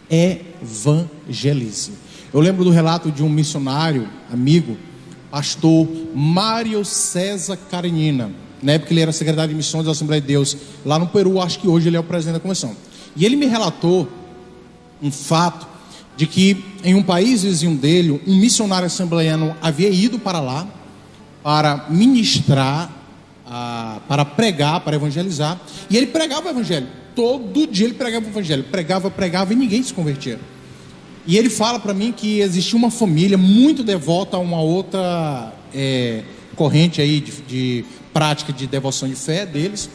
C: Evangelize. Eu lembro do relato de um missionário, amigo, pastor Mário César Karenina. Na época ele era secretário de missões da Assembleia de Deus lá no Peru. Acho que hoje ele é o presidente da convenção. E ele me relatou um fato de que em um país vizinho dele, um missionário assembleiano havia ido para lá para ministrar, para pregar, para evangelizar. E ele pregava o evangelho. Todo dia ele pregava o evangelho. Pregava e ninguém se convertia. E ele fala para mim que existia uma família muito devota a uma outra corrente aí de prática de devoção de fé deles.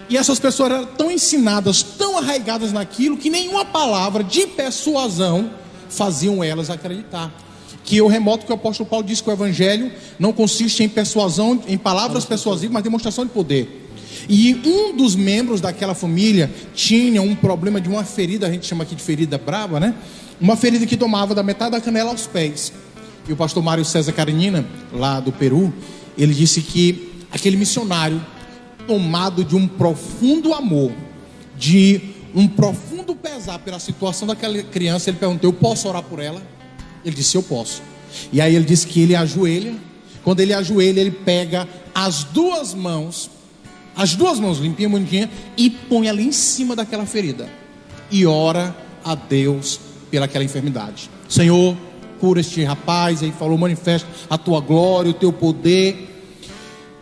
C: E essas pessoas eram tão ensinadas, tão arraigadas naquilo, que nenhuma palavra de persuasão faziam elas acreditar. Que eu remoto que o apóstolo Paulo disse que o evangelho não consiste em persuasão, em palavras persuasivas, mas demonstração de poder. E um dos membros daquela família tinha um problema de uma ferida, a gente chama aqui de ferida brava, né? Uma ferida que tomava da metade da canela aos pés. E o pastor Mário César Karenina, lá do Peru, ele disse que aquele missionário, tomado de um profundo amor, de um profundo pesar pela situação daquela criança, ele perguntou: eu posso orar por ela? Ele disse: eu posso. E aí ele disse que ele ajoelha, Quando ele ajoelha, ele pega as duas mãos limpinha, bonitinha, e põe ali em cima daquela ferida e ora a Deus pelaquela enfermidade. Senhor, cura este rapaz. Aí falou: manifesta a tua glória, o teu poder.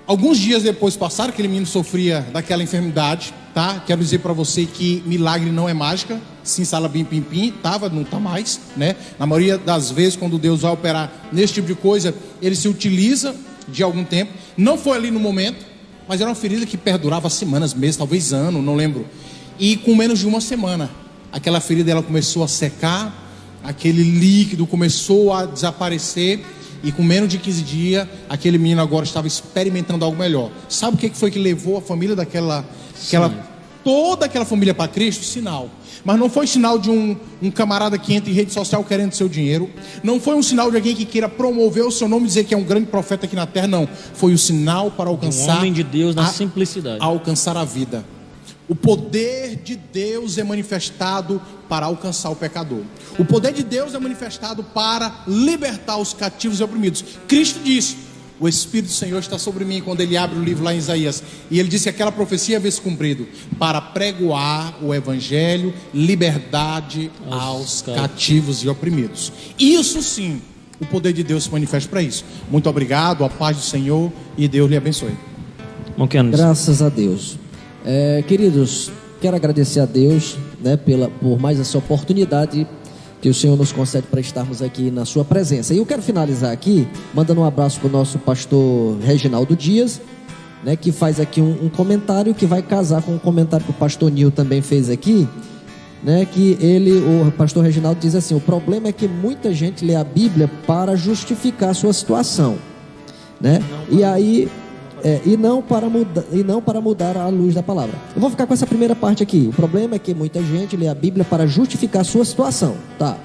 C: Alguns dias depois passaram, aquele menino sofria daquela enfermidade, tá? Quero dizer para você que milagre não é mágica. Sim, salabim, pim, pim, não tá mais, né? Na maioria das vezes, quando Deus vai operar nesse tipo de coisa, ele se utiliza de algum tempo. Não foi ali no momento, mas era uma ferida que perdurava semanas, meses, talvez ano, não lembro. E com menos de uma semana, aquela ferida ela começou a secar, aquele líquido começou a desaparecer. E com menos de 15 dias, aquele menino agora estava experimentando algo melhor. Sabe o que foi que levou a família toda aquela família para Cristo? Sinal. Mas não foi sinal de um camarada que entra em rede social querendo seu dinheiro. Não foi um sinal de alguém que queira promover o seu nome e dizer que é um grande profeta aqui na terra. Não. Foi o sinal para alcançar
A: um homem de Deus na simplicidade.
C: Alcançar a vida. O poder de Deus é manifestado para alcançar o pecador. O poder de Deus é manifestado para libertar os cativos e oprimidos. Cristo disse: o Espírito do Senhor está sobre mim, quando ele abre o livro lá em Isaías. E ele disse que aquela profecia ia ver se cumprido, para pregoar o evangelho, liberdade aos cativos e oprimidos. Isso sim, o poder de Deus se manifesta para isso. Muito obrigado, a paz do Senhor e Deus lhe abençoe.
B: Graças a Deus. Queridos, quero agradecer a Deus, né, por mais essa oportunidade que o Senhor nos concede para estarmos aqui na sua presença. E eu quero finalizar aqui mandando um abraço para o nosso pastor Reginaldo Dias, né, que faz aqui um comentário que vai casar com o comentário que o pastor Nil também fez aqui, né, que o pastor Reginaldo diz assim: o problema é que muita gente lê a Bíblia para justificar a sua situação, né? E não para mudar a luz da palavra. Eu vou ficar com essa primeira parte aqui. O problema é que muita gente lê a Bíblia para justificar a sua situação, tá?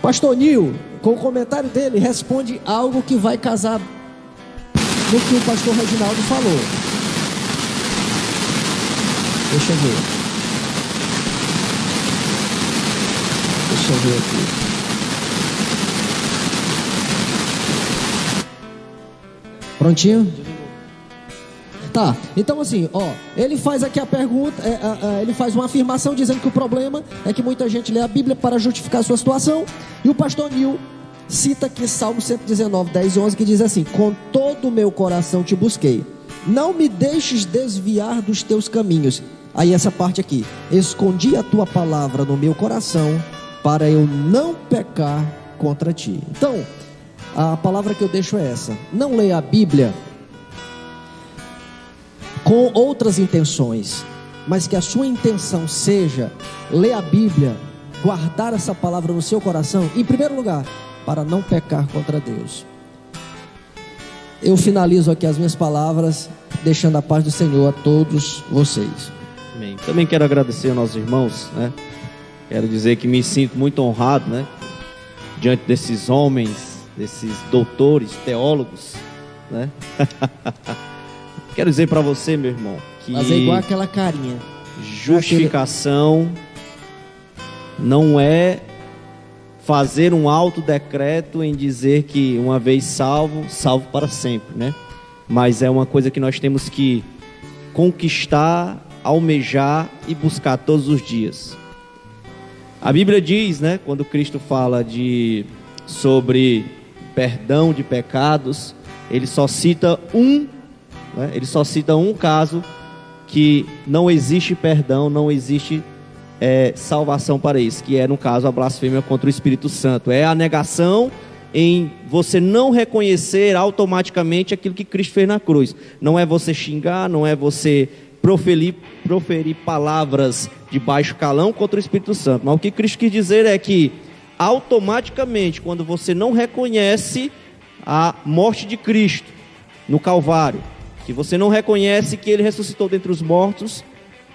B: Pastor Nil, com o comentário dele, responde algo que vai casar no que o pastor Reginaldo falou. Deixa eu ver aqui. Prontinho? Tá, então assim, ele faz aqui a pergunta, ele faz uma afirmação dizendo que o problema é que muita gente lê a Bíblia para justificar a sua situação. E o pastor Nil cita aqui Salmo 119, 10 e 11, que diz assim: com todo o meu coração te busquei, não me deixes desviar dos teus caminhos. Aí essa parte aqui: escondi a tua palavra no meu coração, para eu não pecar contra ti. Então, a palavra que eu deixo é essa: não leia a Bíblia com outras intenções, mas que a sua intenção seja ler a Bíblia, guardar essa palavra no seu coração, em primeiro lugar, para não pecar contra Deus. Eu finalizo aqui as minhas palavras, deixando a paz do Senhor a todos vocês.
D: Amém. Também quero agradecer aos nossos irmãos, né? Quero dizer que me sinto muito honrado, né, diante desses homens, desses doutores, teólogos, né? Quero dizer para você, meu irmão, que
B: fazer igual aquela carinha.
D: Justificação não é fazer um autodecreto em dizer que uma vez salvo, salvo para sempre, né? Mas é uma coisa que nós temos que conquistar, almejar e buscar todos os dias. A Bíblia diz, né, quando Cristo fala sobre perdão de pecados, ele só cita um caso que não existe perdão, não existe salvação para isso, que é, no caso, a blasfêmia contra o Espírito Santo. É a negação em você não reconhecer automaticamente aquilo que Cristo fez na cruz. Não é você xingar, não é você proferir palavras de baixo calão contra o Espírito Santo. Mas o que Cristo quis dizer é que automaticamente, quando você não reconhece a morte de Cristo no Calvário, que você não reconhece que Ele ressuscitou dentre os mortos,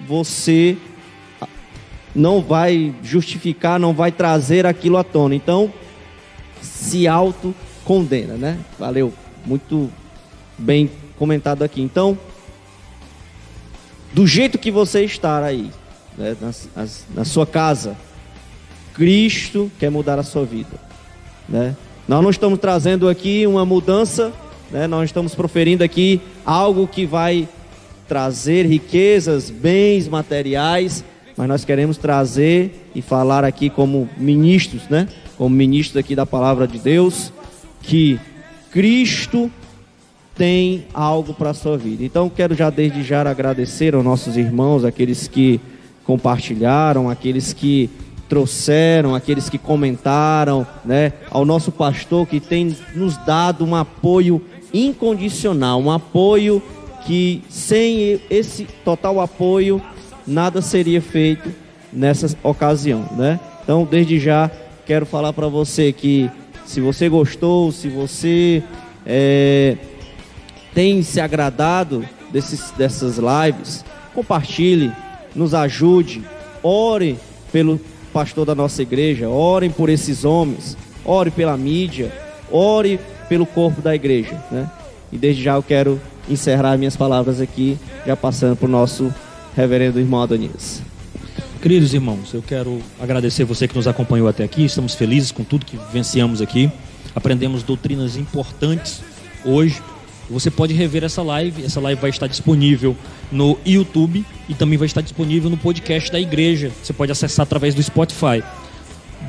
D: você não vai justificar, não vai trazer aquilo à tona. Então, se autocondena, né? Valeu, muito bem comentado aqui. Então, do jeito que você está aí, né, na sua casa, Cristo quer mudar a sua vida, né? Nós não estamos trazendo aqui uma mudança né? Nós estamos proferindo aqui algo que vai trazer riquezas, bens materiais, mas nós queremos trazer e falar aqui como ministros, né? Como ministros aqui da palavra de Deus, que Cristo tem algo para a sua vida. Então quero já desde já agradecer aos nossos irmãos, aqueles que compartilharam, aqueles que trouxeram, aqueles que comentaram, né? Ao nosso pastor que tem nos dado um apoio incondicional, um apoio que sem esse total apoio nada seria feito nessa ocasião, né? Então desde já quero falar para você que se você gostou, se você tem se agradado dessas lives, compartilhe, nos ajude, ore pelo pastor da nossa igreja, orem por esses homens, ore pela mídia, ore pelo corpo da igreja, né? E desde já eu quero encerrar minhas palavras aqui, já passando para o nosso reverendo irmão Adonias.
A: Queridos irmãos, eu quero agradecer você que nos acompanhou até aqui. Estamos felizes com tudo que vivenciamos aqui. Aprendemos doutrinas importantes hoje. Você pode rever essa live vai estar disponível no YouTube e também vai estar disponível no podcast da igreja. Você pode acessar através do Spotify.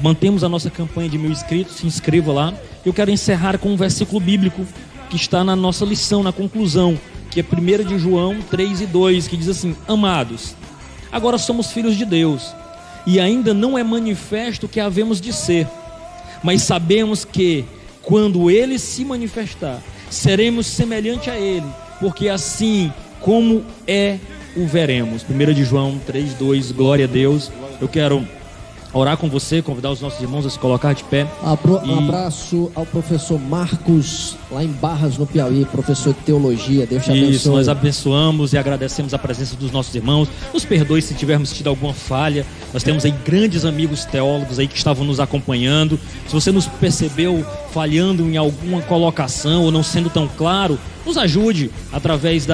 A: Mantemos a nossa campanha de 1000 inscritos, se inscreva lá. Eu quero encerrar com um versículo bíblico que está na nossa lição, na conclusão, que é 1 de João 3:2, que diz assim: amados, agora somos filhos de Deus, e ainda não é manifesto o que havemos de ser, mas sabemos que, quando Ele se manifestar, seremos semelhante a Ele, porque assim como o veremos. 1 de João 3:2, glória a Deus. Eu quero orar com você, convidar os nossos irmãos a se colocar de pé.
B: Um abraço ao professor Marcos, lá em Barras, no Piauí, professor de teologia. Deus te abençoe.
A: Isso, nós abençoamos e agradecemos a presença dos nossos irmãos. Nos perdoe se tivermos tido alguma falha. Nós temos aí grandes amigos teólogos aí que estavam nos acompanhando. Se você nos percebeu falhando em alguma colocação ou não sendo tão claro, nos ajude através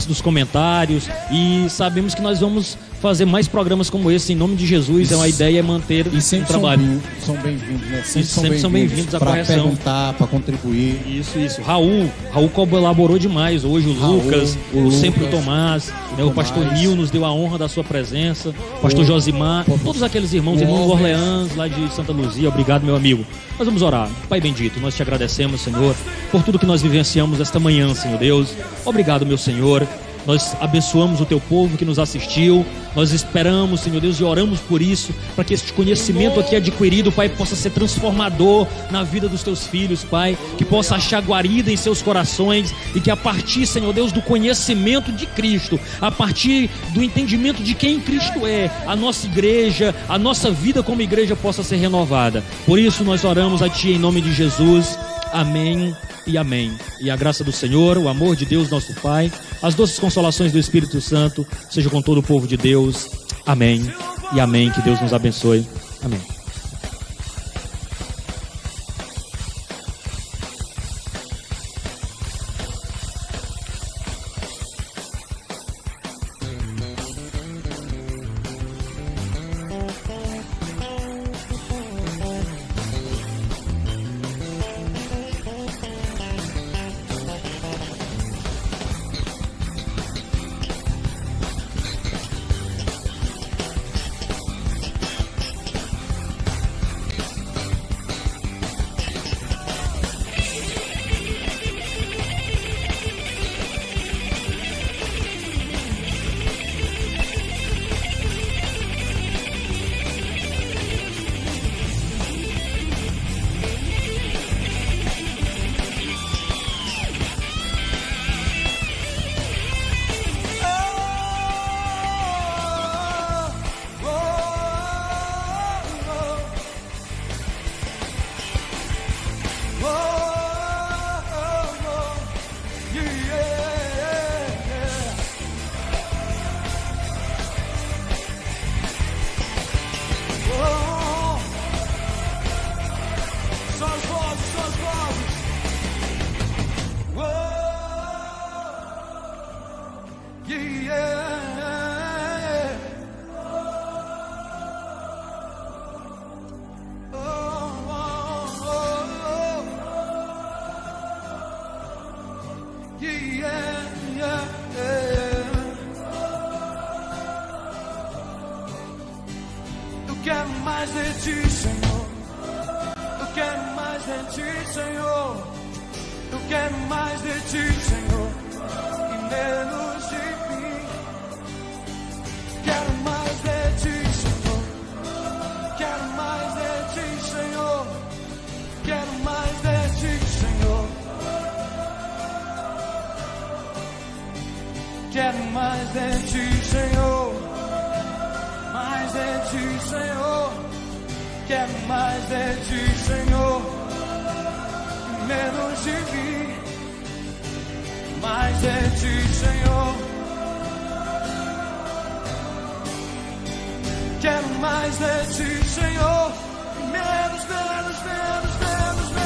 A: dos comentários. E sabemos que nós vamos fazer mais programas como esse em nome de Jesus. Então a ideia é manter
C: e sempre
A: o trabalho.
C: São bem-vindos, né?
A: Sempre são bem-vindos à
C: para
A: correção.
C: Perguntar, para contribuir.
A: Isso. Raul colaborou demais hoje. O Lucas, sempre o Tomás, né? O pastor Nil nos deu a honra da sua presença. O pastor Josimar, todos aqueles irmãos do Orleans, lá de Santa Luzia. Obrigado, meu amigo. Nós vamos orar. Pai bendito, nós te agradecemos, Senhor, por tudo que nós vivenciamos esta manhã, Senhor Deus. Obrigado, meu Senhor. Nós abençoamos o teu povo que nos assistiu. Nós esperamos, Senhor Deus, e oramos por isso, para que este conhecimento aqui adquirido, Pai, possa ser transformador na vida dos teus filhos, Pai, que possa achar guarida em seus corações, e que a partir, Senhor Deus, do conhecimento de Cristo, a partir do entendimento de quem Cristo é, a nossa igreja, a nossa vida como igreja possa ser renovada. Por isso nós oramos a Ti em nome de Jesus. Amém e amém. E a graça do Senhor, o amor de Deus nosso Pai, as doces consolações do Espírito Santo seja com todo o povo de Deus. Amém e amém. Que Deus nos abençoe. Amém.
F: mais de ti, Senhor. Eu quero mais de ti, Senhor. Eu quero mais de ti, Senhor, e menos de mim. Quero mais de ti, Senhor. Quero mais de ti, Senhor. Quero mais de ti, Senhor. Quero mais de ti, Senhor. Mais de ti, Senhor. Quero mais de ti, Senhor, e menos de mim. Mais de ti, Senhor. Quero mais de ti, Senhor, e menos, menos, menos, menos, menos.